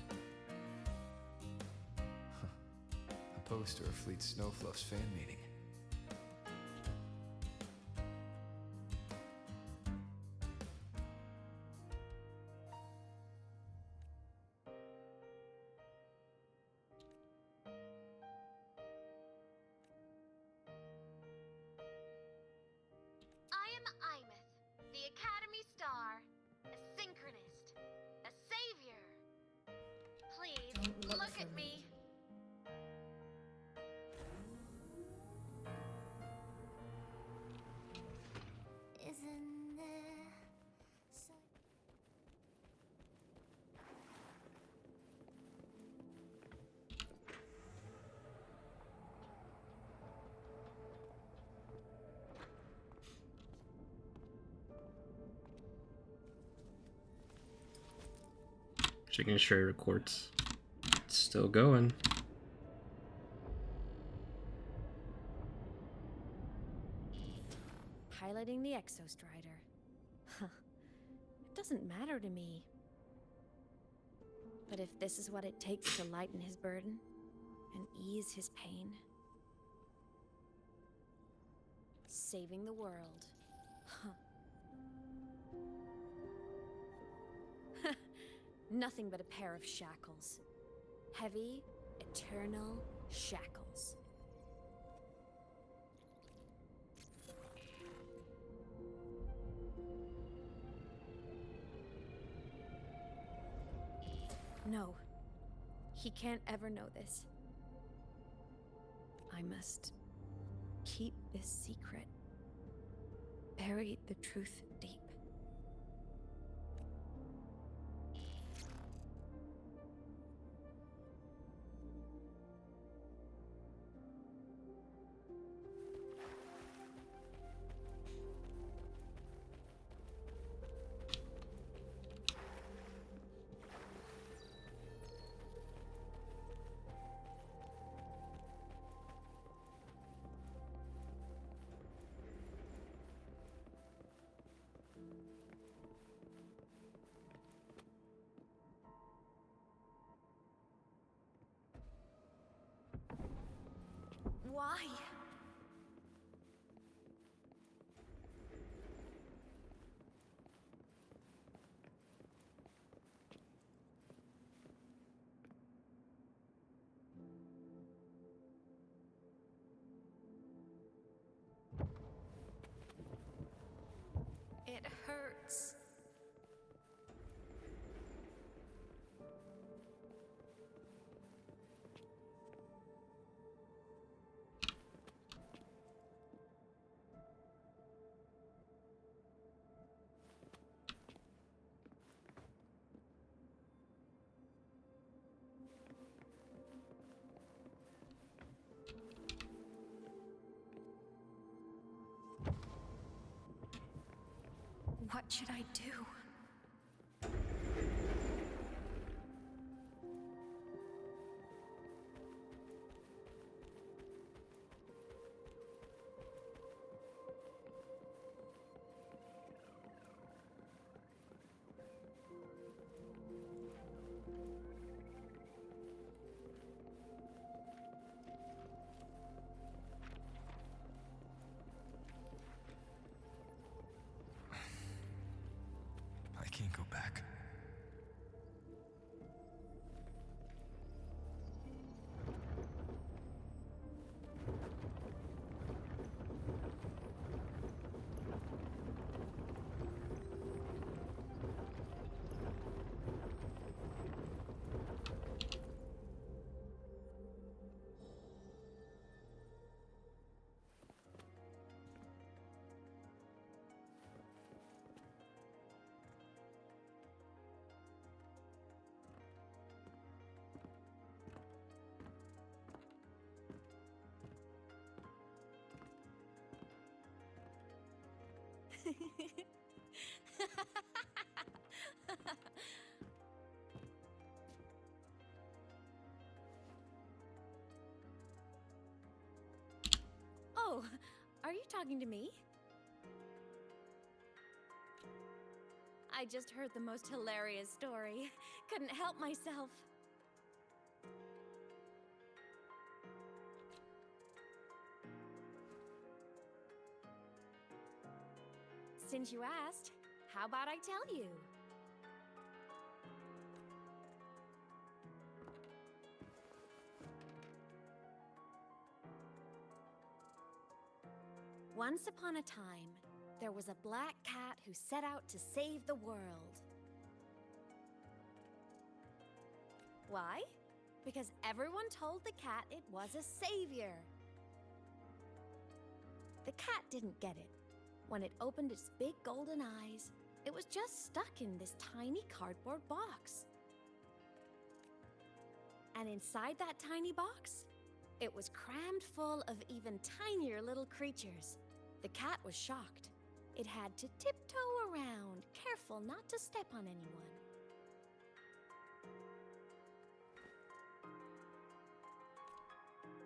poster of Fleet Snowfluff's fan meeting.
I am Imeth, the Academy Star, a synchronist, a savior. Please,
Don't
look
for
at me.
Isn't there so...
Checking sure it records. It's still going.
Piloting the Exostrider. Huh. It doesn't matter to me. But if this is what it takes to lighten his burden and ease his pain, saving the world. Huh. Nothing but a pair of shackles. Heavy, eternal shackles. No. He can't ever know this. I must keep this secret. Bury the truth deep. Why? It hurts. What should I do?
I can't go back.
Oh, are you talking to me? I just heard the most hilarious story. Couldn't help myself. since you asked, how about I tell you? Once upon a time, there was a black cat who set out to save the world. Why? Because everyone told the cat it was a savior. The cat didn't get it. When it opened its big golden eyes, it was just stuck in this tiny cardboard box. And inside that tiny box, it was crammed full of even tinier little creatures. The cat was shocked. It had to tiptoe around, careful not to step on anyone.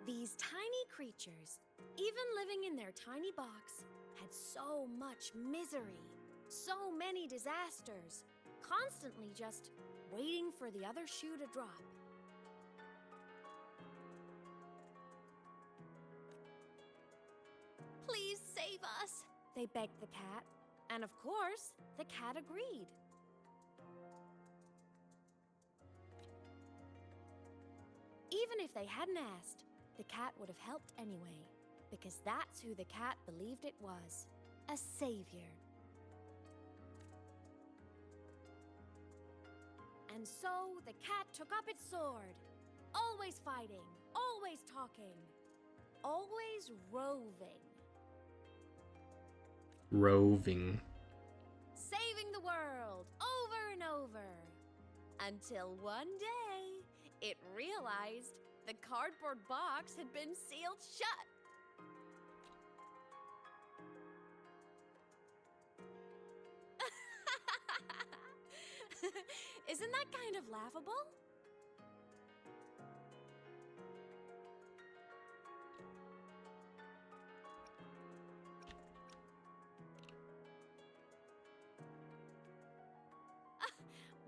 These tiny creatures, even living in their tiny box, had so much misery, so many disasters, constantly just waiting for the other shoe to drop. Please save us, they begged the cat. And of course, the cat agreed. Even if they hadn't asked, the cat would have helped anyway, because that's who the cat believed it was, a savior. And so the cat took up its sword, always fighting, always talking, always roving.
Roving.
Saving the world over and over. Until one day, it realized the cardboard box had been sealed shut. Isn't that kind of laughable?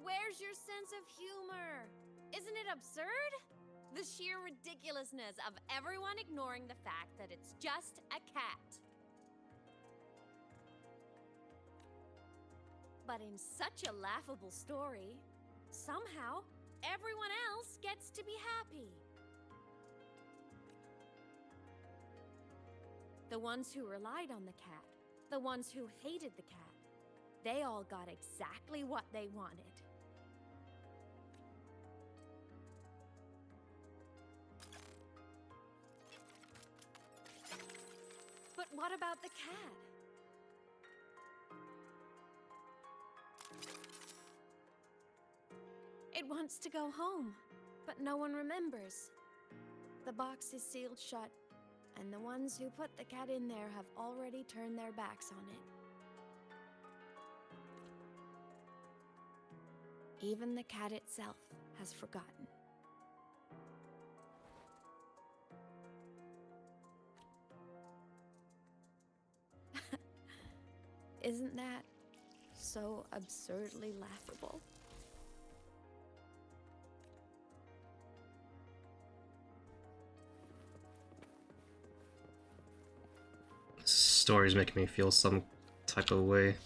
Where's your sense of humor? Isn't it absurd? The sheer ridiculousness of everyone ignoring the fact that it's just a cat. But in such a laughable story, somehow everyone else gets to be happy. The ones who relied on the cat, the ones who hated the cat, they all got exactly what they wanted. But what about the cat? It wants to go home, but no one remembers. The box is sealed shut, and the ones who put the cat in there have already turned their backs on it. Even the cat itself has forgotten. Isn't that so absurdly laughable?
This story's making me feel some type of way.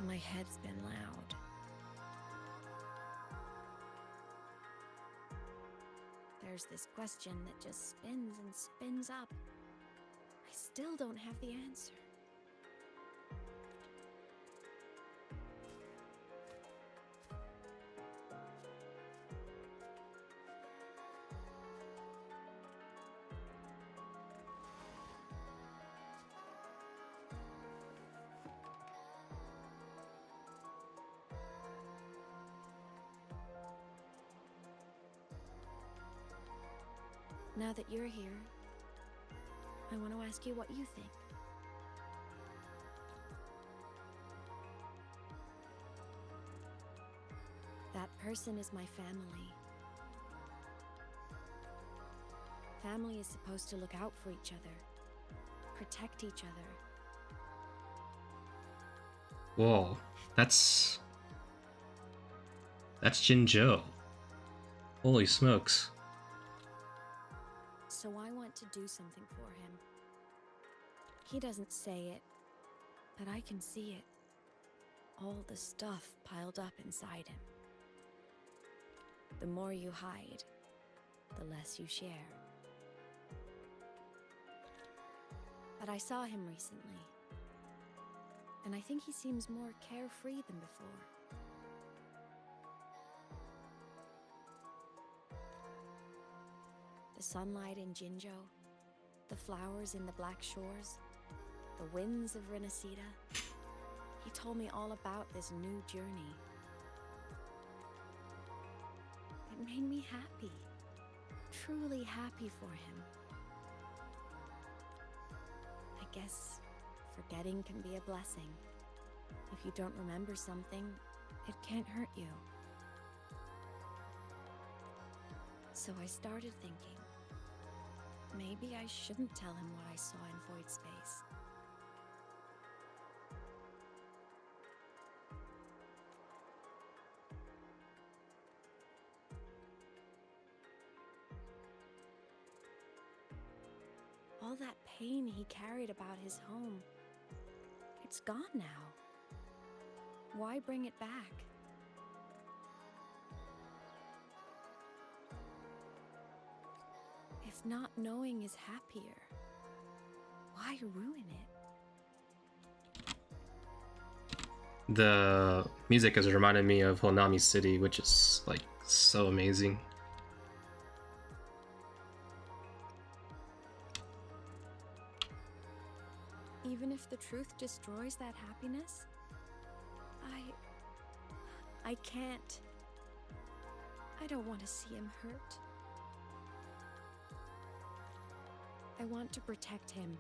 My head's been loud. There's this question that just spins and spins up. I still don't have the answer.
Now that you're here, I want to ask you what you think. That person is my family. Family is supposed to look out for each other, protect each other.
Whoa, that's Jinzhou. Holy smokes.
So I want to do something for him. He doesn't say it, but I can see it. All the stuff piled up inside him. The more you hide, the less you share. But I saw him recently, and I think he seems more carefree than before. The sunlight in Jinzhou, the flowers in the Black Shores, the winds of Renacida. He told me all about this new journey. It made me happy, truly happy for him. I guess forgetting can be a blessing. If you don't remember something, it can't hurt you. So I started thinking, maybe I shouldn't tell him what I saw in Void Space. All that pain he carried about his home, it's gone now. Why bring it back? If not knowing is happier, why ruin it?
The music has reminded me of Honami City, which is like so amazing.
Even if the truth destroys that happiness, I can't. I don't want to see him hurt. I want to protect him.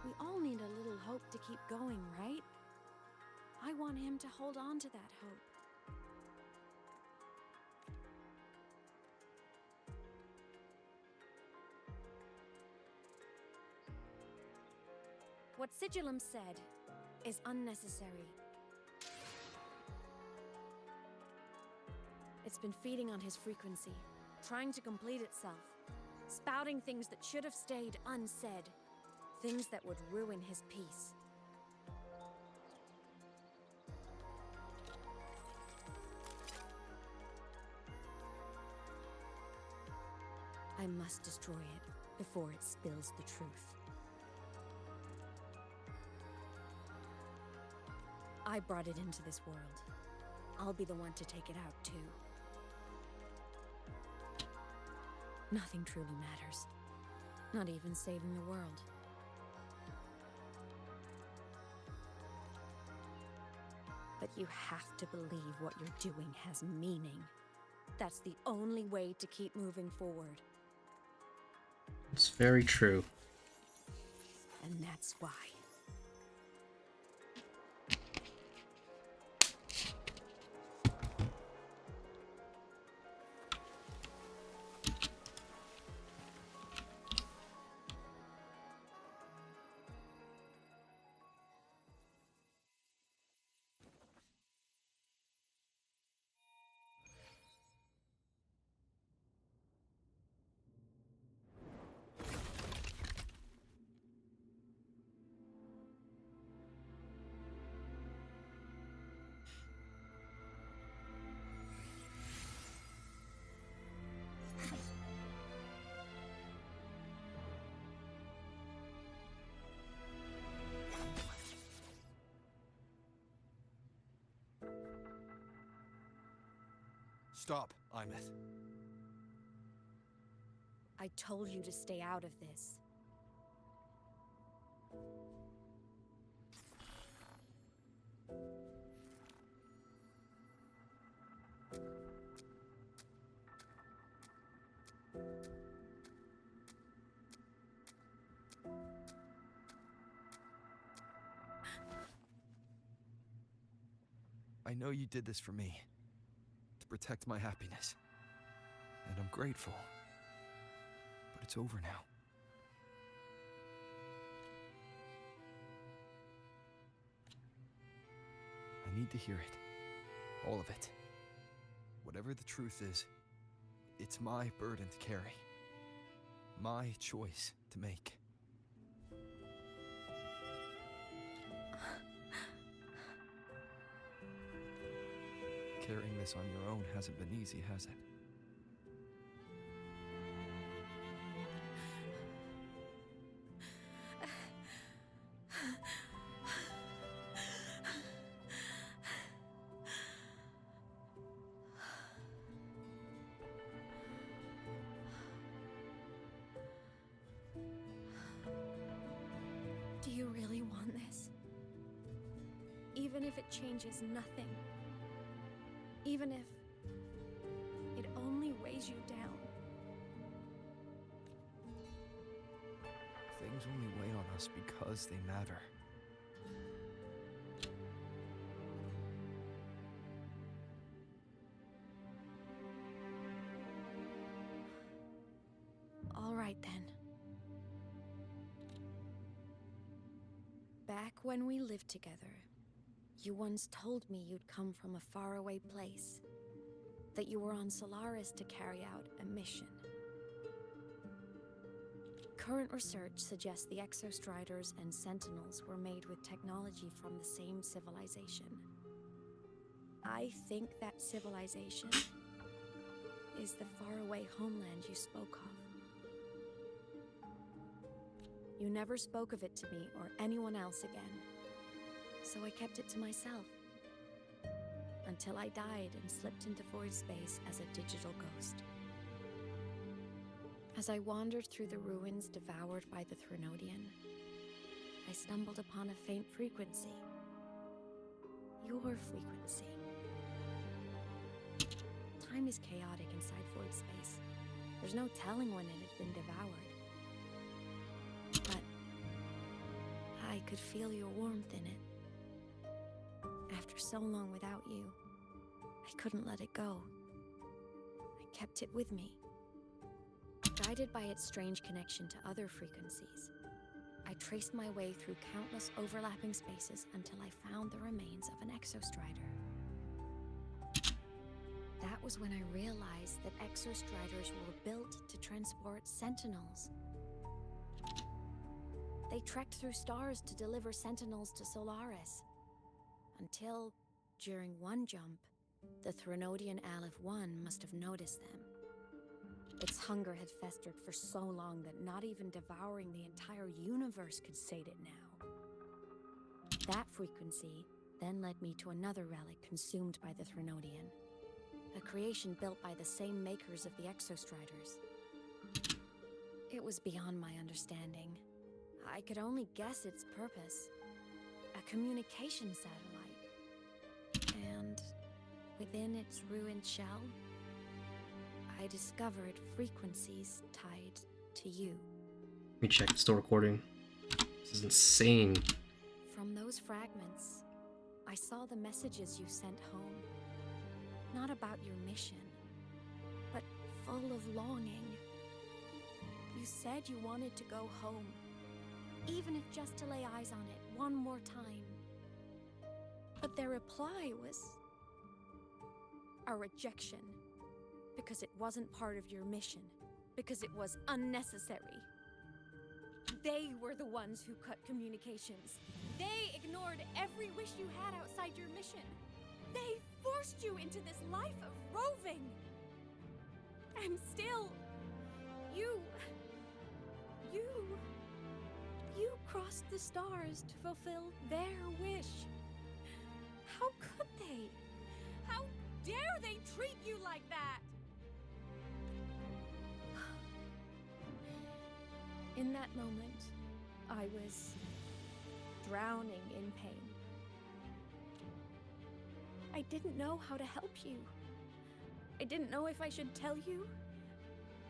We all need a little hope to keep going, right? I want him to hold on to that hope. What Sigillum said is unnecessary. It's been feeding on his frequency, trying to complete itself, spouting things that should have stayed unsaid, things that would ruin his peace. I must destroy it before it spills the truth. I brought it into this world. I'll be the one to take it out, too. Nothing truly matters. Not even saving the world. But you have to believe what you're doing has meaning. That's the only way to keep moving forward.
It's very true.
And that's why.
Stop, Imeth.
I told you to stay out of this.
know you did this for me, to protect my happiness. And I'm grateful. But it's over now. I need to hear it. All of it. Whatever the truth is, it's my burden to carry. My choice to make. Carrying this on your own hasn't been easy, has it?
Do you really want this? Even if it changes nothing? Even if it only weighs you down?
Things only weigh on us because they matter.
All right then. Back when we lived together, you once told me you'd come from a faraway place, that you were on Solaris to carry out a mission. Current research suggests the Exostriders and Sentinels were made with technology from the same civilization. I think that civilization is the faraway homeland you spoke of. You never spoke of it to me or anyone else again, so I kept it to myself. Until I died and slipped into void space as a digital ghost. As I wandered through the ruins devoured by the Threnodian, I stumbled upon a faint frequency. Your frequency. Time is chaotic inside void space. There's no telling when it had been devoured. But I could feel your warmth in it. After so long without you, I couldn't let it go. I kept it with me. Guided by its strange connection to other frequencies, I traced my way through countless overlapping spaces until I found the remains of an Exostrider. That was when I realized that Exostriders were built to transport Sentinels. They trekked through stars to deliver Sentinels to Solaris. Until, during one jump, the Threnodian Aleph 1 must have noticed them. Its hunger had festered for so long that not even devouring the entire universe could sate it now. That frequency then led me to another relic consumed by the Threnodian, a creation built by the same makers of the Exostriders. It was beyond my understanding. I could only guess its purpose. A communication satellite. And within its ruined shell, I discovered frequencies tied to you.
Let me check the still recording. This is insane.
From those fragments, I saw the messages you sent home. Not about your mission, but full of longing. You said you wanted to go home, even if just to lay eyes on it one more time. But their reply was a rejection. Because it wasn't part of your mission. Because it was unnecessary. They were the ones who cut communications. They ignored every wish you had outside your mission. They forced you into this life of roving. And still, you crossed the stars to fulfill their wish. How could they? How dare they treat you like that? In that moment, I was drowning in pain. I didn't know how to help you. I didn't know if I should tell you.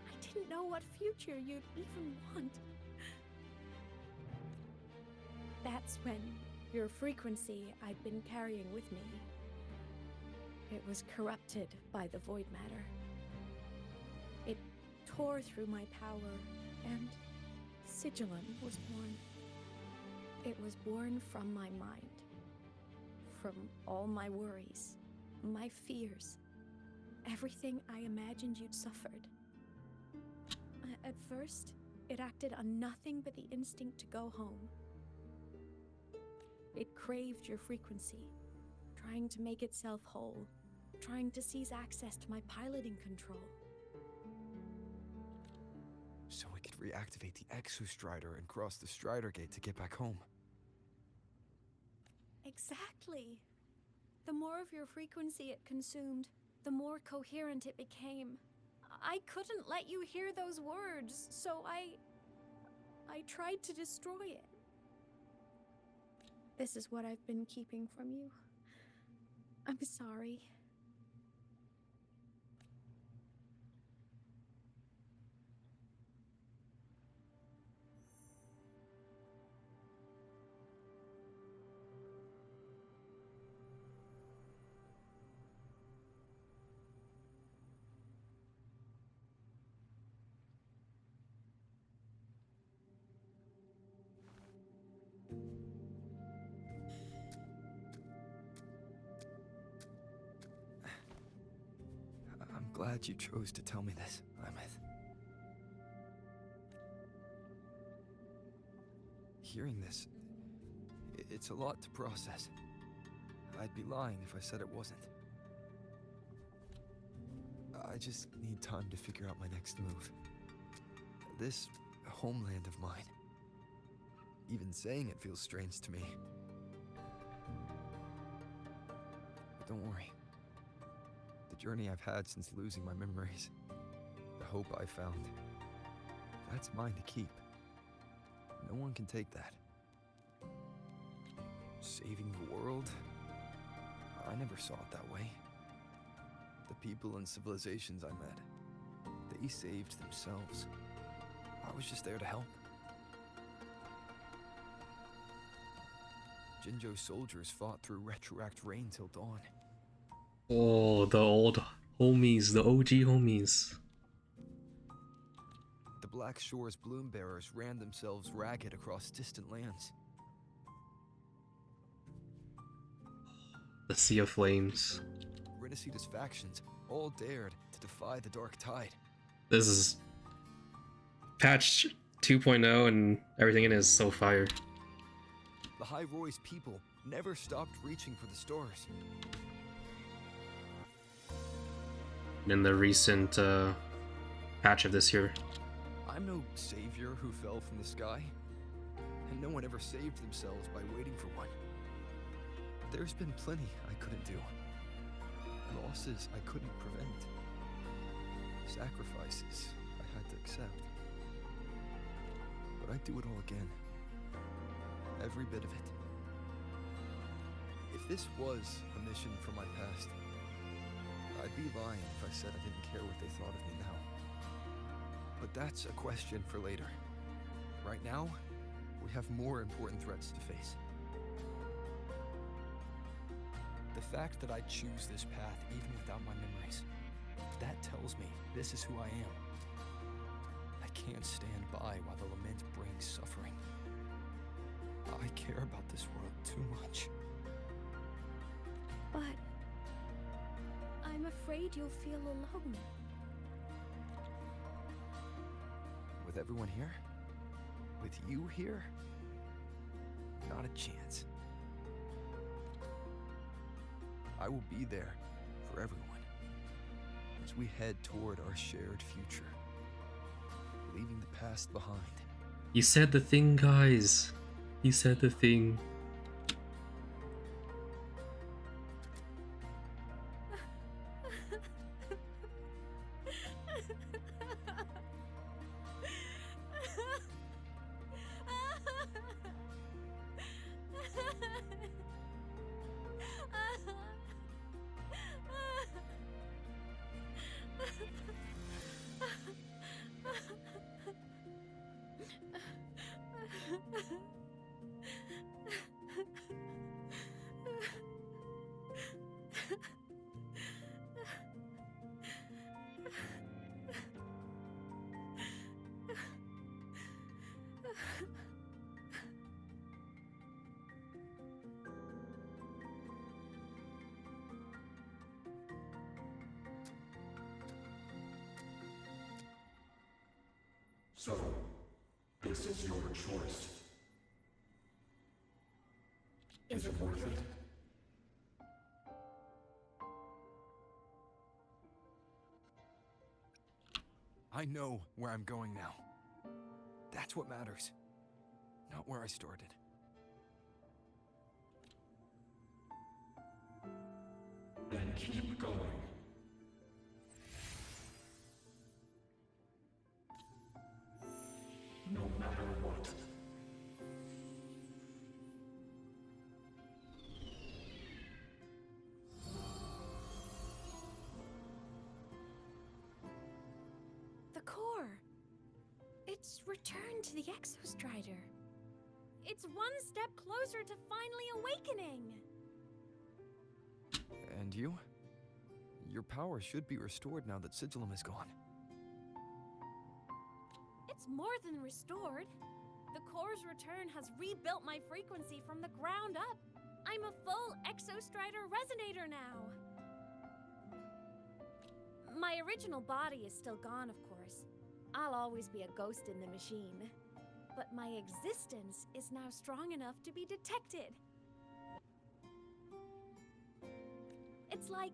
I didn't know what future you'd even want. That's when your frequency I'd been carrying with me It was corrupted by the void matter. It tore through my power, and Sigilum was born. It was born from my mind, from all my worries, my fears, everything I imagined you'd suffered. At first, it acted on nothing but the instinct to go home. It craved your frequency, trying to make itself whole, trying to seize access to my piloting control.
So we could reactivate the Exostrider and cross the Strider Gate to get back home.
Exactly. The more of your frequency it consumed, the more coherent it became. I couldn't let you hear those words, so I tried to destroy it. This is what I've been keeping from you. I'm sorry.
I'm glad you chose to tell me this, Imeth. Hearing this, it's a lot to process. I'd be lying if I said it wasn't. I just need time to figure out my next move. This homeland of mine. Even saying it feels strange to me. But don't worry. The journey I've had since losing my memories, the hope I found, that's mine to keep. No one can take that. Saving the world? I never saw it that way. The people and civilizations I met, they saved themselves. I was just there to help. Jinjo's soldiers fought through retroact rain till dawn.
Oh, the old homies, the OG homies.
The Black Shore's bloom bearers ran themselves ragged across distant lands.
The Sea of Flames.
Rinicida's factions all dared to defy the dark tide.
This is patch 2.0 and everything in it is so fire.
The High Roy's people never stopped reaching for the stars.
In the recent patch of this year.
I'm no savior who fell from the sky, and no one ever saved themselves by waiting for one. There's been plenty I couldn't do. Losses I couldn't prevent. Sacrifices I had to accept. But I'd do it all again. Every bit of it. If this was a mission from my past, I'd be lying if I said I didn't care what they thought of me now. But that's a question for later. Right now, we have more important threats to face. The fact that I choose this path even without my memories, that tells me this is who I am. I can't stand by while the lament brings suffering. I care about this world too much.
But I'm afraid you'll feel alone.
With everyone here? With you here? Not a chance. I will be there for everyone as we head toward our shared future, leaving the past behind.
He said the thing, guys. He said the thing.
So, this is your choice. Is it worth it?
I know where I'm going now. That's what matters. Not where I started.
Then keep going. No matter what.
The core. It's returned to the Exostrider. It's one step closer to finally awakening.
And you? Your power should be restored now that Sigillum is gone.
It's more than restored. The core's return has rebuilt my frequency from the ground up. I'm a full Exostrider resonator now. My original body is still gone, of course. I'll always be a ghost in the machine. But my existence is now strong enough to be detected. It's like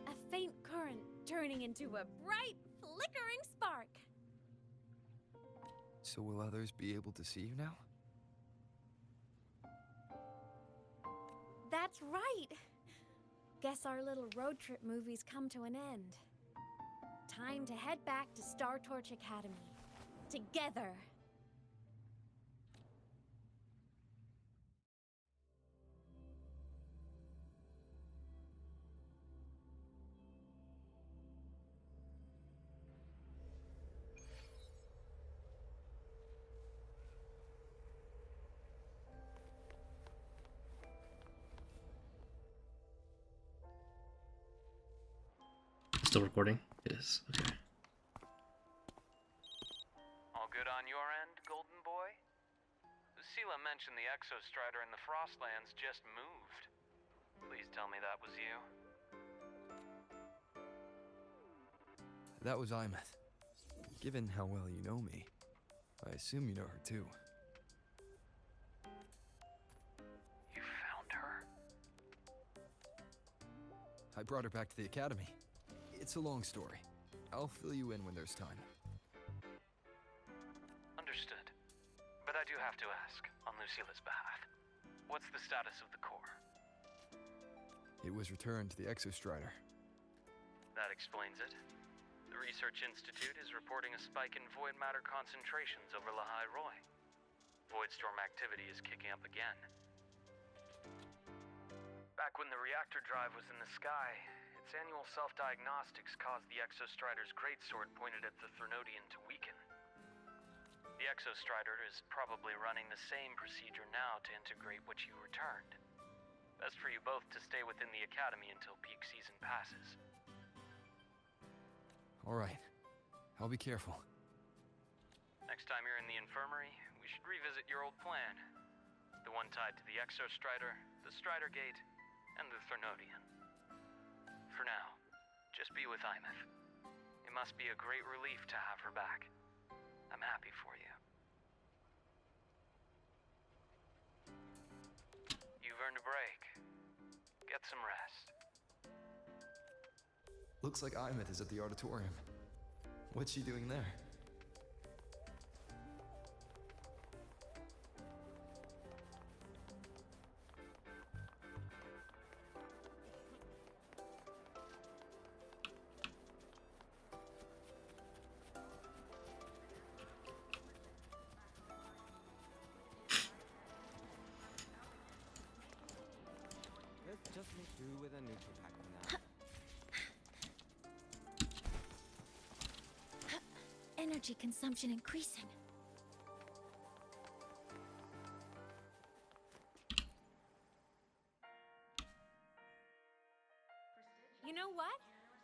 a faint current turning into a bright, flickering spark.
So will others be able to see you now?
That's right. Guess our little road trip movie's come to an end. Time to head back to Star Torch Academy. Together.
Still recording? It is. Okay.
All good on your end, Golden Boy? Lucilla mentioned the Exostrider in the Frostlands just moved. Please tell me that was you.
That was Imeth. Given how well you know me, I assume you know her too.
You found her?
I brought her back to the academy. It's a long story. I'll fill you in when there's time.
Understood. But I do have to ask, on Lucilla's behalf, what's the status of the core?
It was returned to the Exostrider.
That explains it. The Research Institute is reporting a spike in void matter concentrations over Lahai Roy. Voidstorm activity is kicking up again. Back when the reactor drive was in the sky, its annual self-diagnostics caused the Exostrider's greatsword pointed at the Threnodian to weaken. The Exostrider is probably running the same procedure now to integrate what you returned. Best for you both to stay within the Academy until peak season passes.
All right. I'll be careful.
Next time you're in the infirmary, we should revisit your old plan. The one tied to the Exostrider, the Strider Gate, and the Threnodian. For now, just be with Imeth. It must be a great relief to have her back. I'm happy for you. You've earned a break. Get some rest.
Looks like Imeth is at the auditorium. What's she doing there?
Let's just make do with a neutral pack for now.
Energy consumption increasing.
You know what?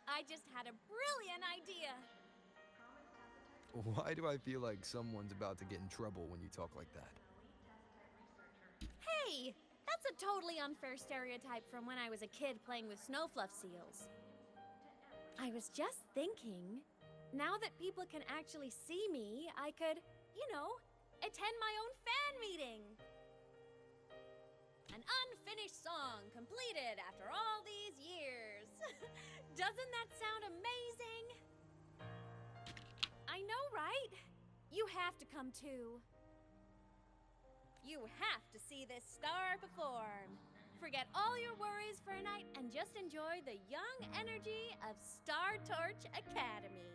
I just had a brilliant idea.
Why do I feel like someone's about to get in trouble when you talk like that?
Hey, that's a totally unfair stereotype from when I was a kid playing with snowfluff seals. I was just thinking, Now that people can actually see me, I could, attend my own fan meeting. An unfinished song completed after all these years. Doesn't that sound amazing? I know, right? You have to come too. You have to see this star perform. Forget all your worries for a night and just enjoy the young energy of Star Torch Academy.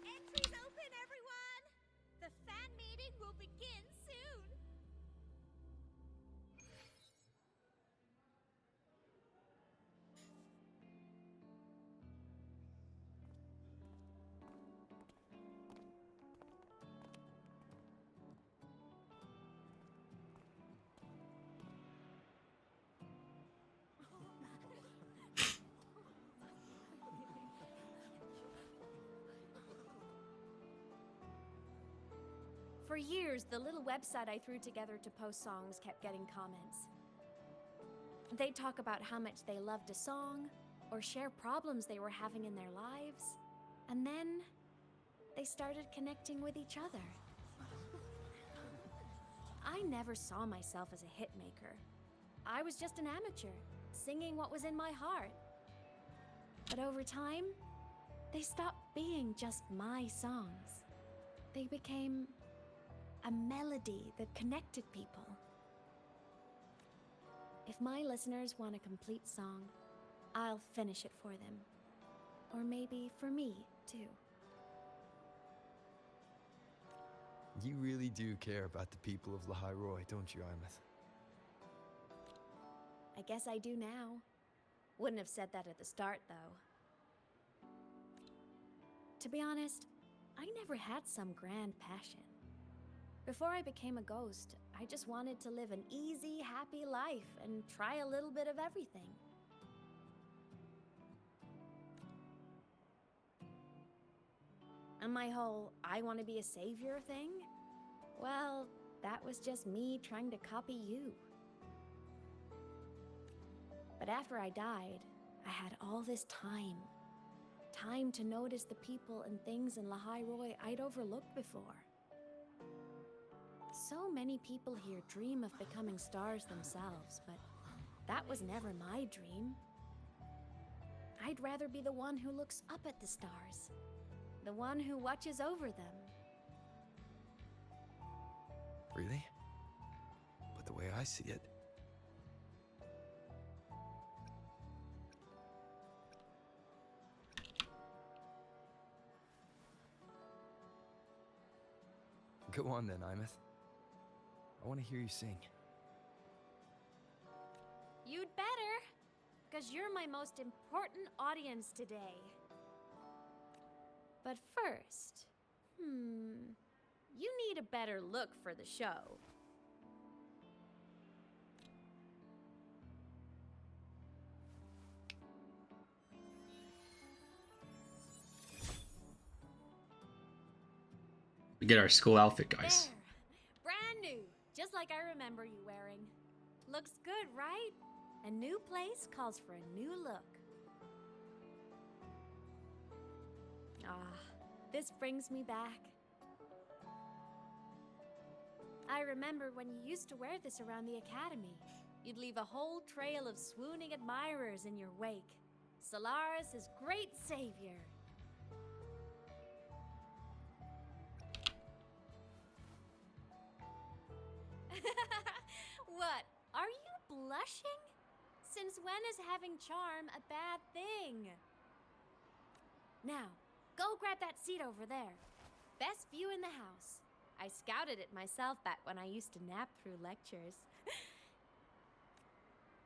Entries open, everyone! The fan meeting will begin soon.
For years, the little website I threw together to post songs kept getting comments. They'd talk about how much they loved a song, or share problems they were having in their lives, and then they started connecting with each other. I never saw myself as a hitmaker. I was just an amateur, singing what was in my heart. But over time, they stopped being just my songs. They became a melody that connected people. If my listeners want a complete song, I'll finish it for them. Or maybe for me, too.
You really do care about the people of Lahai Roi, don't you, Imeth?
I guess I do now. Wouldn't have said that at the start, though. To be honest, I never had some grand passion. Before I became a ghost, I just wanted to live an easy, happy life and try a little bit of everything. And my whole I want to be a savior thing? Well, that was just me trying to copy you. But after I died, I had all this time. Time to notice the people and things in Lahai Roi I'd overlooked before. So many people here dream of becoming stars themselves, but that was never my dream. I'd rather be the one who looks up at the stars, the one who watches over them.
Really? But the way I see it, go on then, Imeth. I want to hear you sing.
You'd better, because you're my most important audience today. But first, you need a better look for the show.
We get our school outfit, guys.
There. Brand new, just like I remember you wearing. Looks good, right? A new place calls for a new look. This brings me back. I remember when you used to wear this around the academy. You'd leave a whole trail of swooning admirers in your wake. Solaris' great savior. What? Are you blushing? Since when is having charm a bad thing? Now, go grab that seat over there. Best view in the house. I scouted it myself back when I used to nap through lectures.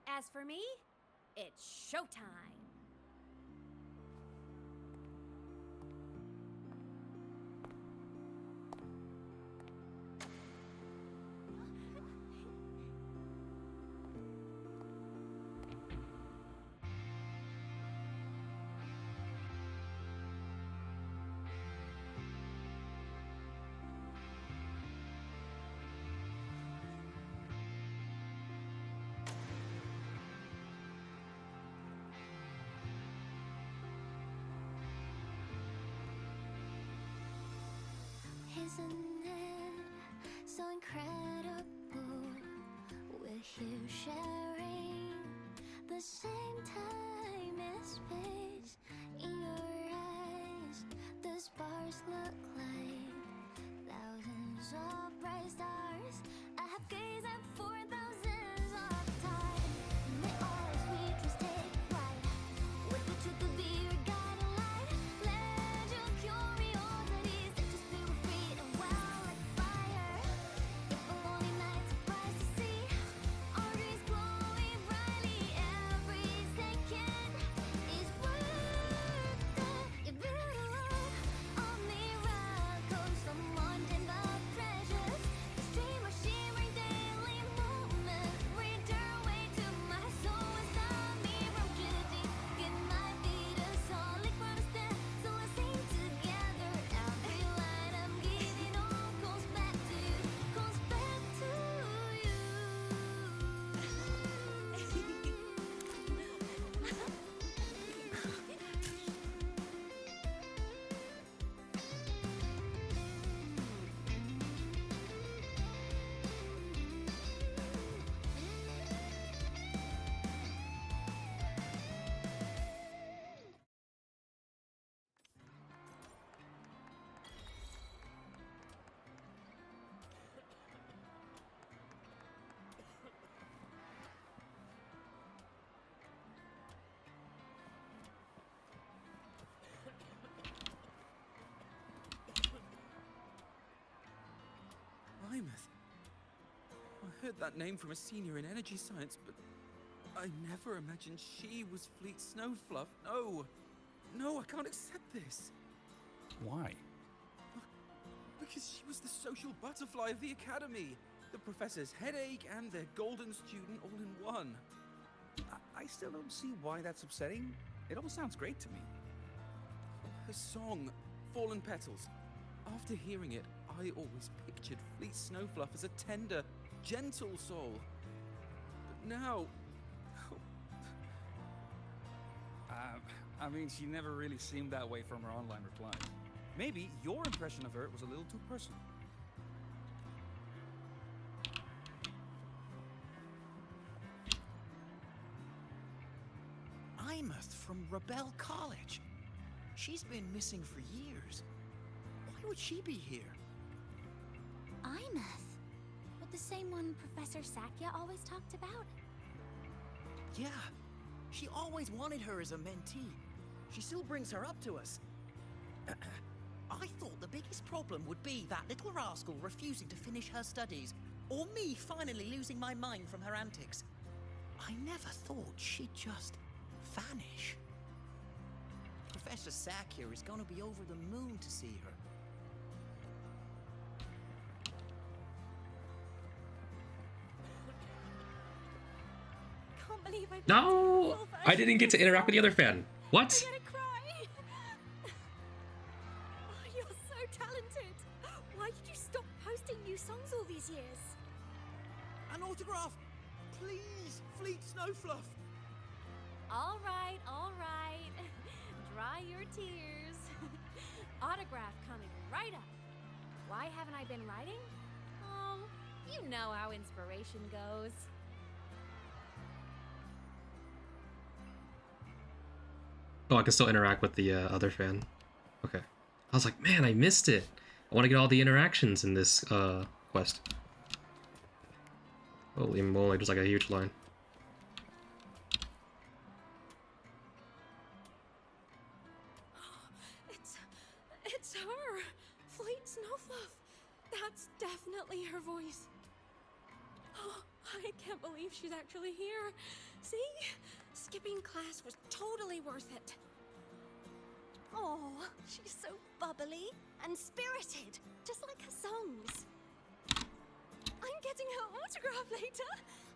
As for me, it's showtime.
isn't it so incredible? We're here sharing the same time and space. In your eyes, the sparks look like thousands of bright stars. I have gazed at for thousands of time. May all sweet dreams take flight. With the truth to be your guiding light. Let your curiosity set your spirit free and wild like fire. If a lonely night surprise to see our dreams glowing brightly, every second is worth it. If you all miracles, someone and the treasures, the stream of shimmering daily moments return way to my soul and stop me from drifting. It might be the solid ground stand, so let's sing together. Every line I'm giving all comes back to you, comes back to you.
Plymouth. I heard that name from a senior in energy science, but I never imagined she was Fleet Snowfluff. No. No, I can't accept this.
Why?
Because she was the social butterfly of the academy. The professor's headache and their golden student all in one.
I still don't see why that's upsetting. It all sounds great to me.
Her song, Fallen Petals. After hearing it, I always pictured Fleet Snowfluff as a tender, gentle soul. But now...
I mean, she never really seemed that way from her online replies. Maybe your impression of her was a little too personal.
Imeth from Rebel College. She's been missing for years. Why would she be here?
Imeth, but the same one Professor Sakya always talked about?
Yeah, she always wanted her as a mentee. She still brings her up to us. I thought the biggest problem would be that little rascal refusing to finish her studies, or me finally losing my mind from her antics. I never thought she'd just vanish. Professor Sakya is gonna be over the moon to see her.
Can't believe I
No! I didn't get to interact with the other fan. What?
I'm gonna cry. Oh, you're so talented. Why did you stop posting new songs all these years?
An autograph! Please, Fleet Snowfluff!
All right, all right. Dry your tears. Autograph coming right up. Why haven't I been writing? Oh, you know how inspiration goes.
Oh, I can still interact with the other fan. Okay. I was like, man, I missed it. I want to get all the interactions in this quest. Holy moly, there's like a huge line.
It's her! Fleet Snowfluff! That's definitely her voice. Oh, I can't believe she's actually here. See? Skipping class was totally worth it.
Oh, she's so bubbly and spirited, just like her songs. I'm getting her autograph later.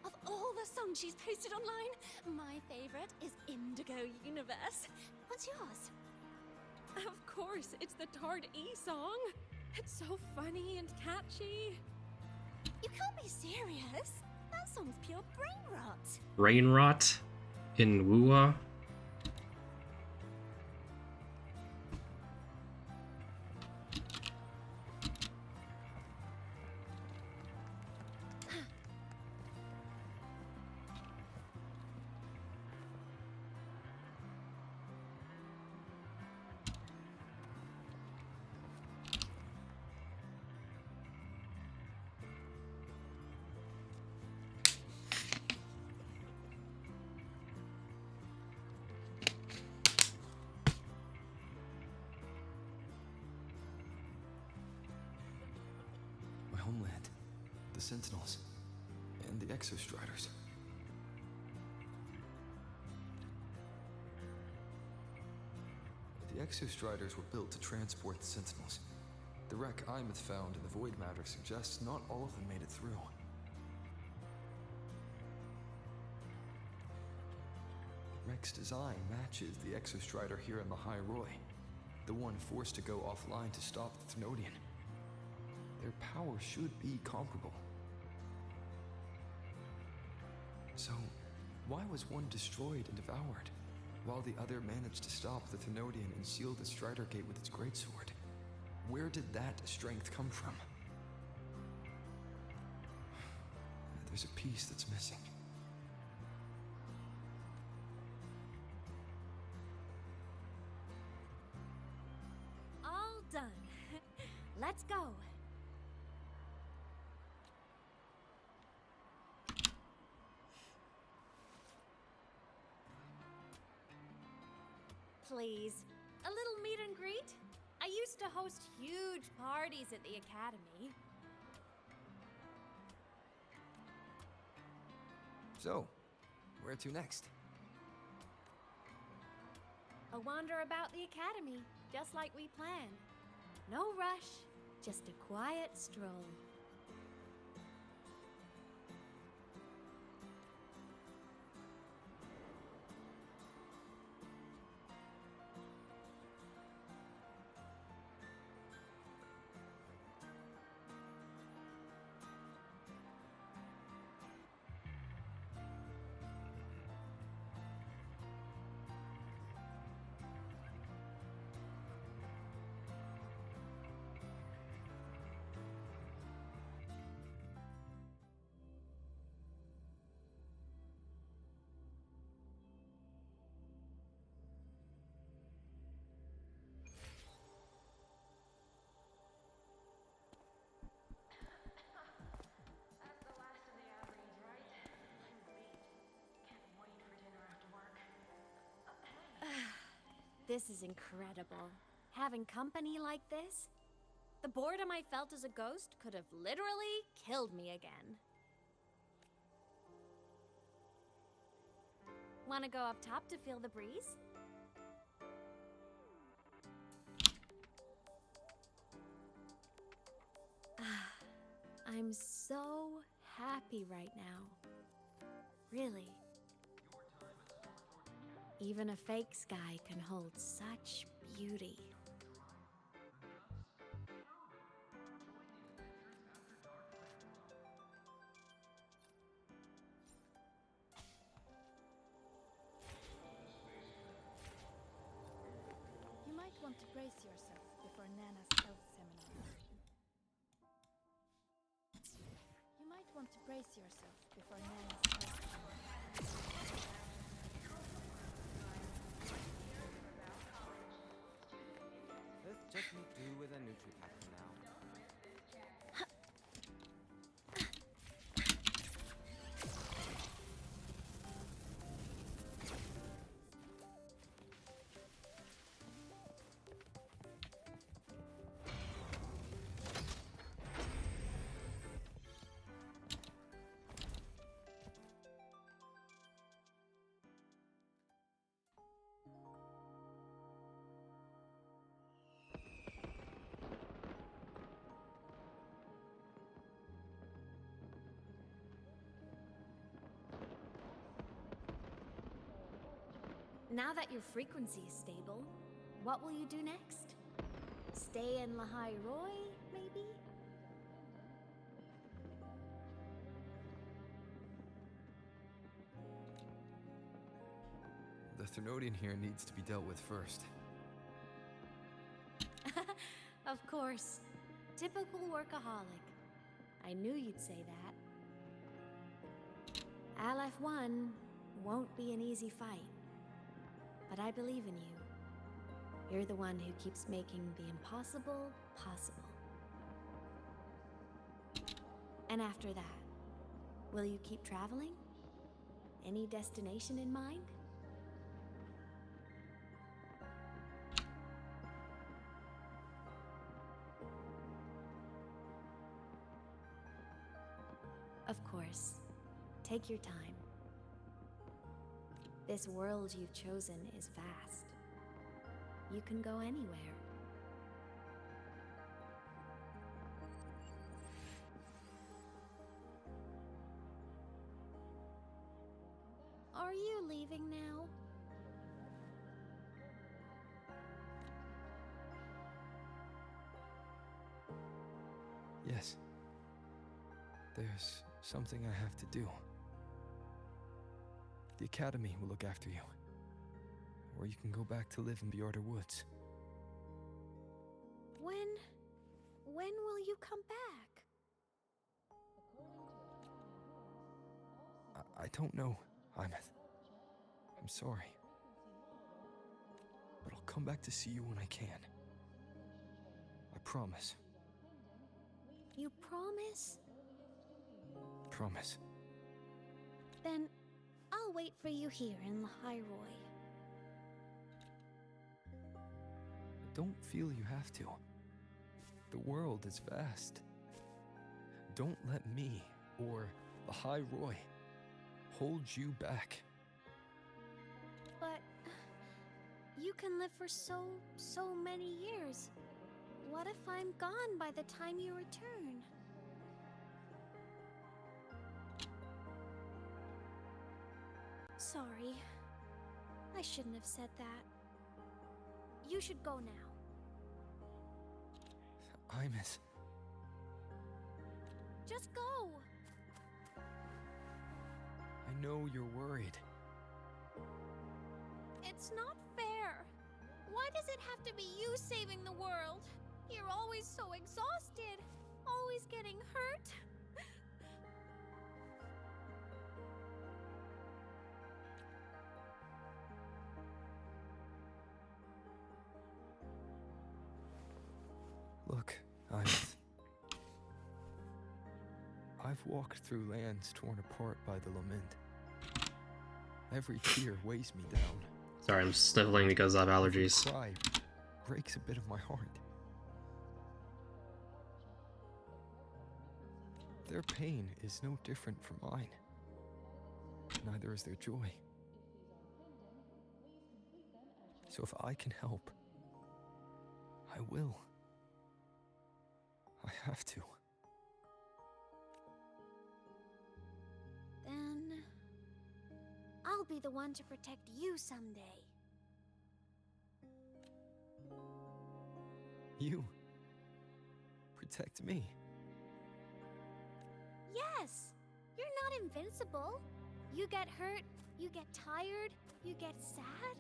Of all the songs she's posted online, my favorite is Indigo Universe. What's yours?
Of course, it's the Tard E song. It's so funny and catchy.
You can't be serious. That song's pure brain rot.
Brain rot in Wua.
homeland, the Sentinels, and the Exostriders. The Exostriders were built to transport the Sentinels. The wreck Imeth found in the Void Matter suggests not all of them made it through. The wreck's design matches the Exostrider here in the High Roy, the one forced to go offline to stop the Thnodian. Their power should be comparable. So, why was one destroyed and devoured, while the other managed to stop the Thnodian and seal the Strider Gate with its greatsword? Where did that strength come from? There's a piece that's missing.
All done. Let's go. Please, a little meet and greet? I used to host huge parties at the academy.
So, where to next?
A wander about the academy, just like we planned. No rush, just a quiet stroll. This is incredible. Having company like this? The boredom I felt as a ghost could have literally killed me again. Want to go up top to feel the breeze? I'm so happy right now. Really. Even a fake sky can hold such beauty.
You might want to brace yourself before Nana's health seminar. You might want to brace yourself before Nana's health seminar.
Let's just make do with a Nutripack for now.
Now that your frequency is stable, what will you do next? Stay in Lahai Roy, maybe?
The Thnodian here needs to be dealt with first.
Of course. Typical workaholic. I knew you'd say that. Aleph 1 won't be an easy fight. But I believe in you. You're the one who keeps making the impossible possible. And after that, will you keep traveling? Any destination in mind? course. Take your time. This world you've chosen is vast. You can go anywhere.
Are you leaving now?
Yes. There's something I have to do. The Academy will look after you. Or you can go back to live in Bjorder Woods.
When will you come back?
I don't know, Imeth. I'm sorry. But I'll come back to see you when I can. I promise.
You promise?
Promise.
Then I'll wait for you here in Lahairoi.
Don't feel you have to. The world is vast. Don't let me or the High Roy hold you back.
But you can live for so many years. What if I'm gone by the time you return? Sorry. I shouldn't have said that. You should go now.
Imeth.
Just go!
I know you're worried.
It's not fair. Why does it have to be you saving the world? You're always so exhausted. Always getting hurt.
Look, I've walked through lands torn apart by the lament. Every tear weighs me down.
Sorry, I'm sniffling because I have allergies.
Every cry breaks a bit of my heart. Their pain is no different from mine. Neither is their joy. So if I can help, I will. I have to.
Then I'll be the one to protect you someday.
You protect me.
Yes! You're not invincible. You get hurt, you get tired, you get sad.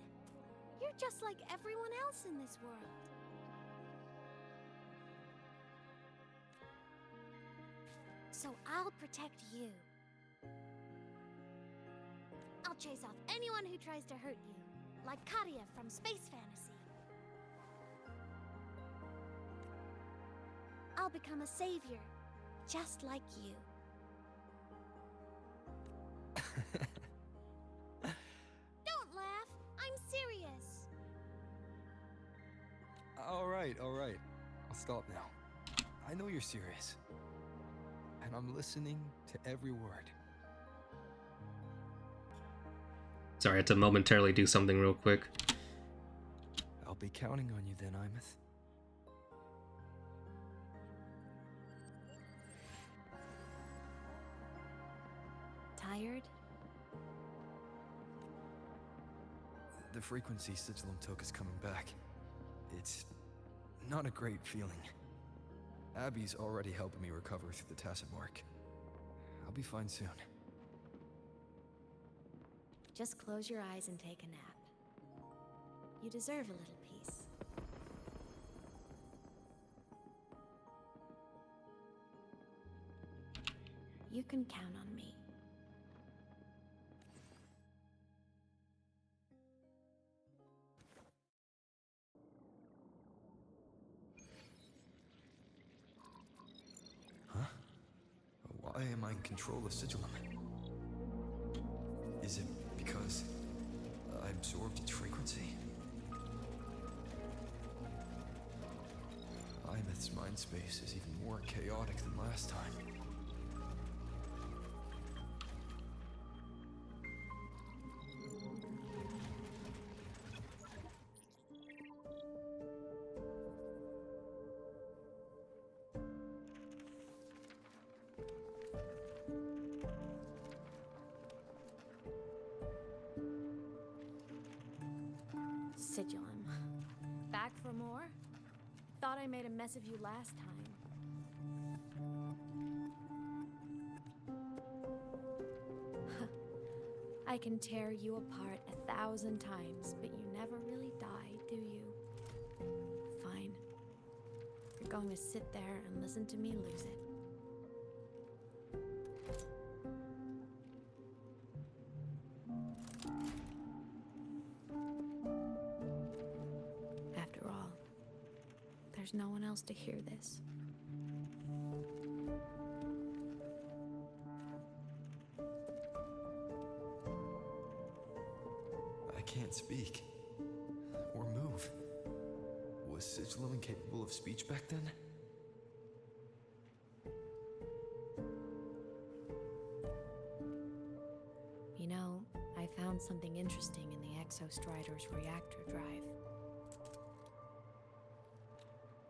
You're just like everyone else in this world. So I'll protect you. I'll chase off anyone who tries to hurt you, like Katia from Space Fantasy. I'll become a savior, just like you. Don't laugh! I'm serious!
Alright. I'll stop now. I know you're serious. And I'm listening to every word.
Sorry, I had to momentarily do something real quick.
I'll be counting on you then, Imeth.
Tired?
The frequency Sigillum took is coming back. It's not a great feeling. Abby's already helping me recover through the tacit mark. I'll be fine soon.
Just close your eyes and take a nap. You deserve a little peace. You can count on me.
Why am I in control of Sigillum? Is it because I absorbed its frequency? Imeth's mind space is even more chaotic than last time.
thought I made a mess of you last time. I can tear you apart 1,000 times, but you never really die, do you? Fine. You're going to sit there and listen to me lose it. After all, there's no one else to hear this.
I can't speak. Or move. Was Sigilum incapable of speech back then?
You know, I found something interesting in the Exostrider's reactor drive.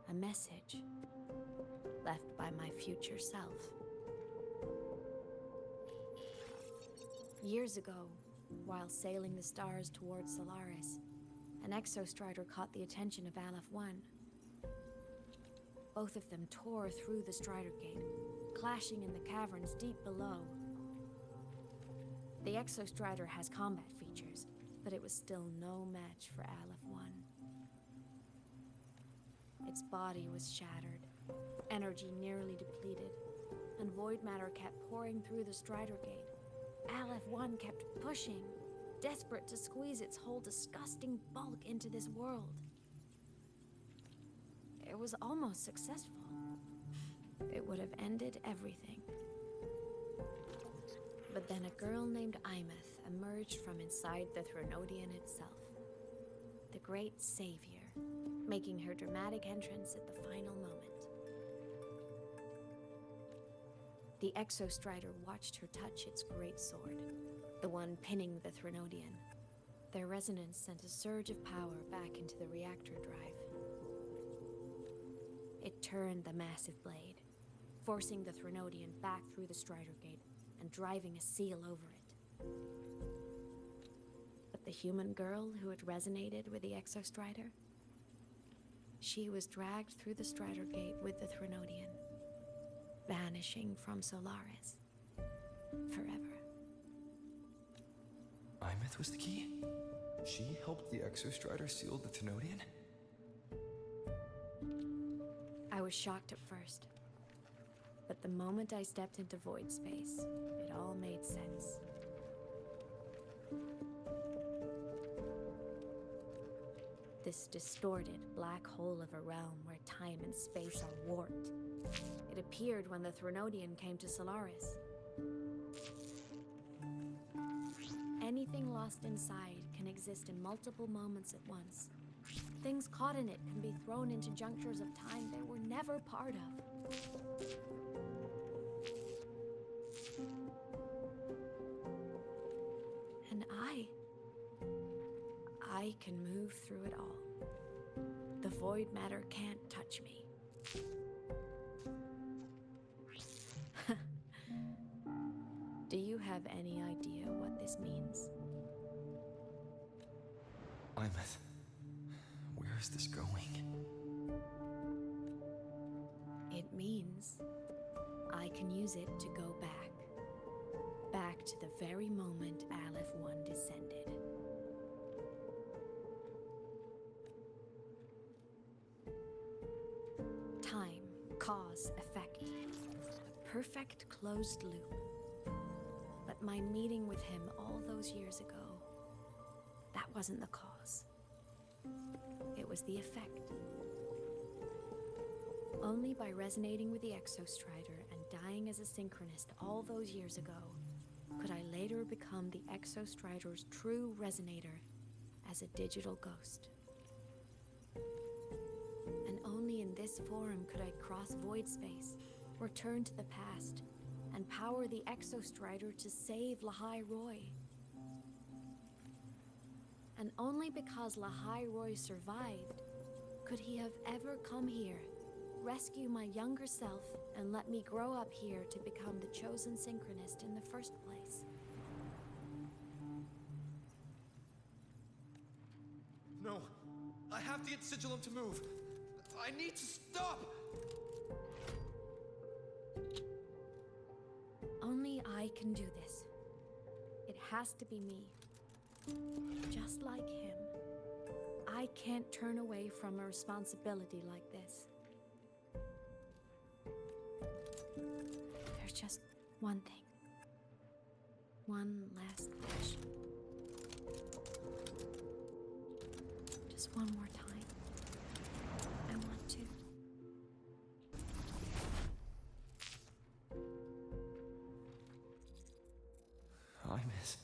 A message left by my future self. Years ago, while sailing the stars towards Solaris, an Exostrider caught the attention of Aleph 1. Both of them tore through the Strider Gate, clashing in the caverns deep below. The Exostrider has combat features, but it was still no match for Aleph 1. Its body was shattered, energy nearly depleted, and void matter kept pouring through the Strider Gate. Aleph 1 kept pushing, desperate to squeeze its whole disgusting bulk into this world. It was almost successful. It would have ended everything. But then a girl named Imeth emerged from inside the Threnodian itself. The great savior, making her dramatic entrance at the final moment. The Exostrider watched her touch its great sword, the one pinning the Threnodian. Their resonance sent a surge of power back into the reactor drive. It turned the massive blade, forcing the Threnodian back through the Strider Gate and driving a seal over it. But the human girl who had resonated with the Exostrider, she was dragged through the Strider Gate with the Threnodian, vanishing from Solaris forever.
Imeth was the key? She helped the Exostrider seal the Thenodian?
I was shocked at first, but the moment I stepped into void space, it all made sense. This distorted black hole of a realm where time and space are warped. It appeared when the Threnodian came to Solaris. Anything lost inside can exist in multiple moments at once. Things caught in it can be thrown into junctures of time they were never part of. And I can move through it all. The void matter can't touch me. Do you have any idea what this means?
Imeth, where is this going?
It means I can use it to go back. Back to the very moment Aleph 1 descended. Time, cause, effect. A perfect closed loop. But my meeting with him all those years ago, that wasn't the cause. It was the effect. Only by resonating with the Exostrider and dying as a synchronist all those years ago could I later become the Exostrider's true resonator as a digital ghost. And only in this form could I cross void space, return to the past, and power the Exostrider to save Lahai Roy. And only because Lahai Roy survived could he have ever come here, rescue my younger self, and let me grow up here to become the chosen synchronist in the first place.
No, I have to get Sigilum to move. I need to stop!
Only I can do this. It has to be me. Just like him. I can't turn away from a responsibility like this. There's just one thing. One last wish. Just one more time. I want to.
I miss.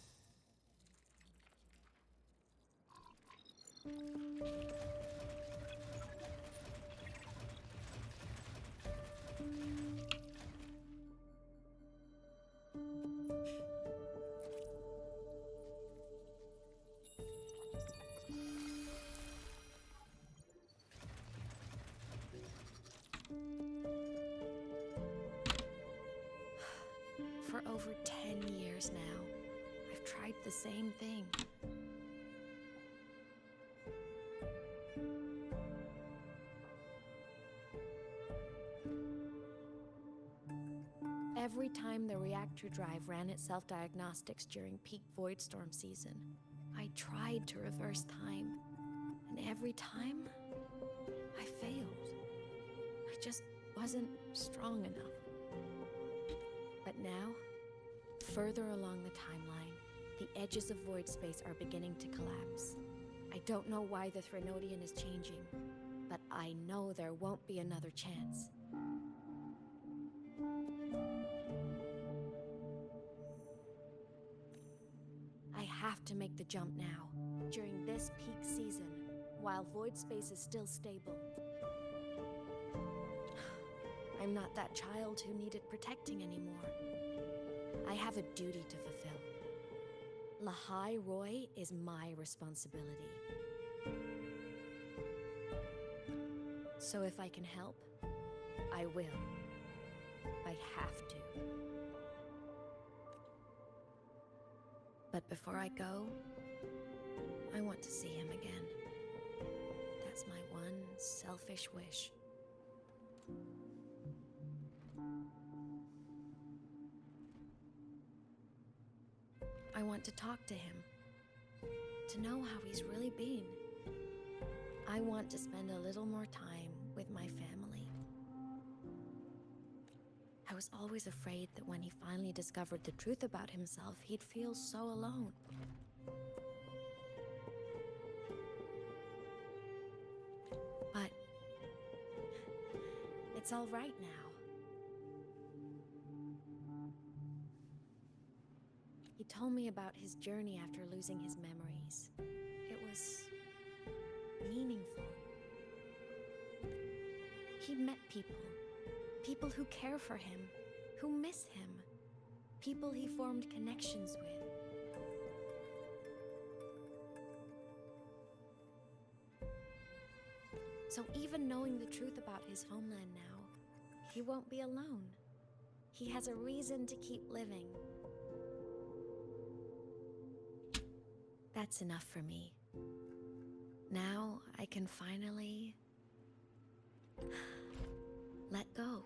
For over 10 years now, I've tried the same thing. Every time the reactor drive ran its self-diagnostics during peak void storm season, I tried to reverse time. And every time, I failed. I just wasn't strong enough. But now, further along the timeline, the edges of void space are beginning to collapse. I don't know why the Threnodian is changing, but I know there won't be another chance. I have to make the jump now, during this peak season, while void space is still stable. I'm not that child who needed protecting anymore. I have a duty to fulfill. Lahai Roy is my responsibility. So if I can help, I will. I have to. But before I go, I want to see him again. That's my one selfish wish. I want to talk to him, to know how he's really been. I want to spend a little more time with my family. I was always afraid that when he finally discovered the truth about himself, he'd feel so alone. But it's all right now. He told me about his journey after losing his memories. It was meaningful. He met people. People who care for him, who miss him. People he formed connections with. So even knowing the truth about his homeland now, he won't be alone. He has a reason to keep living. That's enough for me. Now I can finally let go.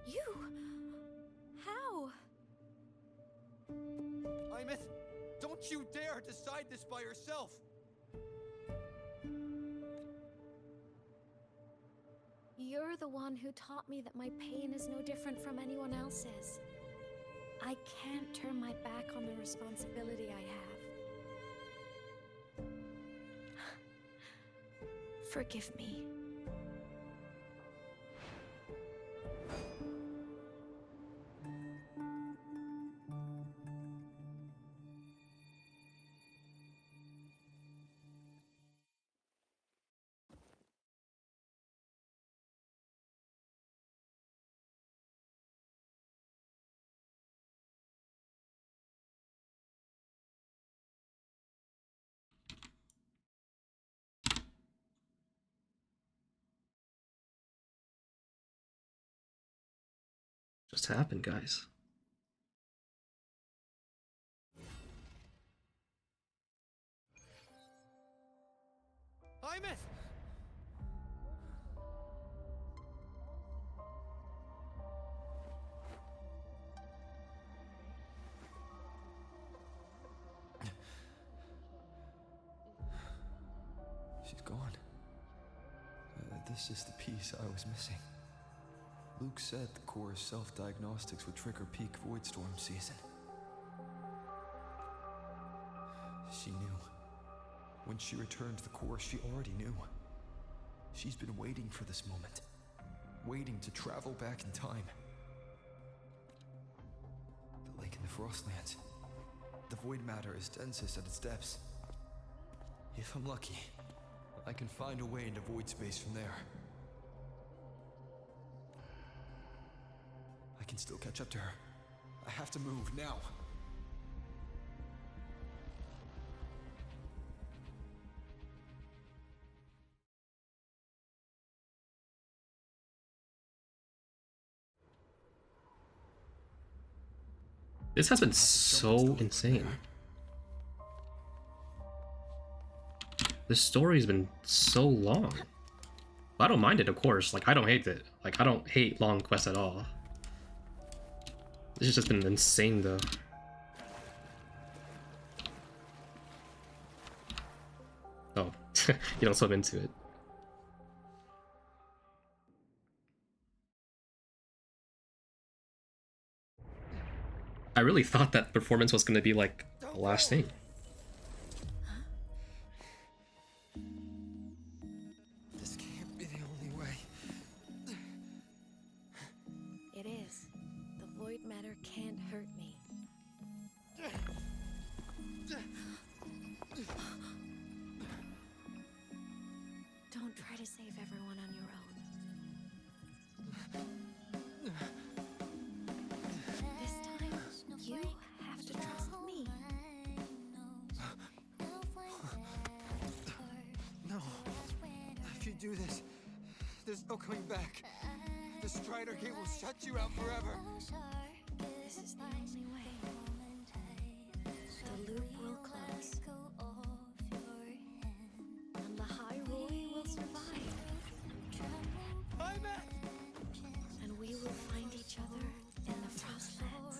You? How?
Imeth, don't you dare decide this by yourself!
You're the one who taught me that my pain is no different from anyone else's. I can't turn my back on the responsibility I have. Forgive me.
Just happened, guys.
Imeth! She's gone. This is the piece I was missing. Luke said the core's self-diagnostics would trigger peak Voidstorm season. She knew. When she returned to the core, she already knew. She's been waiting for this moment. Waiting to travel back in time. The lake in the Frostlands. The void matter is densest at its depths. If I'm lucky, I can find a way into void space from there. I can still catch up to her. I have to move now.
This has been so insane. This story's been so long. I don't mind it, of course. Like, I don't hate it. Like, I don't hate long quests at all. This has just been insane, though. Oh, you don't swim into it. I really thought that performance was going to be like the last thing.
This can't be the only way.
It is. The void matter can't hurt me. Don't try to save everyone on your own. This time, you have to trust me.
No. If you do this, there's no coming back. The Strider Gate will shut you out forever.
This is the only way. The loop will close. And the High Roy will survive. And we will find each other in the Frostlands.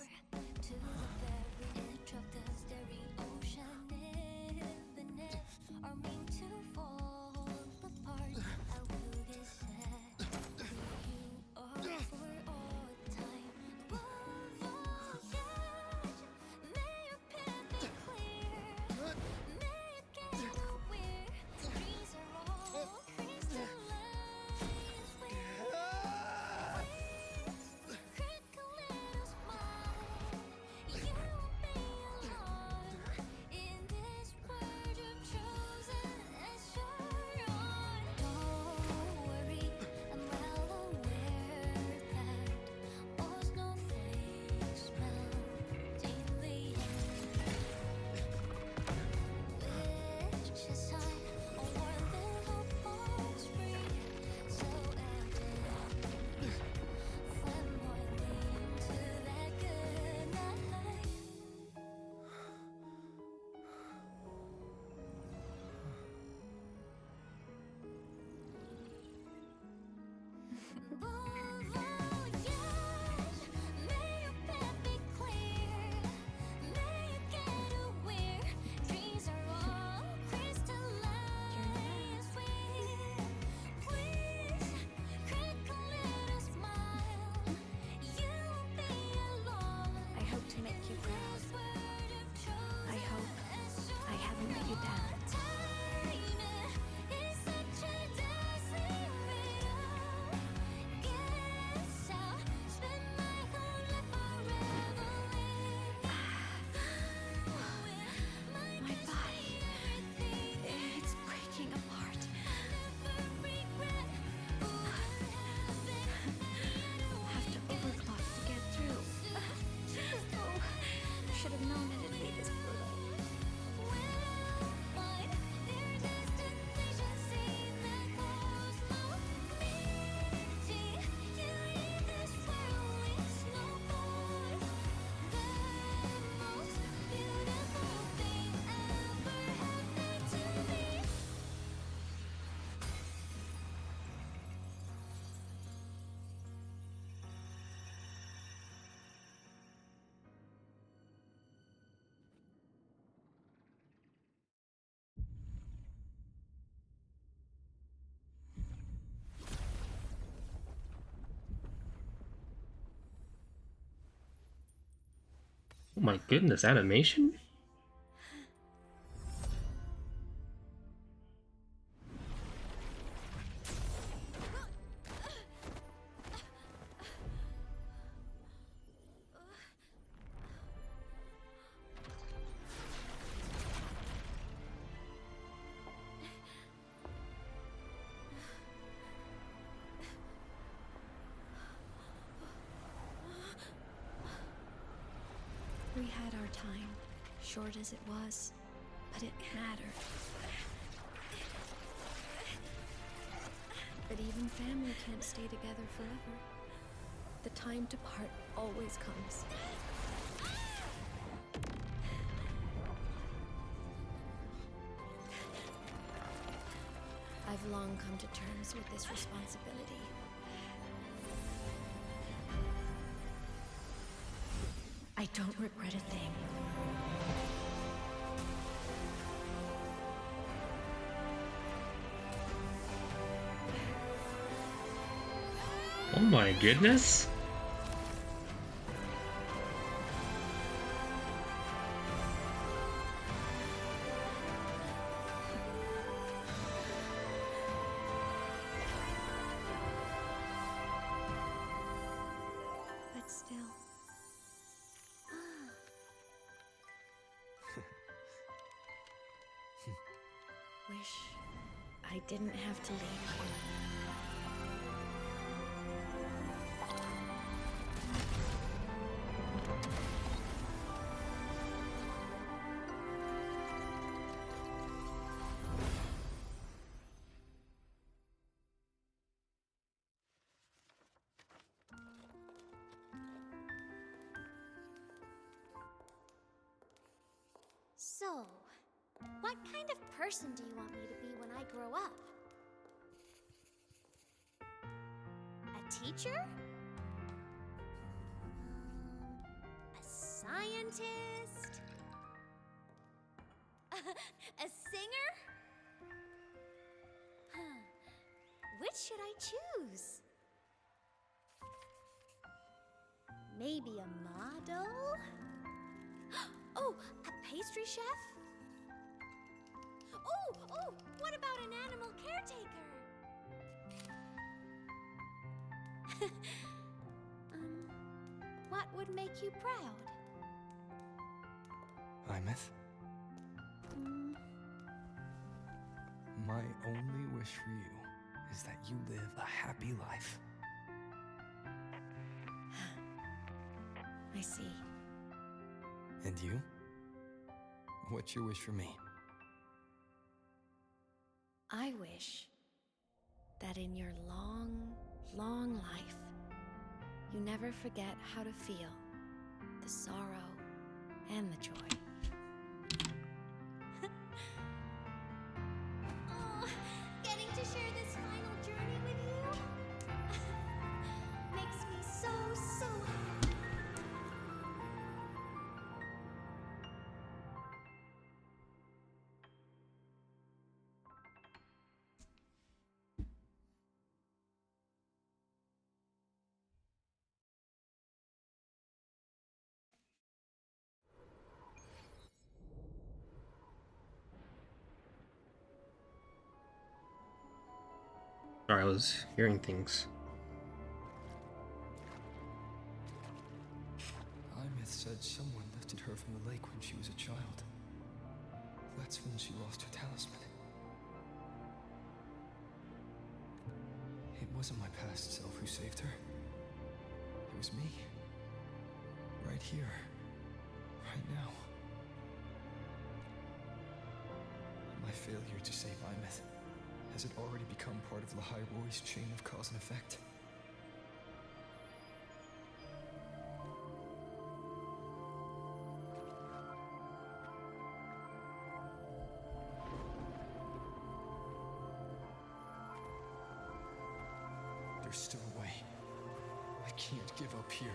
Oh my goodness, animation?
We had our time, short as it was, but it mattered. But even family can't stay together forever. The time to part always comes. I've long come to terms with this responsibility. I don't regret a thing.
Oh my goodness.
But still. Wish I didn't have to leave you.
So, what kind of person do you want me to be when I grow up? A teacher? A scientist? A singer? Huh. Which should I choose? Maybe a model? Oh, a pastry chef? Oh, what about an animal caretaker? What would make you proud?
Imeth, my only wish for you is that you live a happy life.
I see.
And you? What's your wish for me?
I wish that in your long, long life, you never forget how to feel the sorrow and the joy.
Oh, getting to share this final journey with you makes me so happy.
Sorry, I was hearing things.
Imeth said someone lifted her from the lake when she was a child. That's when she lost her talisman. It wasn't my past self who saved her. It was me. Right here. Right now. My failure to save Imeth, has it already become part of Lahai Roy's chain of cause and effect? There's still a way. I can't give up here.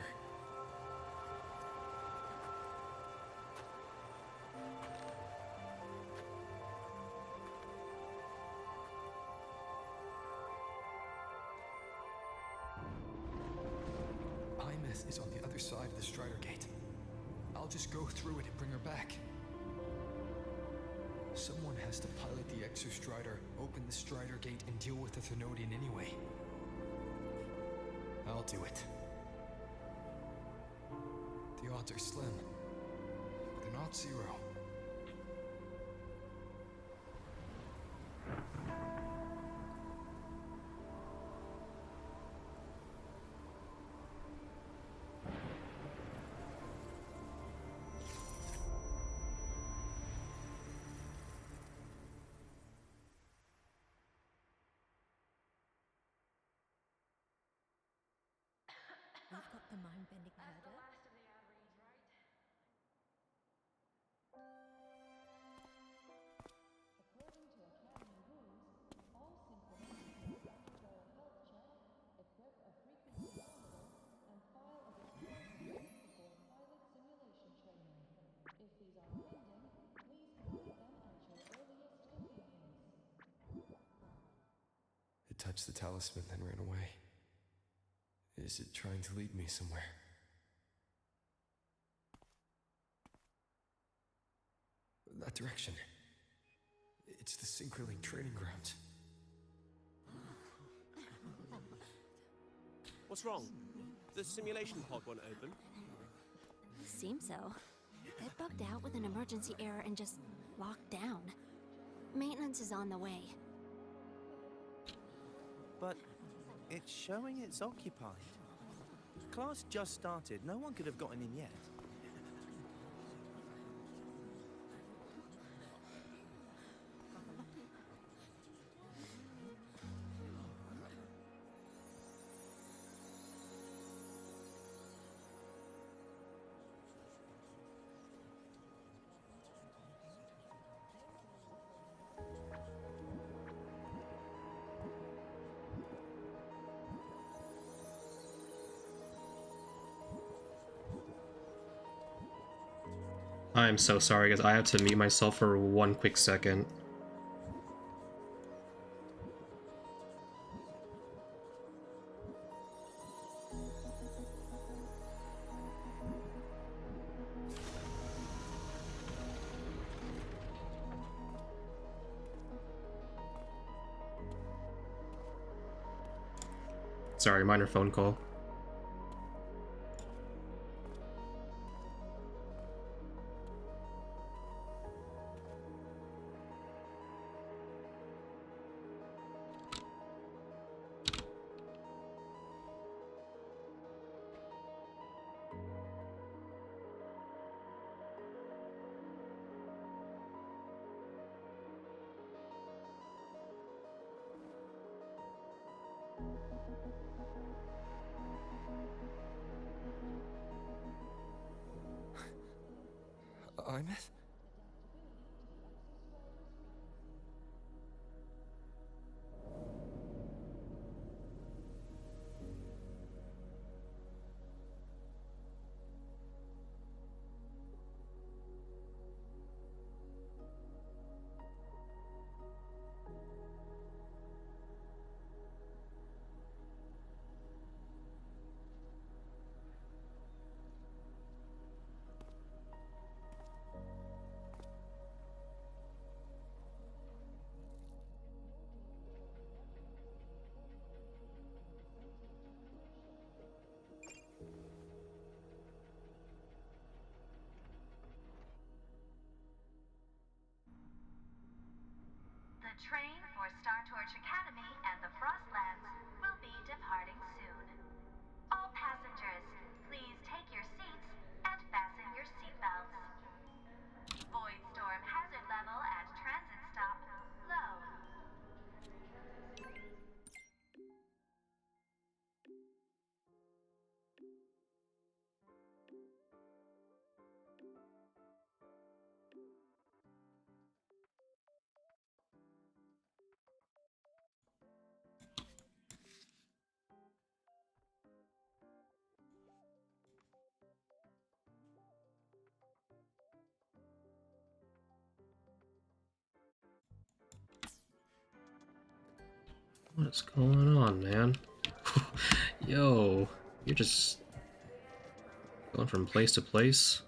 Imeth is on the other side of the Strider Gate. I'll just go through it and bring her back. Someone has to pilot the Exostrider, open the Strider Gate, and deal with the Thenodian anyway. I'll do it. The odds are slim. They're not zero.
We've got the mind-bending murder.
According to Academy rules, all synchronicities undergo a health check, equip a frequency monitor, and file a disclosure before pilot simulation training. If these are pending, please complete them at your earliest convenience.
It touched the talisman, then ran away. Is it trying to lead me somewhere? That direction. It's the Synchrolink training grounds.
What's wrong? The simulation pod won't open?
Seems so. It bugged out with an emergency error and just locked down. Maintenance is on the way.
But it's showing it's occupied. Class just started. No one could have gotten in yet.
I'm so sorry, guys. I have to mute myself for one quick second. Sorry, minor phone call.
Ines?
The train for Star Torch Academy and the Frostlands will be departing soon. All passengers, please take your seats and fasten your seatbelts. Void storm hazard level at transit stop low.
What's going on, man? Yo, you're just going from place to place.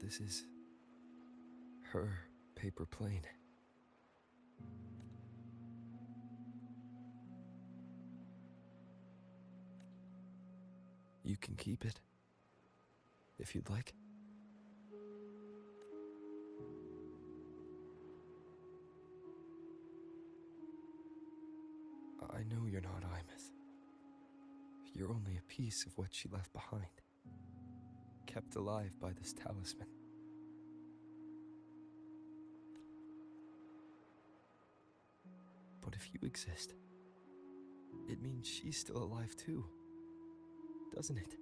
this is her paper plane. You can keep it, if you'd like. I know you're not Imeth. You're only a piece of what she left behind, kept alive by this talisman. But if you exist, it means she's still alive too, doesn't it?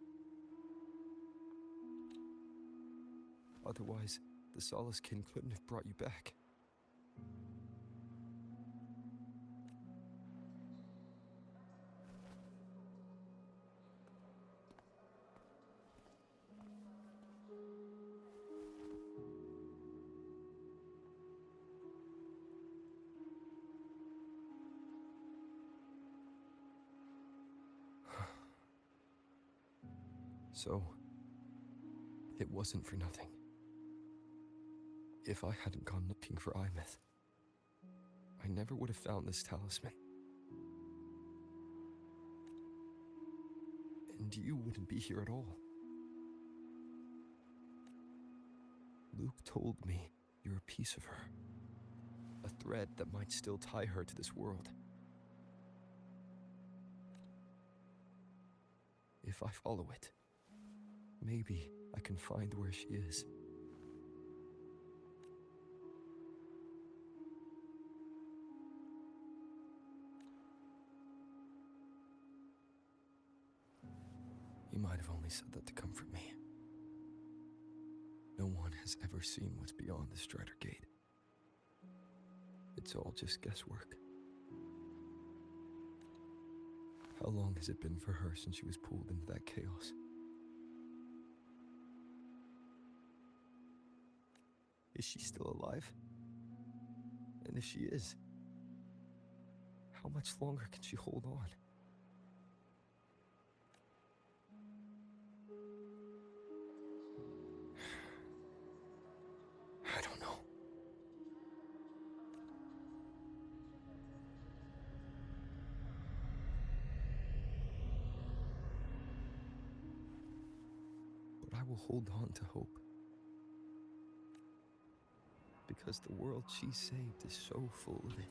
Otherwise, the Solaskin couldn't have brought you back. So, it wasn't for nothing. If I hadn't gone looking for Imeth, I never would have found this talisman. And you wouldn't be here at all. Luke told me you're a piece of her. A thread that might still tie her to this world. If I follow it, maybe I can find where she is. You might have only said that to comfort me. No one has ever seen what's beyond the Strider Gate. It's all just guesswork. How long has it been for her since she was pulled into that chaos? Is she still alive? And if she is, how much longer can she hold on? I don't know. But I will hold on to hope. Because the world she saved is so full of it.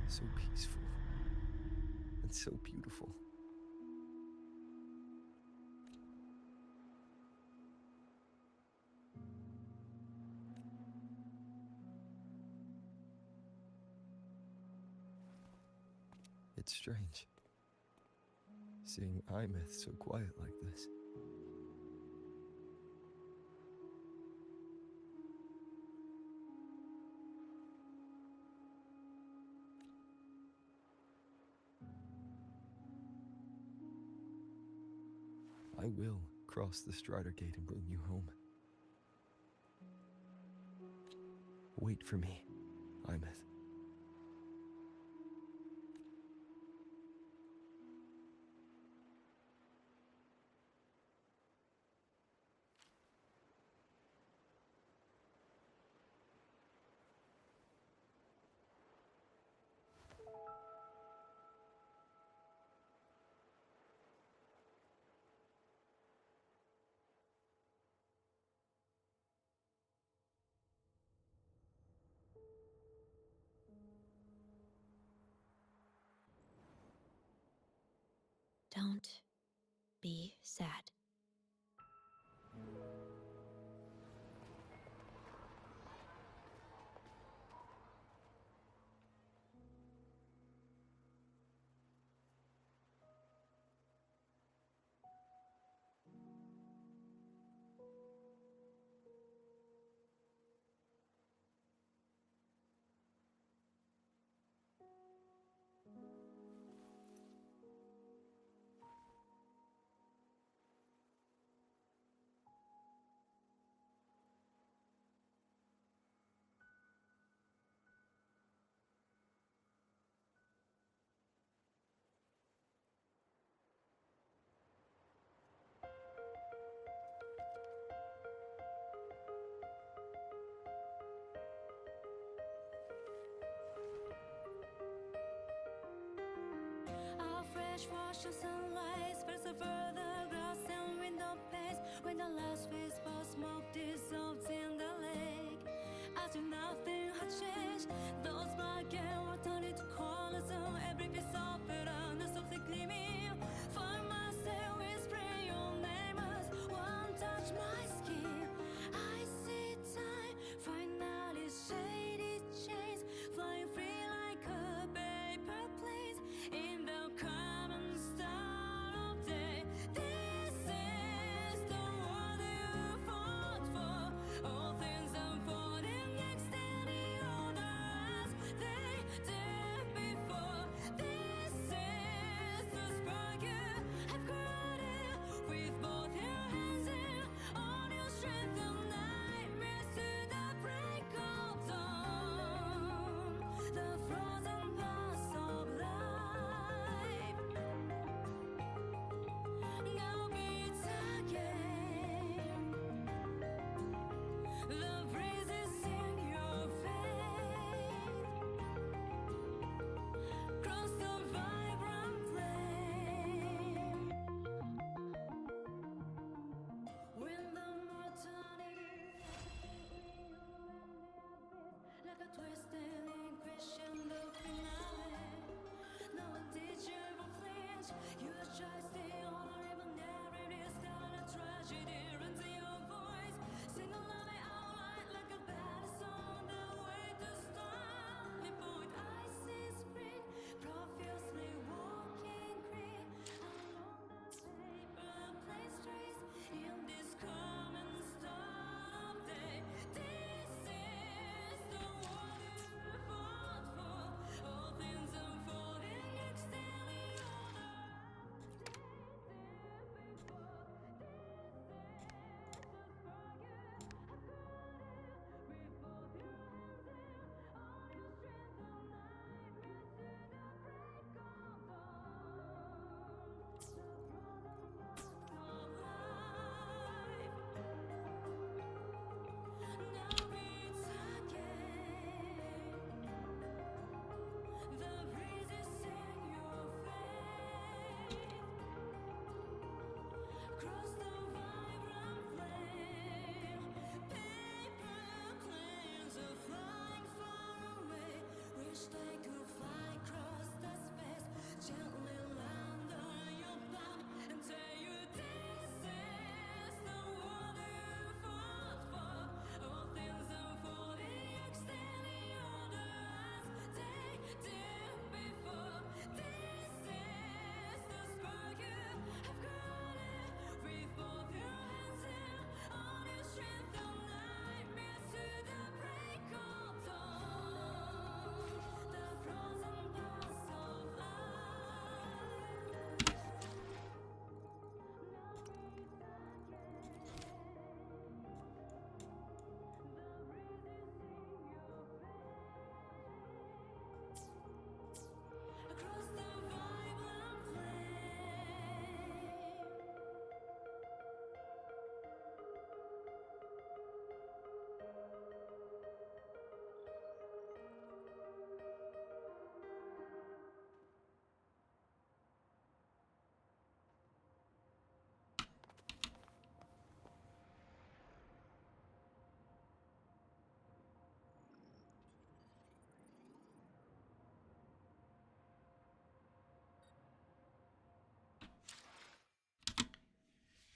So peaceful. And so beautiful. It's strange, seeing Imeth so quiet like this. I will cross the Strider Gate and bring you home. Wait for me, Imeth.
Don't be sad.
flash wash of sunlight spreads over the grass and window panes. When the last wisp of smoke dissolves in the lake, as if nothing had changed, those black and white turn into colors on every piece of bitterness softly gleaming. Find myself whispering your name as one touch my skin. I see time finally shaded chains flying free like a paper plane in the common star of day. This is the world you fought for. All things unfolding extending order as they did before. This is the spark you have created with both your hands and all your strength and nightmares to the break of dawn. The frozen past of life now beats again. The breezes in your face cross the vibrant flame. When the mortality like a twisted crescendo finale. No one did you ever flinch. You try to stay on or even narrative style a tragedy runs in your voice. Sing along it out like a bad song. The way to start. Live icy spring, profusely walking green along the paper plane streets in this common star of day. This is the world you fought for. All things unfolding extending order as they did before. This is the spark you have created with both your hands and all your strength and nightmares to the break of dawn. The frozen past of life now beats again. The breezes in your face cross the vibrant flame. Paper planes are flying far away. Wish they could fly across the space, gently land on your back and tell you this is the world you fought for. All things unfolding extending order as they did before. This is the spark you have created with both your hands and all your strength and nightmares to the break of dawn. The frozen past of life now beats across the vibrant flame.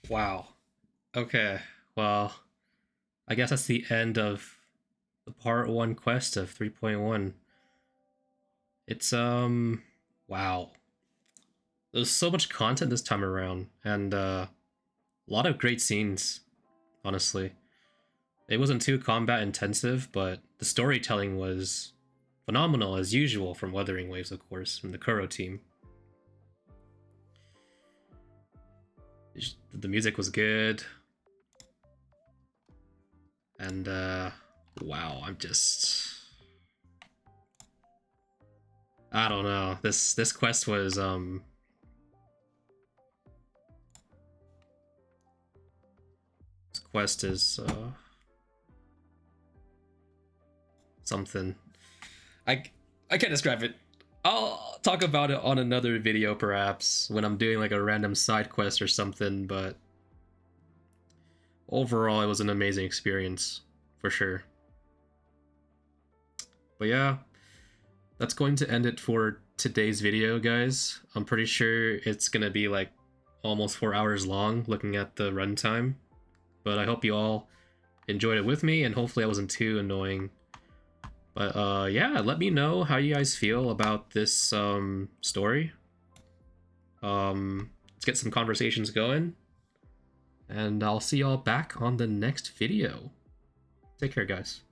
Wow. Okay. Well, I guess that's the end of the part 1 quest of 3.1. It's wow. There's so much content this time around and a lot of great scenes, honestly. It wasn't too combat intensive, but the storytelling was phenomenal as usual from Wuthering Waves, of course, from the Kuro team. The music was good. And wow, I'm just I don't know. This quest was this quest is something. I can't describe it. I'll talk about it on another video perhaps when I'm doing like a random side quest or something, but overall it was an amazing experience for sure. But yeah, that's going to end it for today's video, guys. I'm pretty sure it's gonna be like almost 4 hours long looking at the runtime, but I hope you all enjoyed it with me and hopefully I wasn't too annoying. But yeah, let me know how you guys feel about this story. Let's get some conversations going, and I'll see y'all back on the next video. Take care, guys.